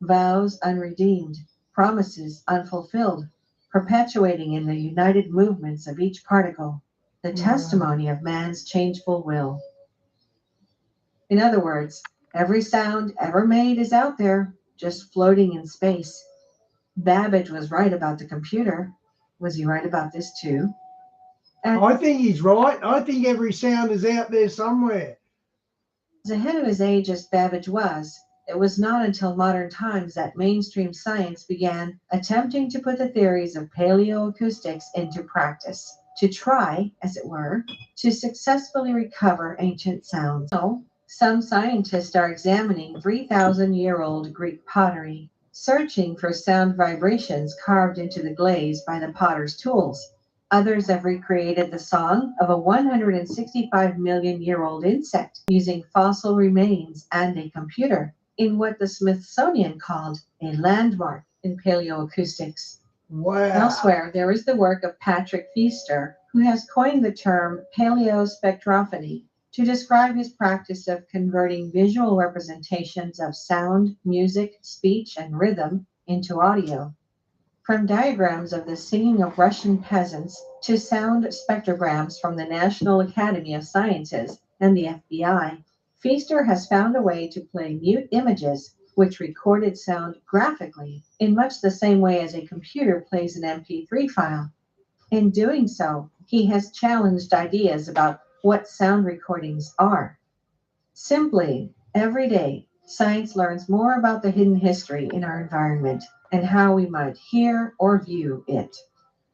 vows unredeemed, promises unfulfilled, perpetuating in the united movements of each particle the testimony of man's changeful will. In other words, every sound ever made is out there, just floating in space. Babbage was right about the computer. Was he right about this too? And I think he's right. I think every sound is out there somewhere. as ahead of his age as Babbage was, it was not until modern times that mainstream science began attempting to put the theories of paleoacoustics into practice, to try, as it were, to successfully recover ancient sounds. So, some scientists are examining 3,000-year-old Greek pottery, searching for sound vibrations carved into the glaze by the potter's tools. Others have recreated the song of a 165 million year old insect using fossil remains and a computer in what the Smithsonian called a landmark in paleoacoustics. Wow. Elsewhere, there is the work of Patrick Feaster, who has coined the term paleospectrophony to describe his practice of converting visual representations of sound, music, speech, and rhythm into audio. From diagrams of the singing of Russian peasants to sound spectrograms from the National Academy of Sciences and the FBI, Feaster has found a way to play mute images which recorded sound graphically in much the same way as a computer plays an MP3 file. In doing so, he has challenged ideas about what sound recordings are. Simply, every day, science learns more about the hidden history in our environment and how we might hear or view it.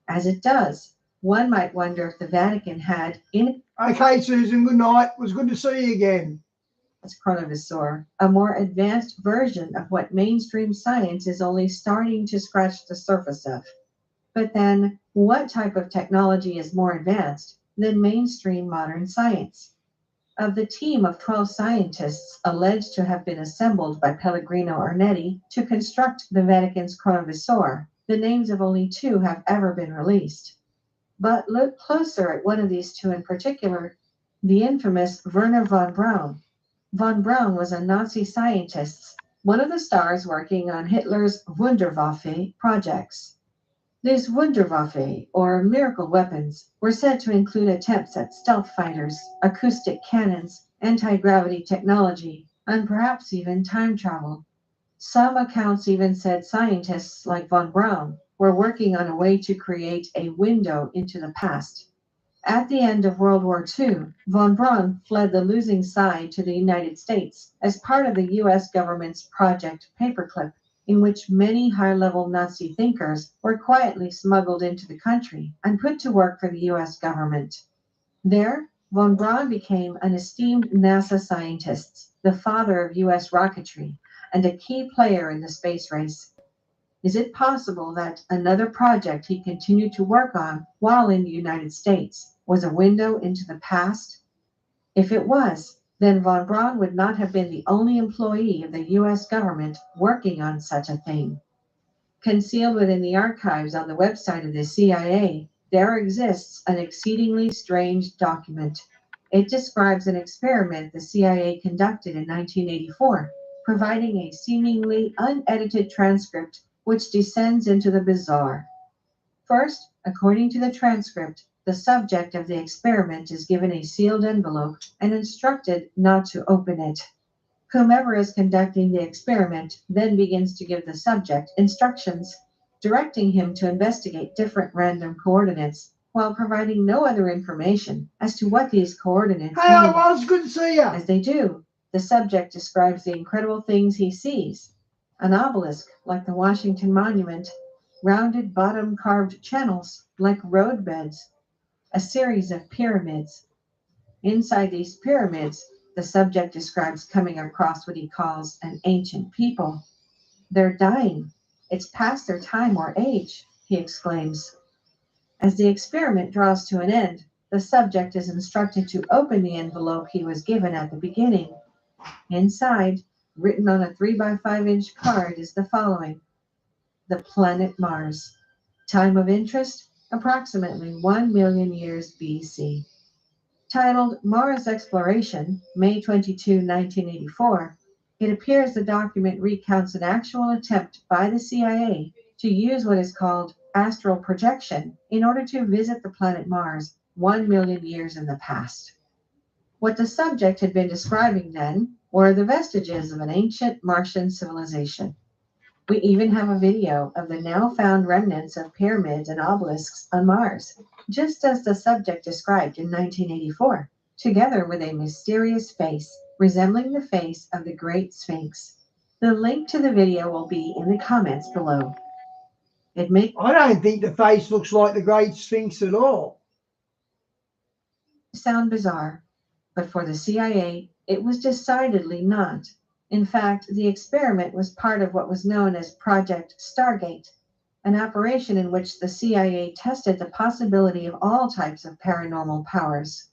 As it does, one might wonder if the Vatican had, in Okay, Susan, good night. It was good to see you again. its chronovisor, a more advanced version of what mainstream science is only starting to scratch the surface of. But then, what type of technology is more advanced than mainstream modern science? Of the team of 12 scientists alleged to have been assembled by Pellegrino Ornetti to construct the Vatican's chronovisor, the names of only 2 have ever been released. But look closer at one of these 2 in particular, the infamous Werner von Braun. Von Braun was a Nazi scientist, one of the stars working on Hitler's Wunderwaffe projects. These Wunderwaffe, or miracle weapons, were said to include attempts at stealth fighters, acoustic cannons, anti-gravity technology, and perhaps even time travel. Some accounts even said scientists like von Braun were working on a way to create a window into the past. At the end of World War II, von Braun fled the losing side to the United States as part of the U.S. government's Project Paperclip, in which many high-level Nazi thinkers were quietly smuggled into the country and put to work for the U.S. government. There, von Braun became an esteemed NASA scientist, the father of U.S. rocketry, and a key player in the space race. Is it possible that another project he continued to work on while in the United States was a window into the past? If it was, then von Braun would not have been the only employee of the U.S. government working on such a thing. Concealed within the archives on the website of the CIA, there exists an exceedingly strange document. It describes an experiment the CIA conducted in 1984, providing a seemingly unedited transcript which descends into the bizarre. First, according to the transcript, the subject of the experiment is given a sealed envelope and instructed not to open it. Whomever is conducting the experiment then begins to give the subject instructions, directing him to investigate different random coordinates while providing no other information as to what these coordinates Hey, mean. it was good to see you. As they do, the subject describes the incredible things he sees. An obelisk like the Washington Monument, rounded bottom carved channels like roadbeds, a series of pyramids. Inside these pyramids, the subject describes coming across what he calls an ancient people. They're dying. It's past their time or age, he exclaims. As the experiment draws to an end, the subject is instructed to open the envelope he was given at the beginning. Inside, written on a 3x5-inch card, is the following: the planet Mars. Time of interest, approximately 1 million years BC. Titled Mars Exploration, May 22, 1984, it appears the document recounts an actual attempt by the CIA to use what is called astral projection in order to visit the planet Mars 1 million years in the past. What the subject had been describing then were the vestiges of an ancient Martian civilization. We even have a video of the now found remnants of pyramids and obelisks on Mars, just as the subject described in 1984, together with a mysterious face resembling the face of the Great Sphinx. The link to the video will be in the comments below. I don't think the face looks like the Great Sphinx at all. Sound bizarre, but for the CIA, it was decidedly not. In fact, the experiment was part of what was known as Project Stargate, an operation in which the CIA tested the possibility of all types of paranormal powers.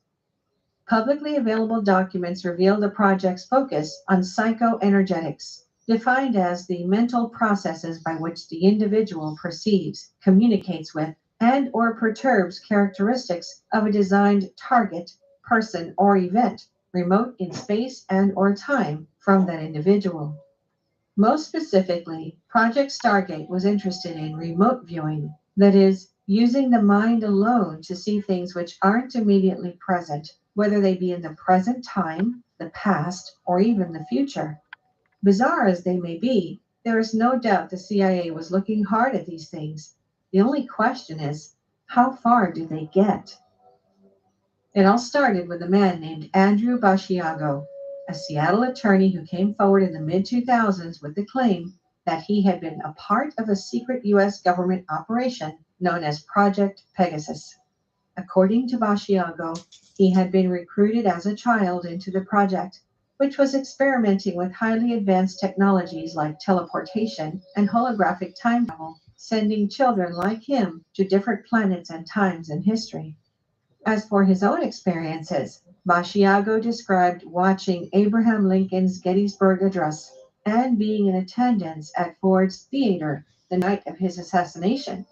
Publicly available documents reveal the project's focus on psychoenergetics, defined as the mental processes by which the individual perceives, communicates with, and/or perturbs characteristics of a designed target, person, or event, remote in space and/or time from that individual. Most specifically, Project Stargate was interested in remote viewing, that is, using the mind alone to see things which aren't immediately present, whether they be in the present time, the past, or even the future. Bizarre as they may be, there is no doubt the CIA was looking hard at these things. The only question is, how far do they get? It all started with a man named Andrew Basciago, a Seattle attorney who came forward in the mid-2000s with the claim that he had been a part of a secret U.S. government operation known as Project Pegasus. According to Basciago, he had been recruited as a child into the project, which was experimenting with highly advanced technologies like teleportation and holographic time travel, sending children like him to different planets and times in history. As for his own experiences, Basciago described watching Abraham Lincoln's Gettysburg Address and being in attendance at Ford's Theater the night of his assassination.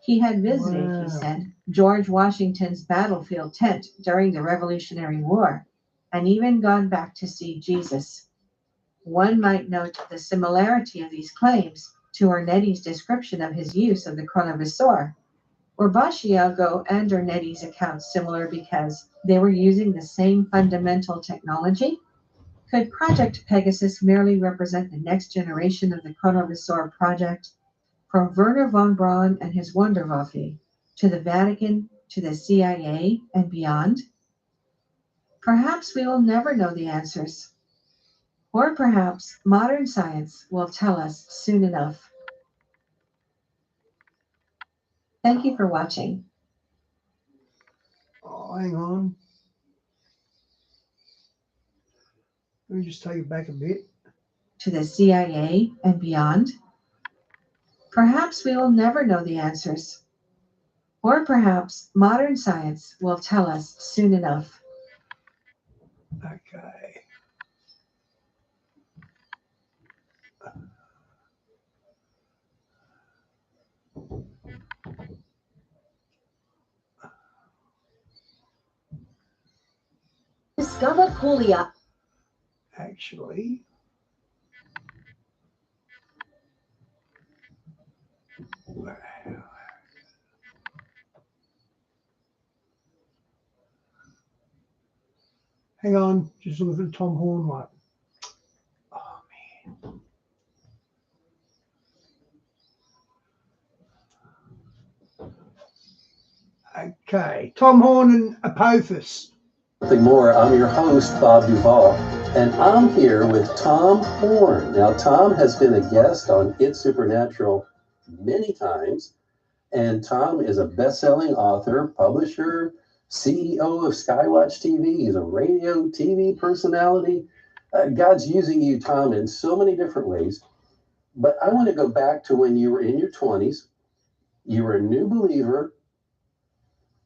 He had visited, he said, George Washington's battlefield tent during the Revolutionary War, and even gone back to see Jesus. One might note the similarity of these claims to Ornetti's description of his use of the chronovisor. Were Basciago and Ornetti's accounts similar because they were using the same fundamental technology? Could Project Pegasus merely represent the next generation of the chronovisor project? From Werner von Braun and his Wunderwaffe, to the Vatican, to the CIA, and beyond? Perhaps we will never know the answers. Or perhaps modern science will tell us soon enough. Thank you for watching. Oh, hang on. Let me just take it back a bit. To the CIA and beyond? Perhaps we will never know the answers. Or perhaps modern science will tell us soon enough. Okay. Discover Puglia. Actually, hang on, just look at the Tom Horn one. Oh, man. Okay, Tom Horn and Apophis. Nothing more. I'm your host, Bob Duvall, and I'm here with Tom Horn. Now, Tom has been a guest on It's Supernatural many times, and Tom is a best-selling author, publisher, CEO of Skywatch TV. He's a radio, TV personality. God's using you, Tom, in so many different ways. But I want to go back to when you were in your 20s. You were a new believer,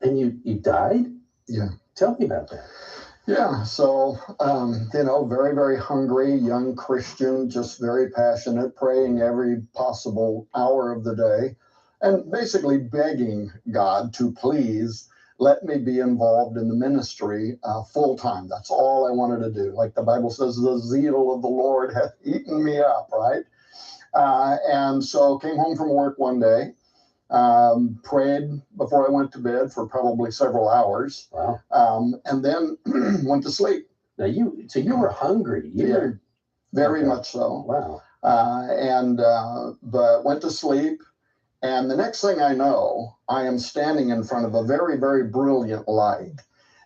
and you died? Yeah. Tell me about that. Yeah, so, very, very hungry, young Christian, just very passionate, praying every possible hour of the day, and basically begging God to please let me be involved in the ministry full time. That's all I wanted to do. Like the Bible says, the zeal of the Lord hath eaten me up, right? And so came home from work one day, prayed before I went to bed for probably several hours. Wow. And then went to sleep. Now you were hungry. Very much so. Wow. But went to sleep. And the next thing I know, I am standing in front of a very, very brilliant light.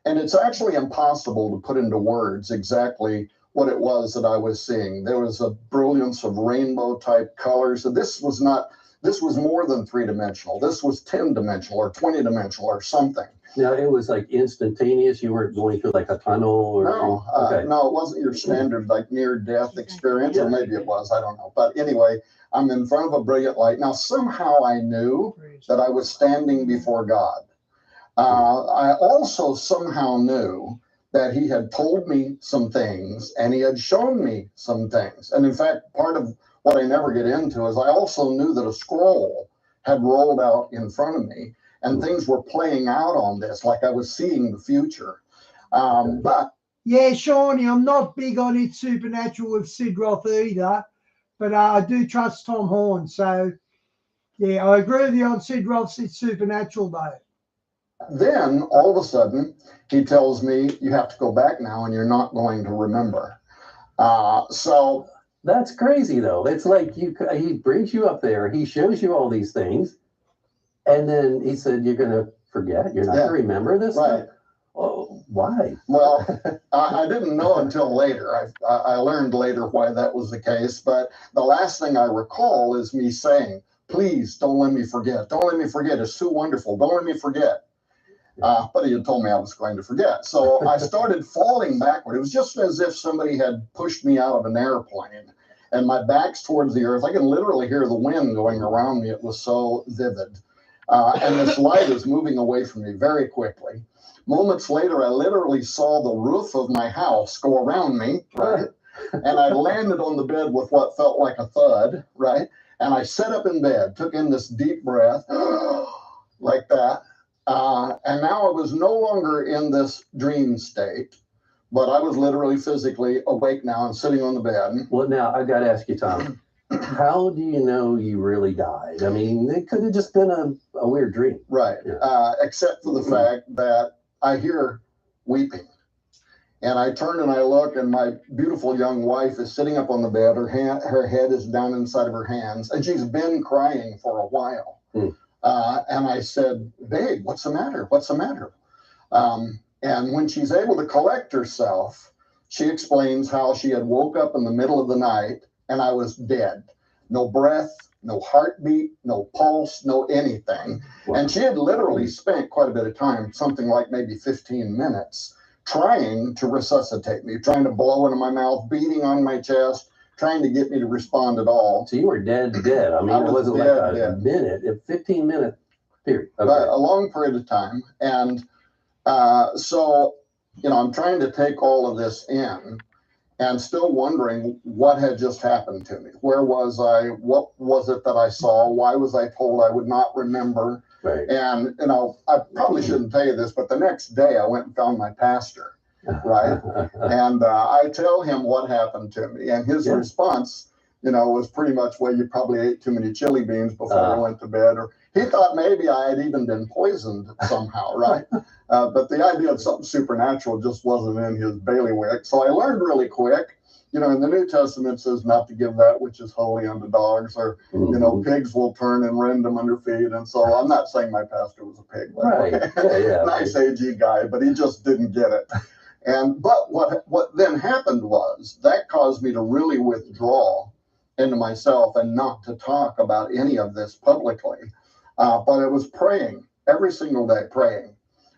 And it's actually impossible to put into words exactly what it was that I was seeing. There was a brilliance of rainbow type colors. So this was not This was more than 3-dimensional. This was 10-dimensional or 20-dimensional or something. Now, it was like instantaneous. You weren't going through like a tunnel or No, okay. no, it wasn't your standard like near-death experience, or maybe it was, I don't know. But anyway, I'm in front of a brilliant light. Now, somehow I knew that I was standing before God. I also somehow knew that he had told me some things and he had shown me some things. And in fact, part of what I never get into is I also knew that a scroll had rolled out in front of me and things were playing out on this, like I was seeing the future. But yeah, Shawnee, I'm not big on It's Supernatural with Sid Roth either, but I do trust Tom Horn. So, yeah, I agree with you on Sid Roth's It's Supernatural, though. then all of a sudden, he tells me, you have to go back now and you're not going to remember. So that's crazy, though. It's like he brings you up there, he shows you all these things, and then he said, you're going to forget, you're not going to remember this stuff? Oh, why? Well, I didn't know until later. I learned later why that was the case. But the last thing I recall is me saying, please don't let me forget. Don't let me forget. It's too wonderful. Don't let me forget. But he had told me I was going to forget. So I started falling backward. It was just as if somebody had pushed me out of an airplane and my back's towards the earth. I can literally hear the wind going around me. It was so vivid. And this light is moving away from me very quickly. Moments later, I literally saw the roof of my house go around me, right? And I landed on the bed with what felt like a thud, right? And I sat up in bed, took in this deep breath, like that. And now I was no longer in this dream state, but I was literally physically awake now and sitting on the bed. Well, now I got to ask you, Tom, how do you know you really died? I mean, it could have just been a weird dream. Right. Yeah. Except for the fact that I hear weeping. And I turn and I look, and my beautiful young wife is sitting up on the bed. Her head is down inside of her hands, and she's been crying for a while. And I said, babe, what's the matter? What's the matter? And when she's able to collect herself, she explains how she had woke up in the middle of the night and I was dead. No breath, no heartbeat, no pulse, no anything. Wow. And she had literally spent quite a bit of time, something like maybe 15 minutes, trying to resuscitate me, trying to blow into my mouth, beating on my chest, trying to get me to respond at all. So you were dead. I mean, it wasn't like a minute, 15 minute period. Okay. But a long period of time. And so, I'm trying to take all of this in and still wondering what had just happened to me. Where was I? What was it that I saw? Why was I told I would not remember? Right. And, I probably shouldn't tell you this, but the next day I went and found my pastor. Right. And I tell him what happened to me. And his response, was pretty much, well, you probably ate too many chili beans before you went to bed. Or he thought maybe I had even been poisoned somehow. Right. But the idea of something supernatural just wasn't in his bailiwick. So I learned really quick. In the New Testament it says not to give that which is holy unto dogs, or, pigs will turn and rend them under feet. And so I'm not saying my pastor was a pig. Right. Nice AG guy, but he just didn't get it. But what then happened was that caused me to really withdraw into myself and not to talk about any of this publicly. But it was praying every single day, praying.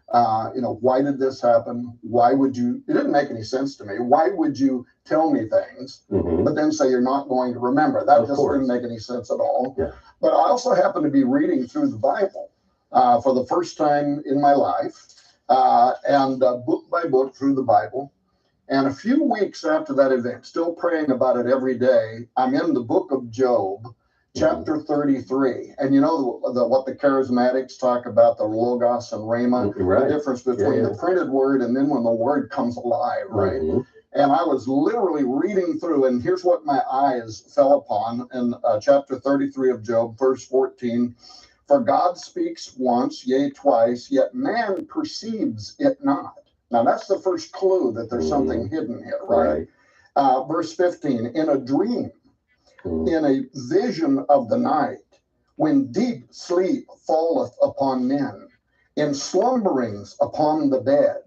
Why did this happen? Why would you? It didn't make any sense to me. Why would you tell me things, but then say you're not going to remember? That just didn't make any sense at all. Yeah. But I also happened to be reading through the Bible for the first time in my life. And book by book through the Bible. And a few weeks after that event, still praying about it every day, I'm in the book of Job, chapter 33. And what the charismatics talk about, the Logos and Rhema, the difference between the printed word and then when the word comes alive, right? And I was literally reading through, and here's what my eyes fell upon in chapter 33 of Job, verse 14. For God speaks once, yea, twice, yet man perceives it not. Now, that's the first clue that there's something hidden here, right? Verse 15, in a dream, in a vision of the night, when deep sleep falleth upon men, in slumberings upon the bed,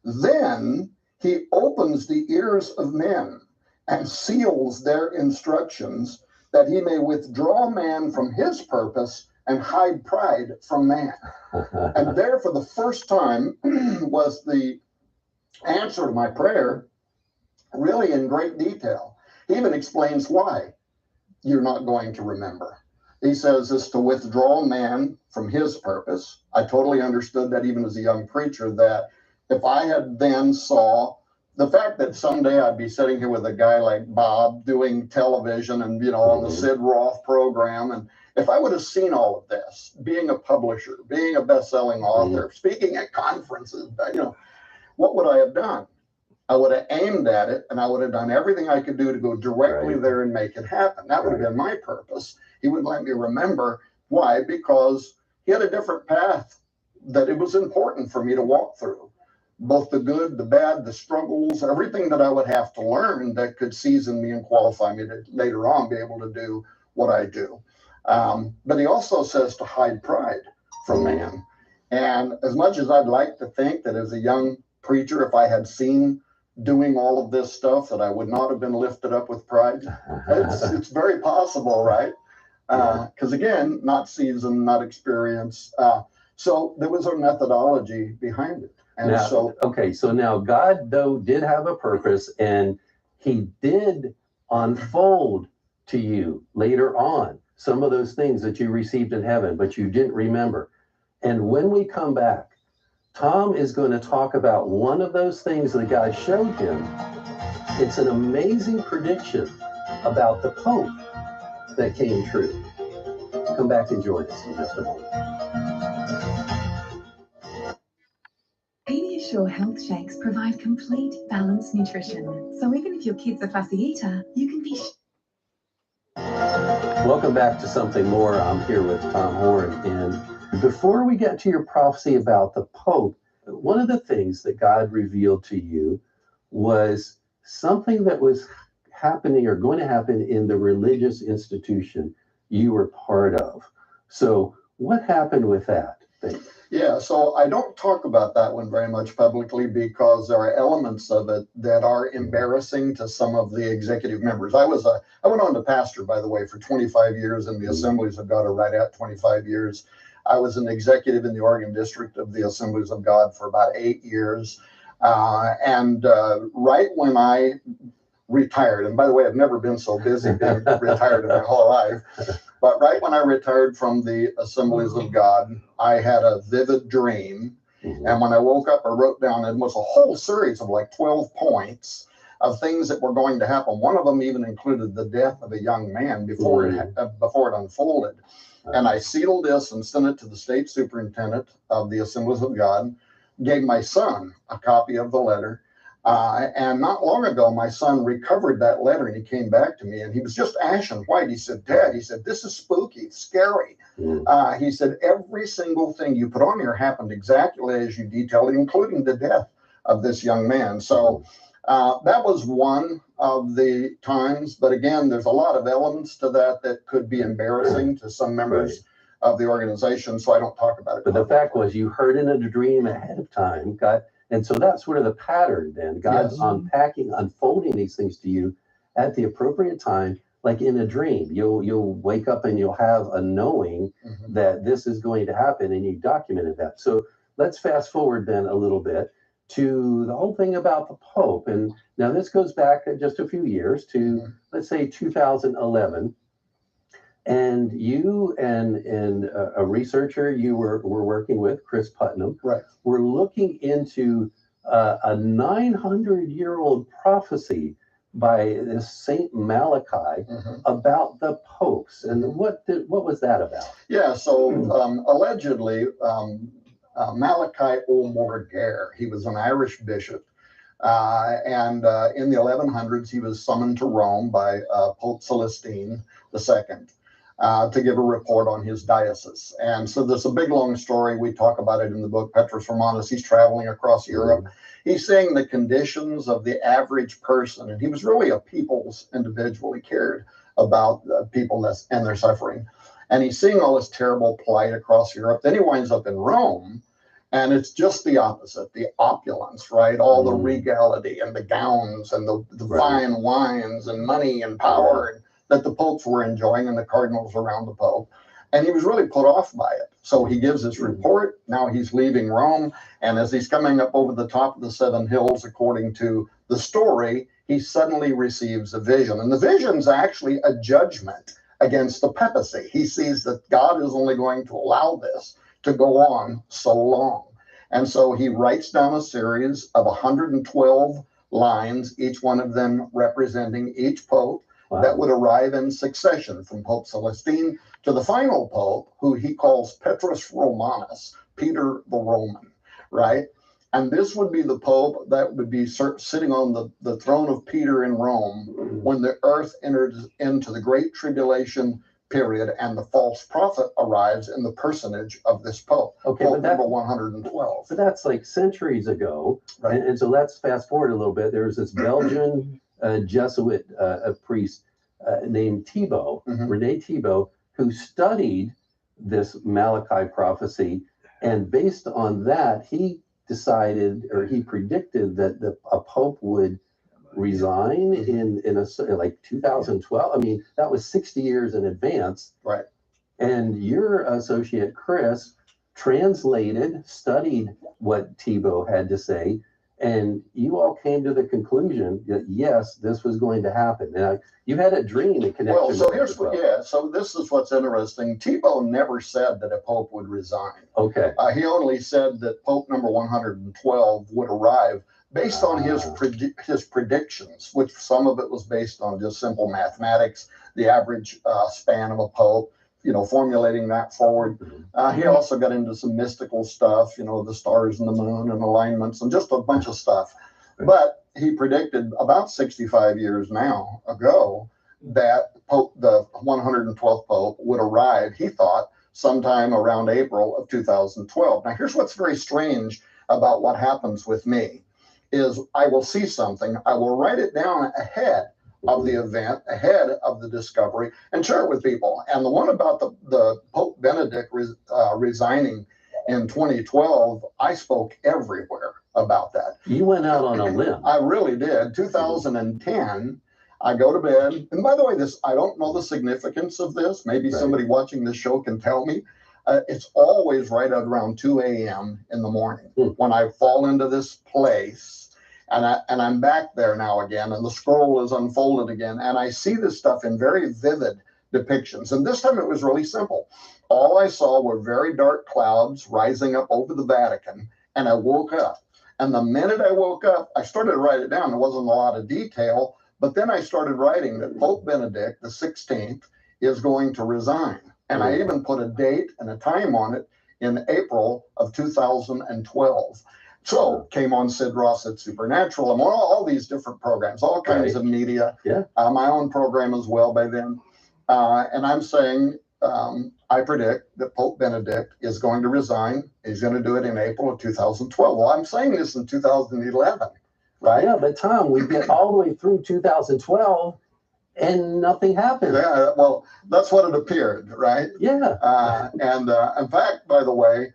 then he opens the ears of men and seals their instructions, that he may withdraw man from his purpose and hide pride from man. And there, for the first time, was the answer to my prayer, really in great detail. He even explains why you're not going to remember. He says it's to withdraw man from his purpose. I totally understood that even as a young preacher, that if I had then saw the fact that someday I'd be sitting here with a guy like Bob doing television and, you know, on the Sid Roth program, and if I would have seen all of this, being a publisher, being a best-selling author, speaking at conferences, you know, what would I have done? I would have aimed at it, and I would have done everything I could do to go directly there and make it happen. That would have been my purpose. He wouldn't let me remember. Why? Because he had a different path that it was important for me to walk through. Both the good, the bad, the struggles, everything that I would have to learn that could season me and qualify me to later on be able to do what I do. But he also says to hide pride from man. And as much as I'd like to think that as a young preacher, if I had seen doing all of this stuff, that I would not have been lifted up with pride, it's very possible, right? Because again, not seasoned, not experienced. So there was a methodology behind it. And now, so now God, though, did have a purpose, and he did unfold to you later on some of those things that you received in heaven, but you didn't remember. And when we come back, Tom is going to talk about one of those things that God showed him. It's an amazing prediction about the Pope that came true. Come back and join us in just a moment. Pediasure Health Shakes provide complete, balanced nutrition. So even if your kid's a fussy eater, you can be... Welcome back to Something More. I'm here with Tom Horn. And before we get to your prophecy about the Pope, one of the things that God revealed to you was something that was happening or going to happen in the religious institution you were part of. So what happened with that thing? Yeah, so I don't talk about that one very much publicly because there are elements of it that are embarrassing to some of the executive members. I went on to pastor, by the way, for 25 years in the Assemblies of God, or right at 25 years. I was an executive in the Oregon district of the Assemblies of God for about 8 years. And right when I retired, and by the way, I've never been so busy being retired in my whole life, but right when I retired from the Assemblies of God, I had a vivid dream. And when I woke up, I wrote down, it was a whole series of like 12 points of things that were going to happen. One of them even included the death of a young man before it unfolded. And I sealed this and sent it to the state superintendent of the Assemblies of God, gave my son a copy of the letter. And not long ago, my son recovered that letter and he came back to me and he was just ashen white. He said, Dad, he said, this is spooky, it's scary. He said, every single thing you put on here happened exactly as you detailed, including the death of this young man. So that was one of the times. But again, there's a lot of elements to that that could be embarrassing to some members of the organization. So I don't talk about it. But the fact was, you heard it in a dream ahead of time, God. And so that's sort of the pattern then. God's unpacking, unfolding these things to you at the appropriate time, like in a dream. You'll wake up and you'll have a knowing that this is going to happen, and you documented that. So let's fast forward then a little bit to the whole thing about the Pope. And now this goes back just a few years to, let's say, 2011. And you and a researcher you were working with, Chris Putnam, were looking into a 900-year-old prophecy by this Saint Malachi about the popes. And what was that about? Yeah, so allegedly, Malachi O'Morgare, he was an Irish bishop. And in the 1100s, he was summoned to Rome by Pope Celestine II. To give a report on his diocese. And so there's a big, long story. We talk about it in the book, Petrus Romanus. He's traveling across Europe. He's seeing the conditions of the average person. And he was really a people's individual. He cared about people and their suffering. And he's seeing all this terrible plight across Europe. Then he winds up in Rome. And it's just the opposite, the opulence, right? All the regality and the gowns and the fine wines and money and power and that the popes were enjoying and the cardinals around the pope. And he was really put off by it. So he gives his report. Now he's leaving Rome. And as he's coming up over the top of the 7 hills, according to the story, he suddenly receives a vision. And the vision's actually a judgment against the papacy. He sees that God is only going to allow this to go on so long. And so he writes down a series of 112 lines, each one of them representing each pope. Wow. That would arrive in succession from Pope Celestine to the final pope, who he calls Petrus Romanus, Peter the Roman, right? And this would be the pope that would be sitting on the throne of Peter in Rome when the earth enters into the Great Tribulation period and the false prophet arrives in the personage of this pope. Okay, pope number 112. But that's like centuries ago. Right. And so let's fast forward a little bit. There's this Belgian Jesuit priest named Thibault, Rene Thibault, who studied this Malachi prophecy. And based on that, he decided, or he predicted that a pope would resign in like 2012. I mean, that was 60 years in advance. Right. And your associate, Chris, translated, studied what Thibault had to say, and you all came to the conclusion that yes, this was going to happen. Now, you had a dream in connection. Well, so with here's what, so this is what's interesting. Thibault never said that a pope would resign. Okay. He only said that Pope number 112 would arrive based on his predictions, which some of it was based on just simple mathematics, the average span of a pope, formulating that forward. He also got into some mystical stuff, the stars and the moon and alignments and just a bunch of stuff. But he predicted about 65 years now ago that the 112th Pope would arrive, he thought, sometime around April of 2012. Now, here's what's very strange about what happens with me is I will see something, I will write it down ahead of the event, ahead of the discovery, and share it with people. And the one about the Pope Benedict resigning in 2012, I spoke everywhere about that. You went out on a limb. I really did. 2010, I go to bed. And by the way, I don't know the significance of this. Maybe somebody watching this show can tell me. It's always right at around 2 a.m. in the morning when I fall into this place. And I'm back there now again, and the scroll is unfolded again, and I see this stuff in very vivid depictions. And this time it was really simple. All I saw were very dark clouds rising up over the Vatican, and I woke up. And the minute I woke up, I started to write it down. There wasn't a lot of detail, but then I started writing that Pope Benedict the 16th is going to resign. And I even put a date and a time on it in April of 2012. So came on Sid Ross at Supernatural. I'm on all these different programs, all kinds of media. Yeah. My own program as well by then. And I'm saying, I predict that Pope Benedict is going to resign. He's going to do it in April of 2012. Well, I'm saying this in 2011, right? Yeah, but Tom, we get all the way through 2012 and nothing happened. Yeah, well, that's what it appeared, right? Yeah. And in fact, by the way,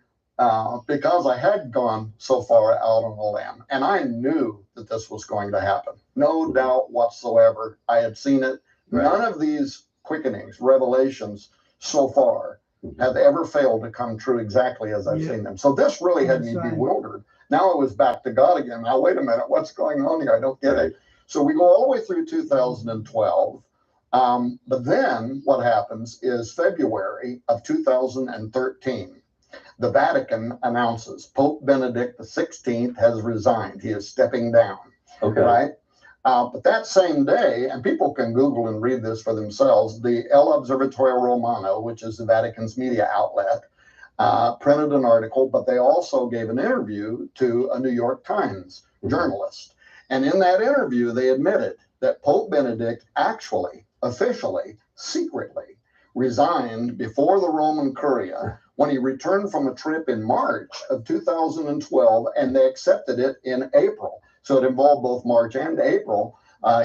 because I had gone so far out on a limb, and I knew that this was going to happen. No doubt whatsoever. I had seen it. Right. None of these quickenings, revelations so far have ever failed to come true exactly as I've seen them. So this really had me bewildered. Now I was back to God again. Now, wait a minute. What's going on here? I don't get it. So we go all the way through 2012. But then what happens is February of 2013. The Vatican announces Pope Benedict XVI has resigned. He is stepping down. Okay. Right? But that same day, and people can Google and read this for themselves, the El Observatorio Romano, which is the Vatican's media outlet, printed an article, but they also gave an interview to a New York Times journalist. And in that interview, they admitted that Pope Benedict actually, officially, secretly resigned before the Roman Curia when he returned from a trip in March of 2012, and they accepted it in April. So it involved both March and April.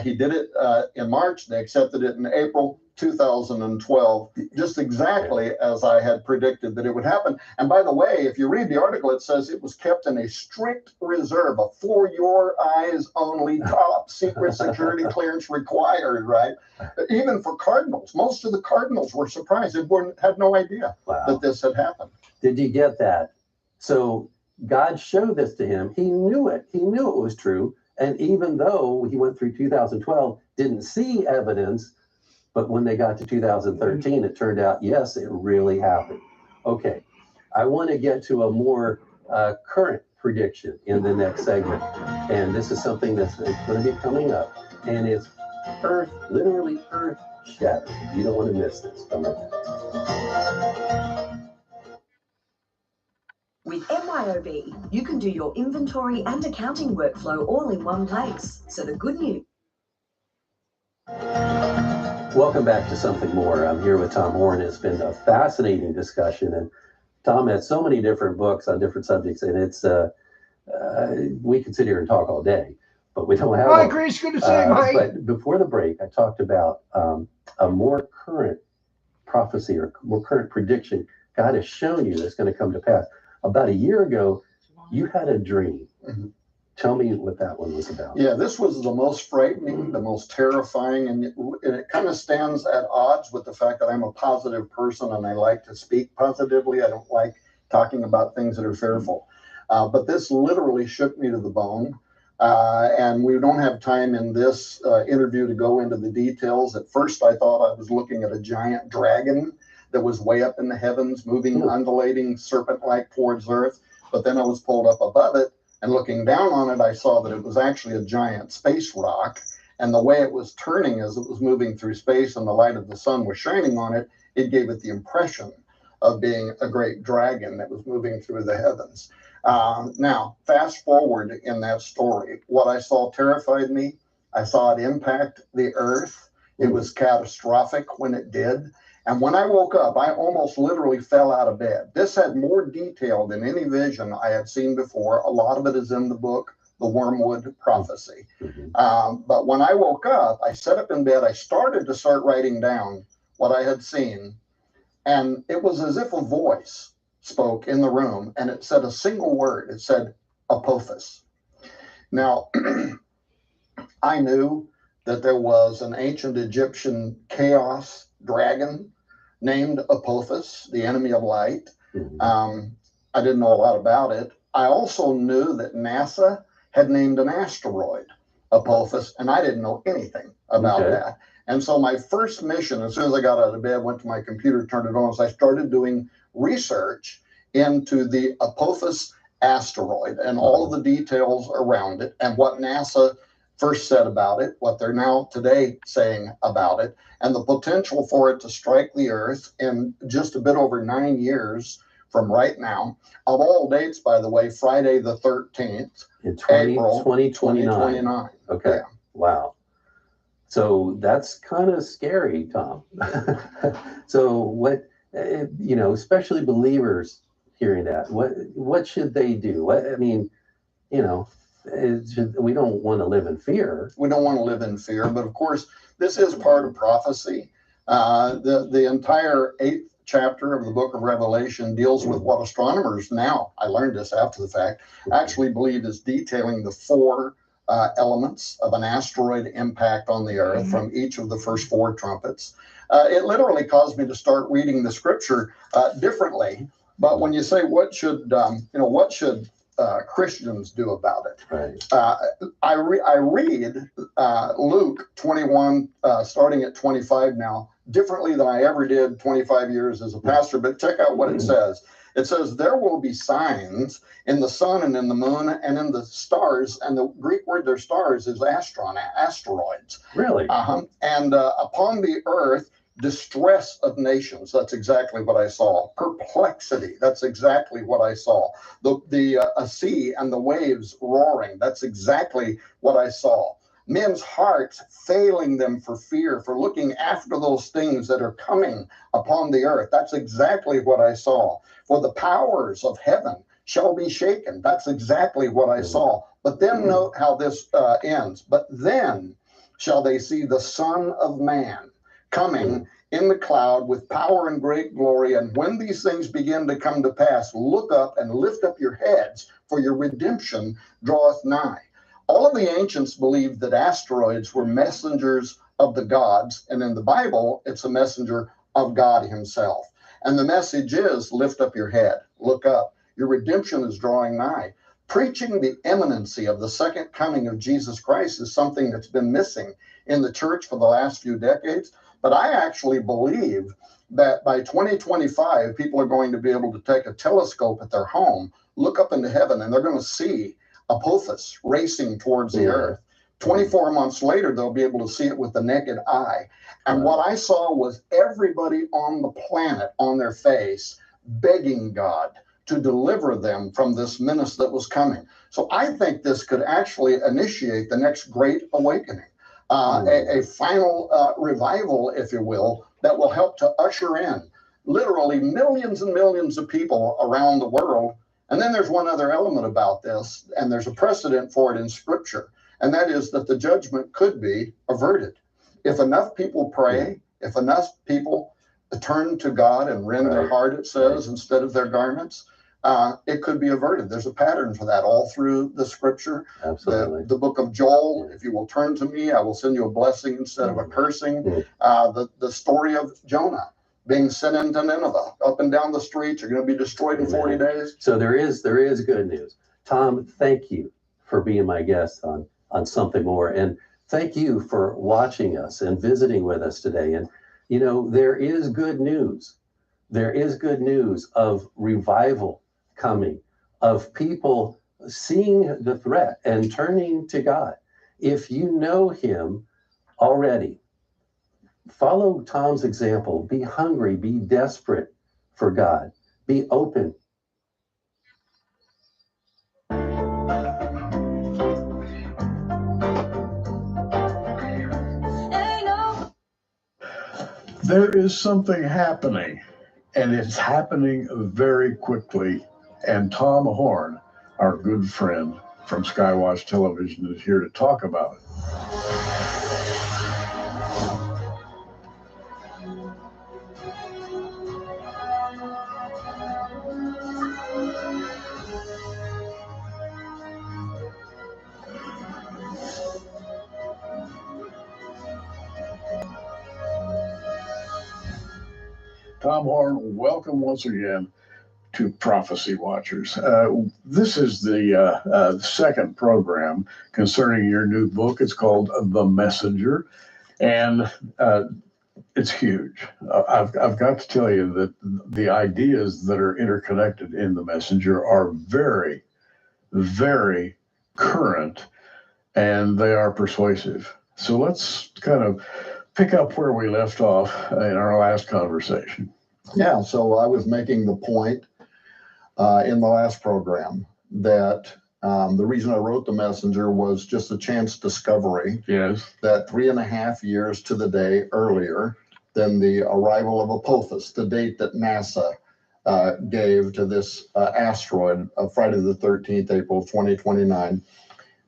He did it in March. They accepted it in April 2012, just exactly as I had predicted that it would happen. And by the way, if you read the article, it says it was kept in a strict reserve, a for your eyes only, top secret security clearance required, right? Even for cardinals. Most of the cardinals were surprised. They had no idea that this had happened. Did you get that? So God showed this to him. He knew it. He knew it was true. And even though he went through 2012, didn't see evidence, but when they got to 2013, it turned out, yes, it really happened. Okay, I want to get to a more current prediction in the next segment. And this is something that's going to be coming up. And it's earth, literally earth shattering. You don't want to miss this. Come on. With MYOB, you can do your inventory and accounting workflow all in one place. So the good news. Welcome back to Something More. I'm here with Tom Horn. It's been a fascinating discussion, and Tom has so many different books on different subjects, and it's we could sit here and talk all day, but we don't have. Hi, Chris. Good to see you, mate. But before the break, I talked about a more current prophecy or more current prediction God has shown you that's going to come to pass. About a year ago, you had a dream. Mm-hmm. Tell me what that one was about. Yeah, this was the most frightening, the most terrifying, and it kind of stands at odds with the fact that I'm a positive person and I like to speak positively. I don't like talking about things that are fearful. But this literally shook me to the bone. And we don't have time in this interview to go into the details. At first, I thought I was looking at a giant dragon that was way up in the heavens, moving, undulating, serpent-like towards Earth. But then I was pulled up above it. And looking down on it, I saw that it was actually a giant space rock. And the way it was turning as it was moving through space and the light of the sun was shining on it, it gave it the impression of being a great dragon that was moving through the heavens. Now, fast forward in that story, what I saw terrified me. I saw it impact the earth. It was catastrophic when it did. And when I woke up, I almost literally fell out of bed. This had more detail than any vision I had seen before. A lot of it is in the book, The Wormwood Prophecy. But when I woke up, I sat up in bed. I started to start writing down what I had seen. And it was as if a voice spoke in the room, and it said a single word. It said, Apophis. Now, I knew that there was an ancient Egyptian chaos dragon named Apophis, the enemy of light. I didn't know a lot about it. I also knew that NASA had named an asteroid Apophis, and I didn't know anything about that. And so my first mission, as soon as I got out of bed, went to my computer, turned it on, so I started doing research into the Apophis asteroid and all of the details around it and what NASA first said about it, what they're now today saying about it, and the potential for it to strike the Earth in just a bit over 9 years from right now. Of all dates, by the way, Friday the 13th, in April 2029. Okay. Yeah. Wow. So that's kind of scary, Tom. So what, especially believers hearing that, what should they do? I mean, we don't want to live in fear. We don't want to live in fear, but of course, this is part of prophecy. The entire 8th chapter of the book of Revelation deals with what astronomers now, I learned this after the fact, actually believe is detailing the 4 elements of an asteroid impact on the Earth from each of the first 4 trumpets. It literally caused me to start reading the scripture differently. But when you say what should Christians do about it? Right. I read Luke 21, starting at 25 now, differently than I ever did 25 years as a pastor. But check out what it says. It says, there will be signs in the sun and in the moon and in the stars. And the Greek word there, stars, is asteroids. Really? And upon the earth, distress of nations. That's exactly what I saw. Perplexity. That's exactly what I saw. The sea and the waves roaring. That's exactly what I saw. Men's hearts failing them for fear, for looking after those things that are coming upon the earth. That's exactly what I saw. For the powers of heaven shall be shaken. That's exactly what I saw. But then note how this ends. But then shall they see the Son of Man coming in the cloud with power and great glory. And when these things begin to come to pass, look up and lift up your heads, for your redemption draweth nigh. All of the ancients believed that asteroids were messengers of the gods, and in the Bible, it's a messenger of God himself. And the message is, lift up your head, look up. Your redemption is drawing nigh. Preaching the imminency of the second coming of Jesus Christ is something that's been missing in the church for the last few decades. But I actually believe that by 2025, people are going to be able to take a telescope at their home, look up into heaven, and they're going to see Apophis racing towards the earth. 24 months later, they'll be able to see it with the naked eye. And what I saw was everybody on the planet on their face begging God to deliver them from this menace that was coming. So I think this could actually initiate the next great awakening, a final revival, if you will, that will help to usher in literally millions and millions of people around the world. And then there's one other element about this, and there's a precedent for it in Scripture, and that is that the judgment could be averted. If enough people pray, if enough people turn to God and rend their heart, it says, instead of their garments, it could be averted. There's a pattern for that all through the Scripture. Absolutely. The book of Joel, if you will turn to me, I will send you a blessing instead of a cursing. The story of Jonah being sent into Nineveh, up and down the streets, you're going to be destroyed in 40 days. So there is good news. Tom, thank you for being my guest on Something More. And thank you for watching us and visiting with us today. And, you know, there is good news. There is good news of revival coming, of people seeing the threat and turning to God. If you know him already, follow Tom's example. Be hungry, be desperate for God, be open. There is something happening, and it's happening very quickly. And Tom Horn, our good friend from Skywatch Television, is here to talk about it. Tom Horn, welcome once again to Prophecy Watchers. This is the second program concerning your new book. It's called The Messenger, and it's huge. I've got to tell you that the ideas that are interconnected in The Messenger are very, very current, and they are persuasive. So let's kind of pick up where we left off in our last conversation. Yeah, so I was making the point in the last program that the reason I wrote The Messenger was just a chance discovery. Yes. That 3.5 years to the day earlier than the arrival of Apophis, the date that NASA gave to this asteroid of Friday the 13th, April 2029,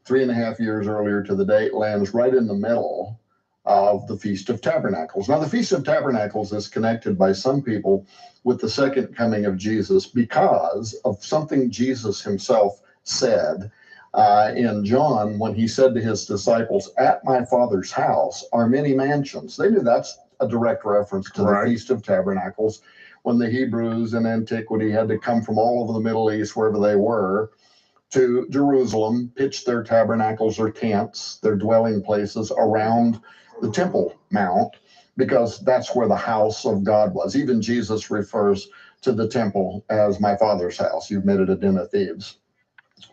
3.5 years earlier to the date, lands right in the middle of the Feast of Tabernacles. Now, the Feast of Tabernacles is connected by some people with the second coming of Jesus because of something Jesus himself said in John when he said to his disciples, "At my Father's house are many mansions." They knew that's a direct reference to the Feast of Tabernacles, when the Hebrews in antiquity had to come from all over the Middle East, wherever they were, to Jerusalem, pitch their tabernacles or tents, their dwelling places around the Temple Mount, because that's where the house of God was. Even Jesus refers to the temple as my Father's house. You've made it a den of thieves.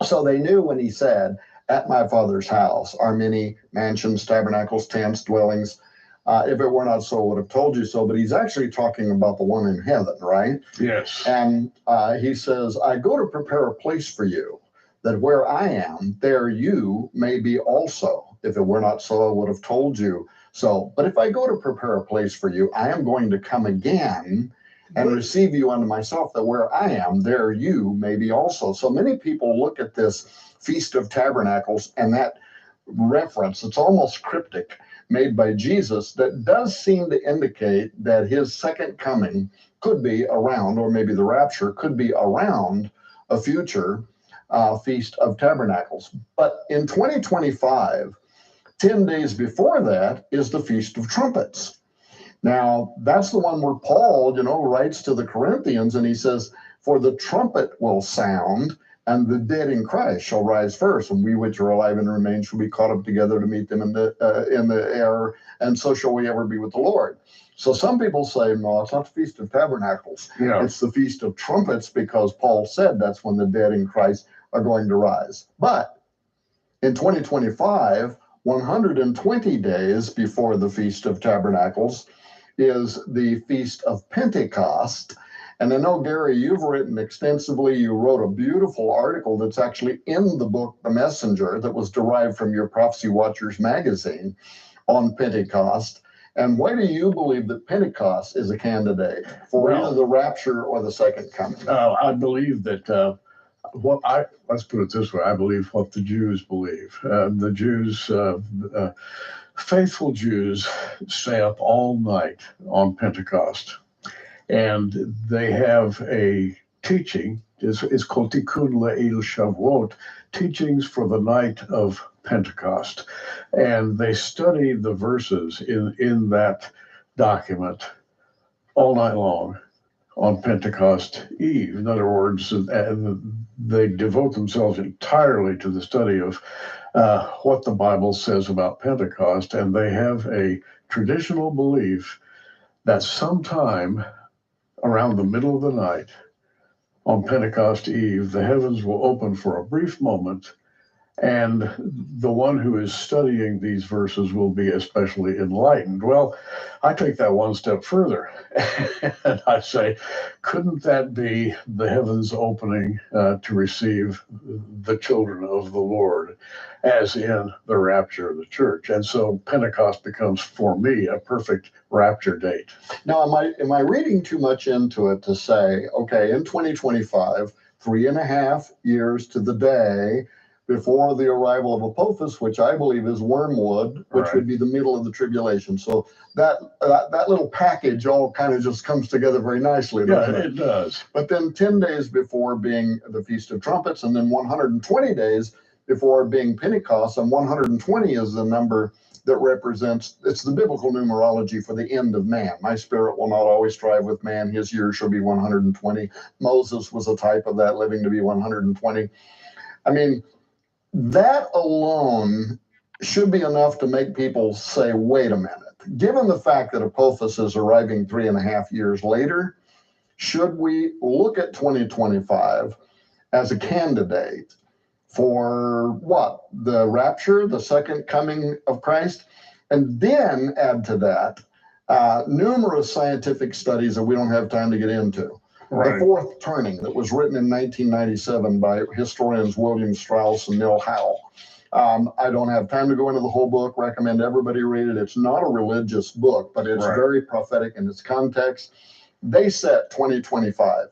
So they knew when he said, "At my Father's house are many mansions, tabernacles, tents, dwellings." If it were not so, I would have told you so. But he's actually talking about the one in heaven, right? Yes. And he says, "I go to prepare a place for you, that where I am, there you may be also. If it were not so, I would have told you so. But if I go to prepare a place for you, I am going to come again and receive you unto myself, that where I am, there you may be also." So many people look at this Feast of Tabernacles, and that reference, it's almost cryptic, made by Jesus that does seem to indicate that his second coming could be around, or maybe the rapture could be around a future Feast of Tabernacles. But in 2025, 10 days before that is the Feast of Trumpets. Now, that's the one where Paul, writes to the Corinthians and he says, "For the trumpet will sound, and the dead in Christ shall rise first, and we which are alive and remain shall be caught up together to meet them in the air, and so shall we ever be with the Lord." So some people say, no, it's not the Feast of Tabernacles. Yeah. It's the Feast of Trumpets, because Paul said that's when the dead in Christ are going to rise. But in 2025, 120 days before the Feast of Tabernacles is the Feast of Pentecost. And I know, Gary, you've written extensively. You wrote a beautiful article that's actually in the book, The Messenger, that was derived from your Prophecy Watchers magazine on Pentecost. And why do you believe that Pentecost is a candidate for either the rapture or the second coming? I believe that let's put it this way. I believe what the Jews believe. The Jews, faithful Jews, stay up all night on Pentecost. And they have a teaching, it's called Tikkun Le'il Shavuot, teachings for the night of Pentecost. And they study the verses in that document all night long on Pentecost Eve. In other words, they devote themselves entirely to the study of what the Bible says about Pentecost. And they have a traditional belief that sometime around the middle of the night on Pentecost Eve, the heavens will open for a brief moment, and the one who is studying these verses will be especially enlightened. Well, I take that one step further, and I say, couldn't that be the heavens opening to receive the children of the Lord, as in the rapture of the church? And so Pentecost becomes, for me, a perfect rapture date. Now, am I reading too much into it to say, okay, in 2025, 3.5 years to the day before the arrival of Apophis, which I believe is wormwood, which would be the middle of the tribulation. So that little package all kind of just comes together very nicely. Yeah, it does. But then 10 days before being the Feast of Trumpets, and then 120 days before being Pentecost, and 120 is the number that represents, it's the biblical numerology for the end of man. My spirit will not always strive with man. His years shall be 120. Moses was a type of that, living to be 120. I mean, that alone should be enough to make people say, wait a minute, given the fact that Apophis is arriving 3.5 years later, should we look at 2025 as a candidate for what? The rapture, the second coming of Christ? And then add to that numerous scientific studies that we don't have time to get into. The Fourth Turning, that was written in 1997 by historians William Strauss and Neil Howe. I don't have time to go into the whole book. Recommend everybody read it. It's not a religious book, but it's very prophetic in its context. They set 2025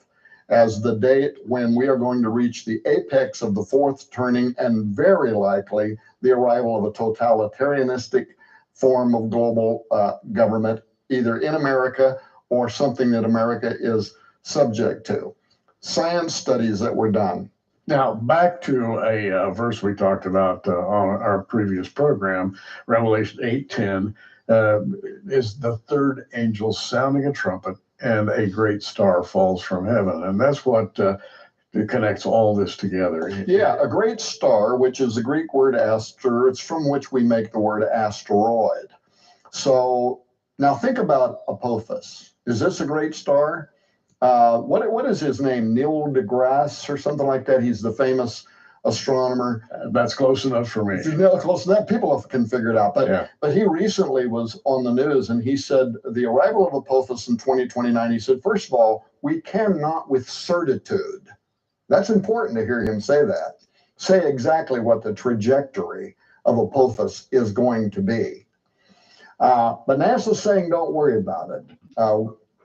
as the date when we are going to reach the apex of the Fourth Turning, and very likely the arrival of a totalitarianistic form of global government, either in America or something that America is subject to. Science studies that were done. Now, back to a verse we talked about on our previous program, Revelation 8:10, is the third angel sounding a trumpet, and a great star falls from heaven. And that's what connects all this together. Yeah, a great star, which is the Greek word aster, it's from which we make the word asteroid. So now think about Apophis. Is this a great star? What is his name? Neil deGrasse or something like that? He's the famous astronomer. That's close enough for me. Close enough. People can figure it out. But he recently was on the news, and he said the arrival of Apophis in 2029, he said, first of all, we cannot with certitude. That's important to hear him say that. Say exactly what the trajectory of Apophis is going to be. But NASA's saying don't worry about it.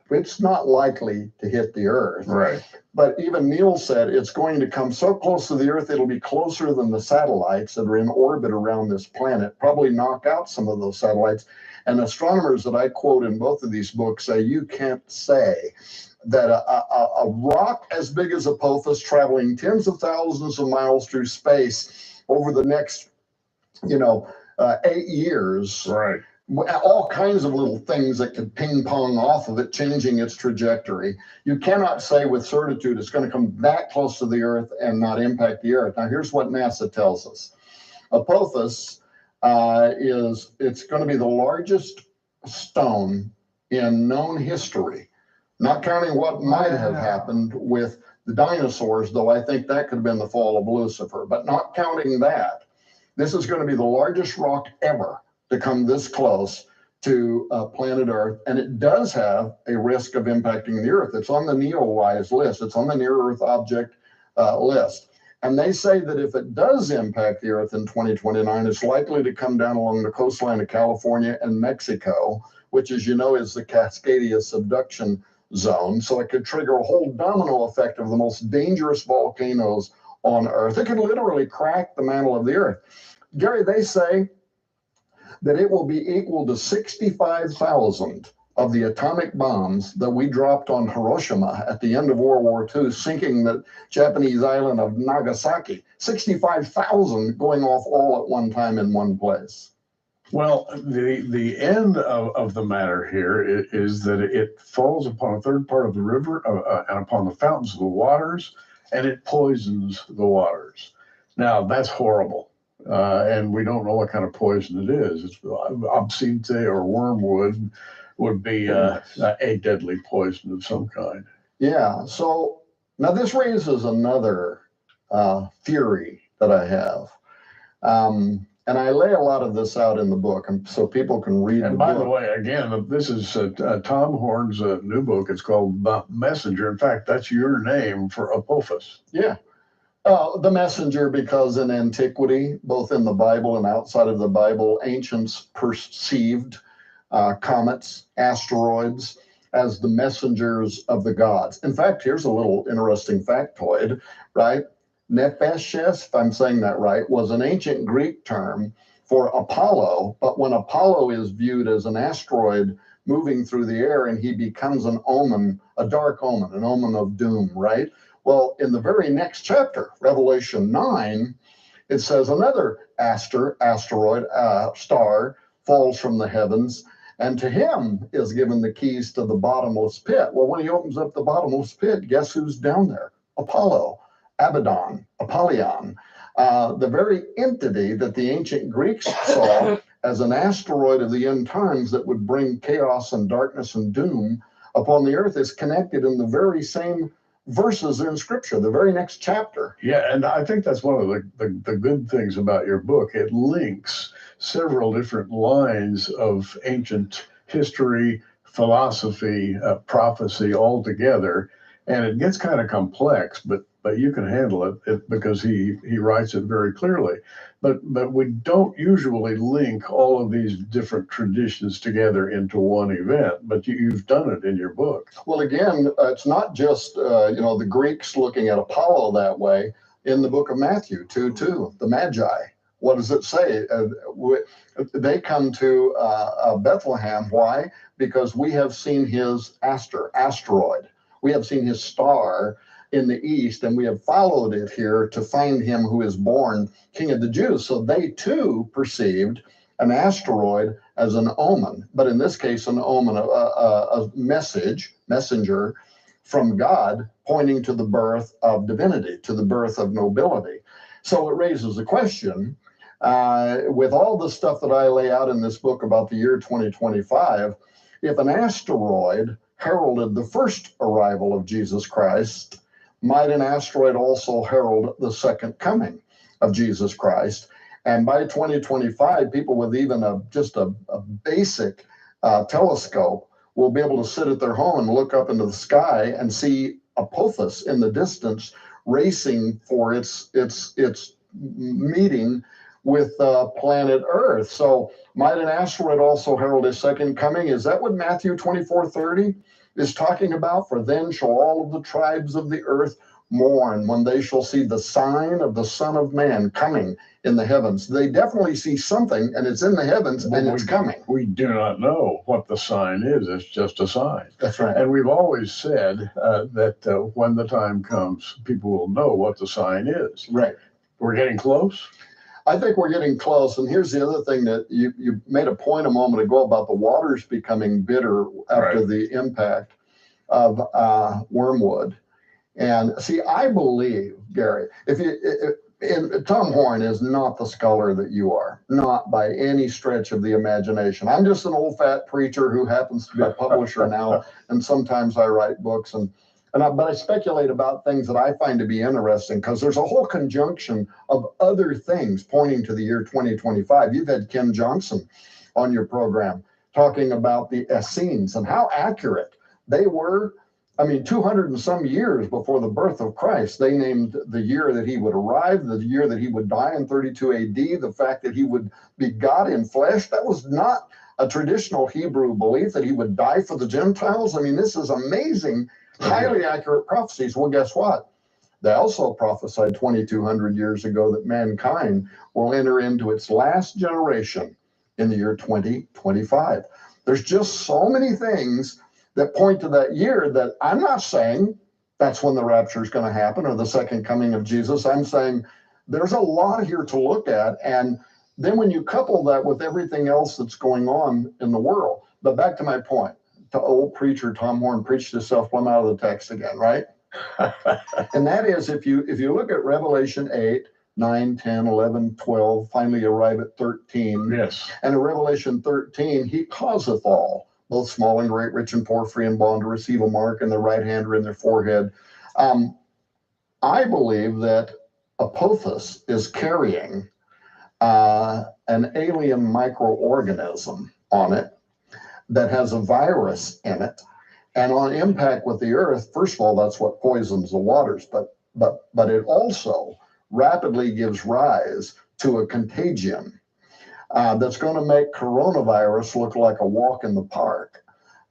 It's not likely to hit the Earth. Right. But even Neil said it's going to come so close to the Earth, it'll be closer than the satellites that are in orbit around this planet, probably knock out some of those satellites. And astronomers that I quote in both of these books say you can't say that a rock as big as Apophis traveling tens of thousands of miles through space over the next, 8 years. Right. All kinds of little things that could ping pong off of it, changing its trajectory. You cannot say with certitude it's going to come that close to the Earth and not impact the Earth. Now, here's what NASA tells us. Apophis it's going to be the largest stone in known history, not counting what might have happened with the dinosaurs, though I think that could have been the fall of Lucifer, but not counting that. This is going to be the largest rock ever to come this close to planet Earth, and it does have a risk of impacting the Earth. It's on the NEOWISE list. It's on the Near Earth Object list. And they say that if it does impact the Earth in 2029, it's likely to come down along the coastline of California and Mexico, which, as you know, is the Cascadia subduction zone. So it could trigger a whole domino effect of the most dangerous volcanoes on Earth. It could literally crack the mantle of the Earth. Gary, they say that it will be equal to 65,000 of the atomic bombs that we dropped on Hiroshima at the end of World War II, sinking the Japanese island of Nagasaki. 65,000 going off all at one time in one place. Well, the end of the matter here is that it falls upon a third part of the river and upon the fountains of the waters, and it poisons the waters. Now, that's horrible. And we don't know what kind of poison it is. It's obscene or wormwood would be a deadly poison of some kind. Yeah. So now this raises another theory that I have. And I lay a lot of this out in the book, and so people can read the book. And by the way, again, this is Tom Horn's new book. It's called The Messenger. In fact, that's your name for Apophis. Yeah. The messenger, because in antiquity, both in the Bible and outside of the Bible, ancients perceived comets, asteroids, as the messengers of the gods. In fact, here's a little interesting factoid, right? Nepeshes, if I'm saying that right, was an ancient Greek term for Apollo, but when Apollo is viewed as an asteroid moving through the air and he becomes an omen, a dark omen, an omen of doom, right? Well, in the very next chapter, Revelation 9, it says another asteroid, star, falls from the heavens, and to him is given the keys to the bottomless pit. Well, when he opens up the bottomless pit, guess who's down there? Apollo, Abaddon, Apollyon, the very entity that the ancient Greeks saw as an asteroid of the end times that would bring chaos and darkness and doom upon the earth is connected in the very same verses in Scripture, the very next chapter. Yeah, and I think that's one of the good things about your book. It links several different lines of ancient history, philosophy, prophecy all together, and it gets kind of complex, but you can handle it because he writes it very clearly. But we don't usually link all of these different traditions together into one event, but you've done it in your book. Well, again, it's not just the Greeks looking at Apollo that way. In the book of Matthew 2:2, the Magi, what does it say? They come to Bethlehem. Why? Because we have seen his asteroid. We have seen his star in the east, and we have followed it here to find him who is born King of the Jews. So they too perceived an asteroid as an omen, but in this case, an omen, a messenger from God pointing to the birth of divinity, to the birth of nobility. So it raises the question, with all the stuff that I lay out in this book about the year 2025, if an asteroid heralded the first arrival of Jesus Christ, might an asteroid also herald the second coming of Jesus Christ? And by 2025, people with even just a basic telescope will be able to sit at their home and look up into the sky and see Apophis in the distance racing for its meeting with planet Earth. So might an asteroid also herald his second coming? Is that what Matthew 24:30 is talking about, for then shall all of the tribes of the earth mourn when they shall see the sign of the Son of Man coming in the heavens. They definitely see something, and it's in the heavens, and it's coming. We do not know what the sign is. It's just a sign. That's right. And we've always said that when the time comes, people will know what the sign is. Right. We're getting close. I think we're getting close. And here's the other thing that you made a point a moment ago about the waters becoming bitter after the impact of Wormwood. And see, I believe, Gary, and Tom Horn is not the scholar that you are, not by any stretch of the imagination. I'm just an old fat preacher who happens to be a publisher now, and sometimes I write books, but I speculate about things that I find to be interesting, because there's a whole conjunction of other things pointing to the year 2025. You've had Ken Johnson on your program talking about the Essenes and how accurate they were. I mean, 200 and some years before the birth of Christ, they named the year that he would arrive, the year that he would die in 32 AD, the fact that he would be God in flesh. That was not a traditional Hebrew belief, that he would die for the Gentiles. I mean, this is amazing, highly accurate prophecies. Well, guess what? They also prophesied 2,200 years ago that mankind will enter into its last generation in the year 2025. There's just so many things that point to that year that I'm not saying that's when the rapture is going to happen or the second coming of Jesus. I'm saying there's a lot here to look at. And then when you couple that with everything else that's going on in the world, but back to my point, the old preacher Tom Horn preached himself plumb out of the text again, right? And that is, if you look at Revelation 8, 9, 10, 11, 12, finally arrive at 13. Yes. And in Revelation 13, he causeth all, both small and great, rich and poor, free and bond, to receive a mark in their right hand or in their forehead. I believe that Apophis is carrying an alien microorganism on it that has a virus in it. And on impact with the earth, first of all, that's what poisons the waters, but it also rapidly gives rise to a contagion that's going to make coronavirus look like a walk in the park.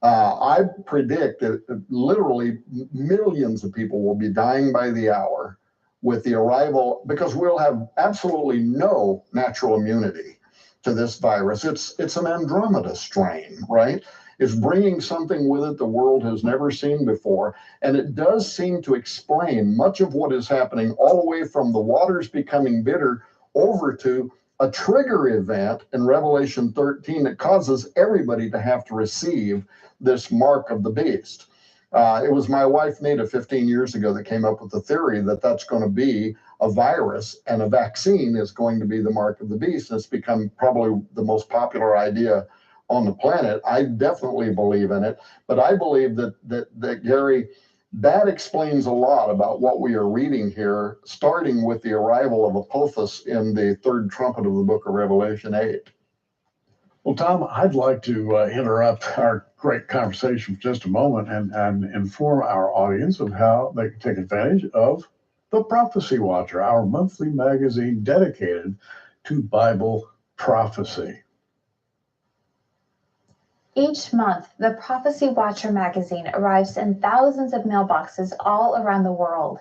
I predict that literally millions of people will be dying by the hour with the arrival, because we'll have absolutely no natural immunity to this virus. It's an Andromeda strain, right? It's bringing something with it the world has never seen before. And it does seem to explain much of what is happening, all the way from the waters becoming bitter over to a trigger event in Revelation 13 that causes everybody to have to receive this mark of the beast. It was my wife, Nita, 15 years ago that came up with the theory that that's going to be a virus and a vaccine is going to be the mark of the beast. And it's become probably the most popular idea on the planet. I definitely believe in it, but I believe that Gary, that explains a lot about what we are reading here, starting with the arrival of Apophis in the third trumpet of the book of Revelation 8. Well, Tom, I'd like to interrupt our great conversation for just a moment and inform our audience of how they can take advantage of the Prophecy Watcher, our monthly magazine dedicated to Bible prophecy. Each month, the Prophecy Watcher magazine arrives in thousands of mailboxes all around the world.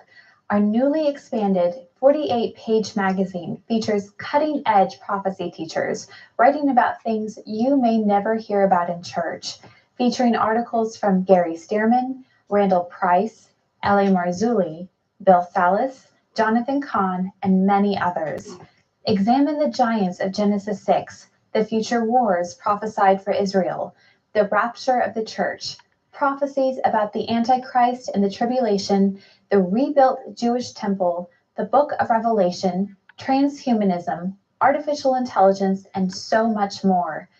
Our newly expanded 48-page magazine features cutting-edge prophecy teachers writing about things you may never hear about in church, featuring articles from Gary Stearman, Randall Price, L.A. Marzulli, Bill Sallis, Jonathan Cahn, and many others. Examine the giants of Genesis 6, the future wars prophesied for Israel, the rapture of the church, prophecies about the Antichrist and the tribulation, the rebuilt Jewish temple, the book of Revelation, transhumanism, artificial intelligence, and so much more.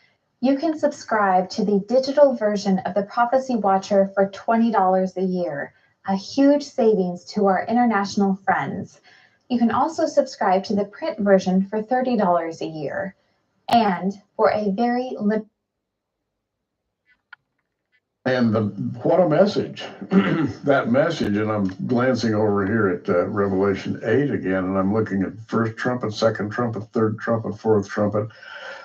You can subscribe to the digital version of the Prophecy Watcher for $20 a year, a huge savings to our international friends. You can also subscribe to the print version for $30 a year. And for a very limited what a message. That message, and I'm glancing over here at Revelation 8 again, and I'm looking at first trumpet, second trumpet, third trumpet, fourth trumpet.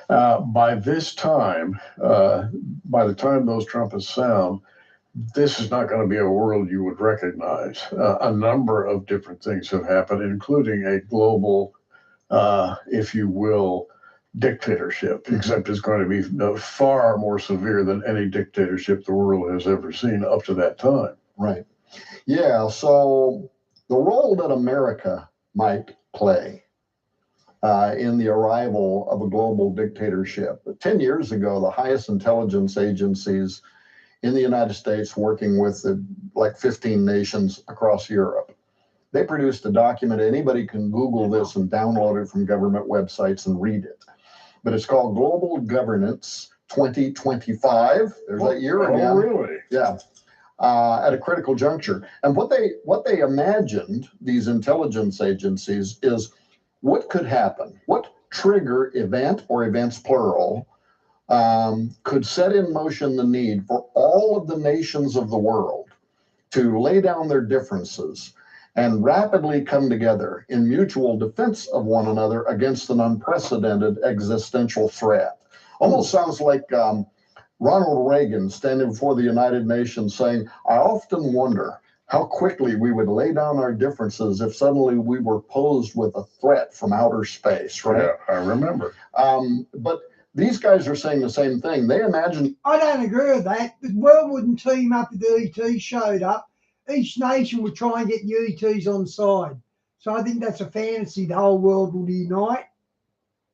By this time, by the time those trumpets sound, this is not going to be a world you would recognize. A number of different things have happened, including a global, if you will, dictatorship, except it's going to be far more severe than any dictatorship the world has ever seen up to that time. Right. Yeah. So the role that America might play in the arrival of a global dictatorship. 10 years ago, the highest intelligence agencies in the United States, working with like 15 nations across Europe, they produced a document. Anybody can Google this and download it from government websites and read it. But it's called Global Governance 2025. There's that year again. Oh, really? Yeah. At a critical juncture. And what they imagined, these intelligence agencies, is what could happen? What trigger event or events plural could set in motion the need for all of the nations of the world to lay down their differences and rapidly come together in mutual defense of one another against an unprecedented existential threat. Almost sounds like Ronald Reagan standing before the United Nations saying, I often wonder how quickly we would lay down our differences if suddenly we were posed with a threat from outer space, right? Yeah, I remember. But these guys are saying the same thing. They imagine. I don't agree with that. The world wouldn't team up if the ETs showed up. Each nation would try and get the ETs on side. So I think that's a fantasy. The whole world will unite.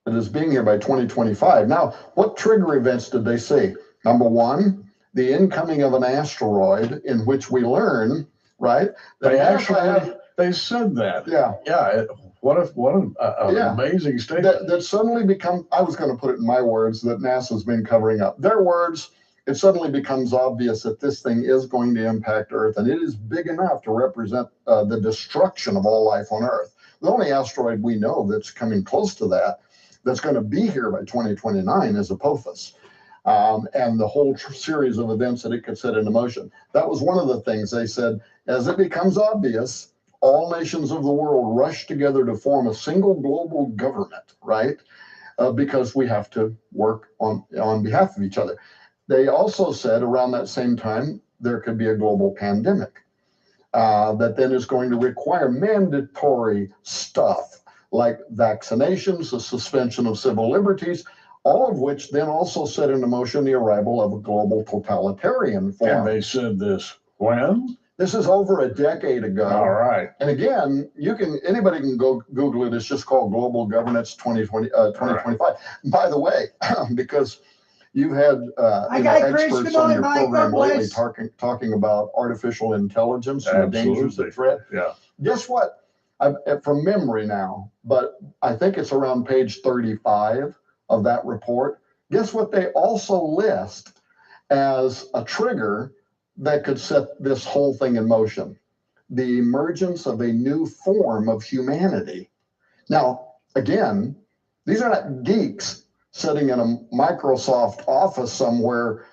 It is being here by 2025. Now, what trigger events did they see? Number one, the incoming of an asteroid in which we learn, right? They actually they said that. Yeah. Yeah. What an amazing statement. That suddenly become, I was going to put it in my words, that NASA's been covering up. Their words, it suddenly becomes obvious that this thing is going to impact Earth, and it is big enough to represent the destruction of all life on Earth. The only asteroid we know that's coming close to that, that's going to be here by 2029, is Apophis. And the whole series of events that it could set into motion. That was one of the things they said, as it becomes obvious, all nations of the world rush together to form a single global government, right? Because we have to work on behalf of each other. They also said around that same time, there could be a global pandemic that then is going to require mandatory stuff like vaccinations, the suspension of civil liberties, all of which then also set into motion the arrival of a global totalitarian form. And they said this when? This is over a decade ago. All right. And again, anybody can go Google it. It's just called Global Governance 2025. Right. By the way, because you've had experts on your program lately talking about artificial intelligence and the dangers of threat. Yeah. Guess what? From memory now, but I think it's around page 35 of that report. Guess what they also list as a trigger that could set this whole thing in motion? The emergence of a new form of humanity. Now, again, these are not geeks sitting in a Microsoft office somewhere,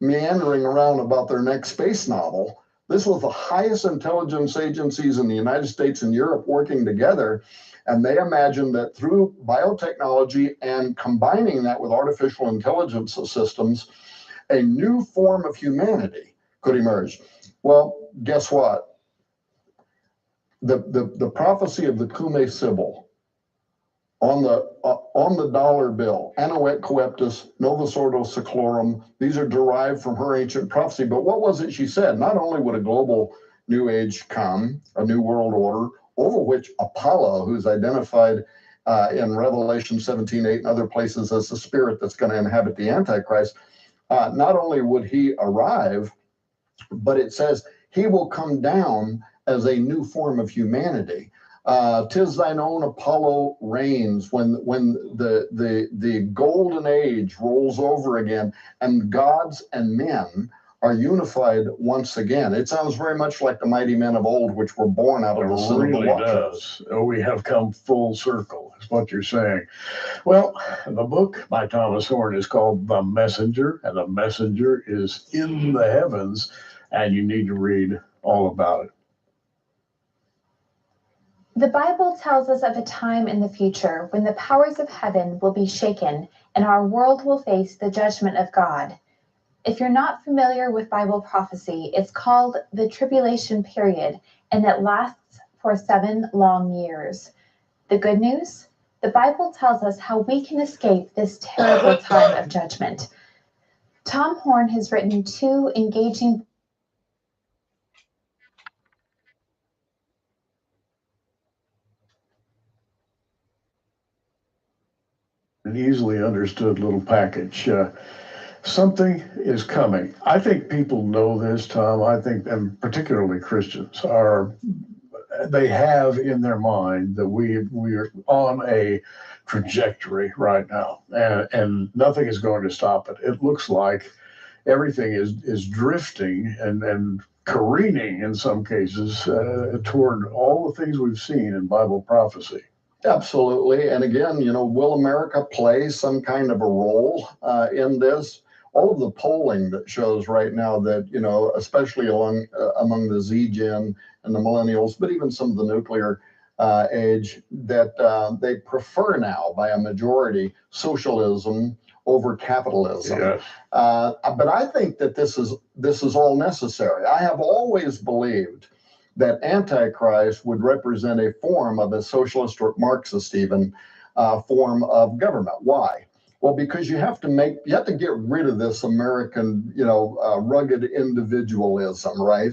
meandering around about their next space novel. This was the highest intelligence agencies in the United States and Europe working together. And they imagined that through biotechnology and combining that with artificial intelligence systems, a new form of humanity could emerge. Well, guess what? The prophecy of the Cumae Sibyl on the dollar bill, Anoet Coeptus, Novus Ordo Seclorum, these are derived from her ancient prophecy. But what was it she said? Not only would a global new age come, a new world order, over which Apollo, who's identified in Revelation 17:8 and other places as the spirit that's going to inhabit the Antichrist, not only would he arrive, but it says he will come down as a new form of humanity. 'Tis thine own Apollo reigns when the golden age rolls over again and gods and men are unified once again. It sounds very much like the mighty men of old, which were born out of the sin of the watchers. We have come full circle, is what you're saying. Well, the book by Thomas Horn is called The Messenger, and the messenger is in the heavens, and you need to read all about it. The Bible tells us of a time in the future when the powers of heaven will be shaken and our world will face the judgment of God. If you're not familiar with Bible prophecy, it's called the tribulation period, and it lasts for 7 long years. The good news? The Bible tells us how we can escape this terrible time of judgment. Tom Horn has written 2 engaging an easily understood little package. Something is coming. I think people know this, Tom. I think, and particularly Christians, they have in their mind that we are on a trajectory right now, and nothing is going to stop it. It looks like everything is drifting and careening in some cases toward all the things we've seen in Bible prophecy. Absolutely. And again, will America play some kind of a role in this? All of the polling that shows right now that, especially among the Z-Gen and the millennials, but even some of the nuclear age, that they prefer now by a majority socialism over capitalism. Yes. But I think that this is all necessary. I have always believed that Antichrist would represent a form of a socialist or Marxist even form of government. Why? Well, because you have to get rid of this American, rugged individualism, right?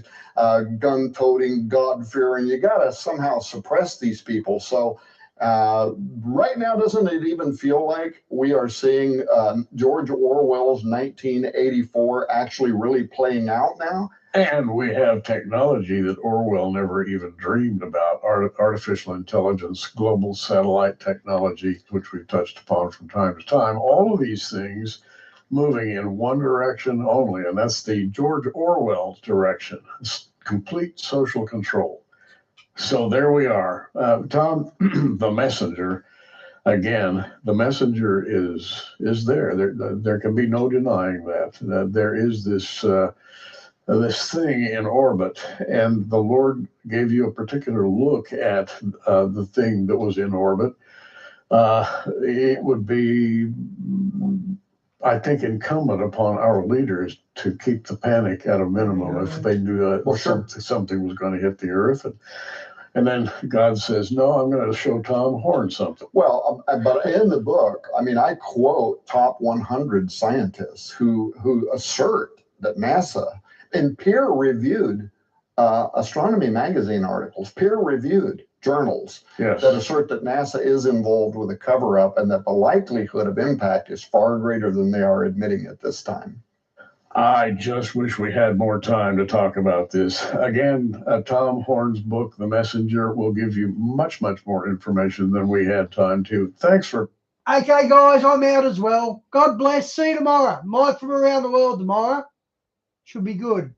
Gun-toting, God-fearing. You got to somehow suppress these people. So right now, doesn't it even feel like we are seeing George Orwell's 1984 actually really playing out now? And we have technology that Orwell never even dreamed about, artificial intelligence, global satellite technology, which we've touched upon from time to time. All of these things moving in one direction only, and that's the George Orwell direction, complete social control. So there we are. Tom, the messenger, again, the messenger is there. There can be no denying that there is this thing in orbit, and the Lord gave you a particular look at the thing that was in orbit. It would be, I think, incumbent upon our leaders to keep the panic at a minimum if they knew that something was going to hit the earth. And then God says, no, I'm going to show Tom Horn something. Well, but in the book, I quote top 100 scientists who assert that NASA, in peer-reviewed astronomy magazine articles, peer-reviewed journals, yes, that assert that NASA is involved with a cover-up and that the likelihood of impact is far greater than they are admitting at this time. I just wish we had more time to talk about this. Again, Tom Horn's book, The Messenger, will give you much, much more information than we had time to. Thanks for... Okay, guys, I'm out as well. God bless. See you tomorrow. Mike from around the world tomorrow. Should be good.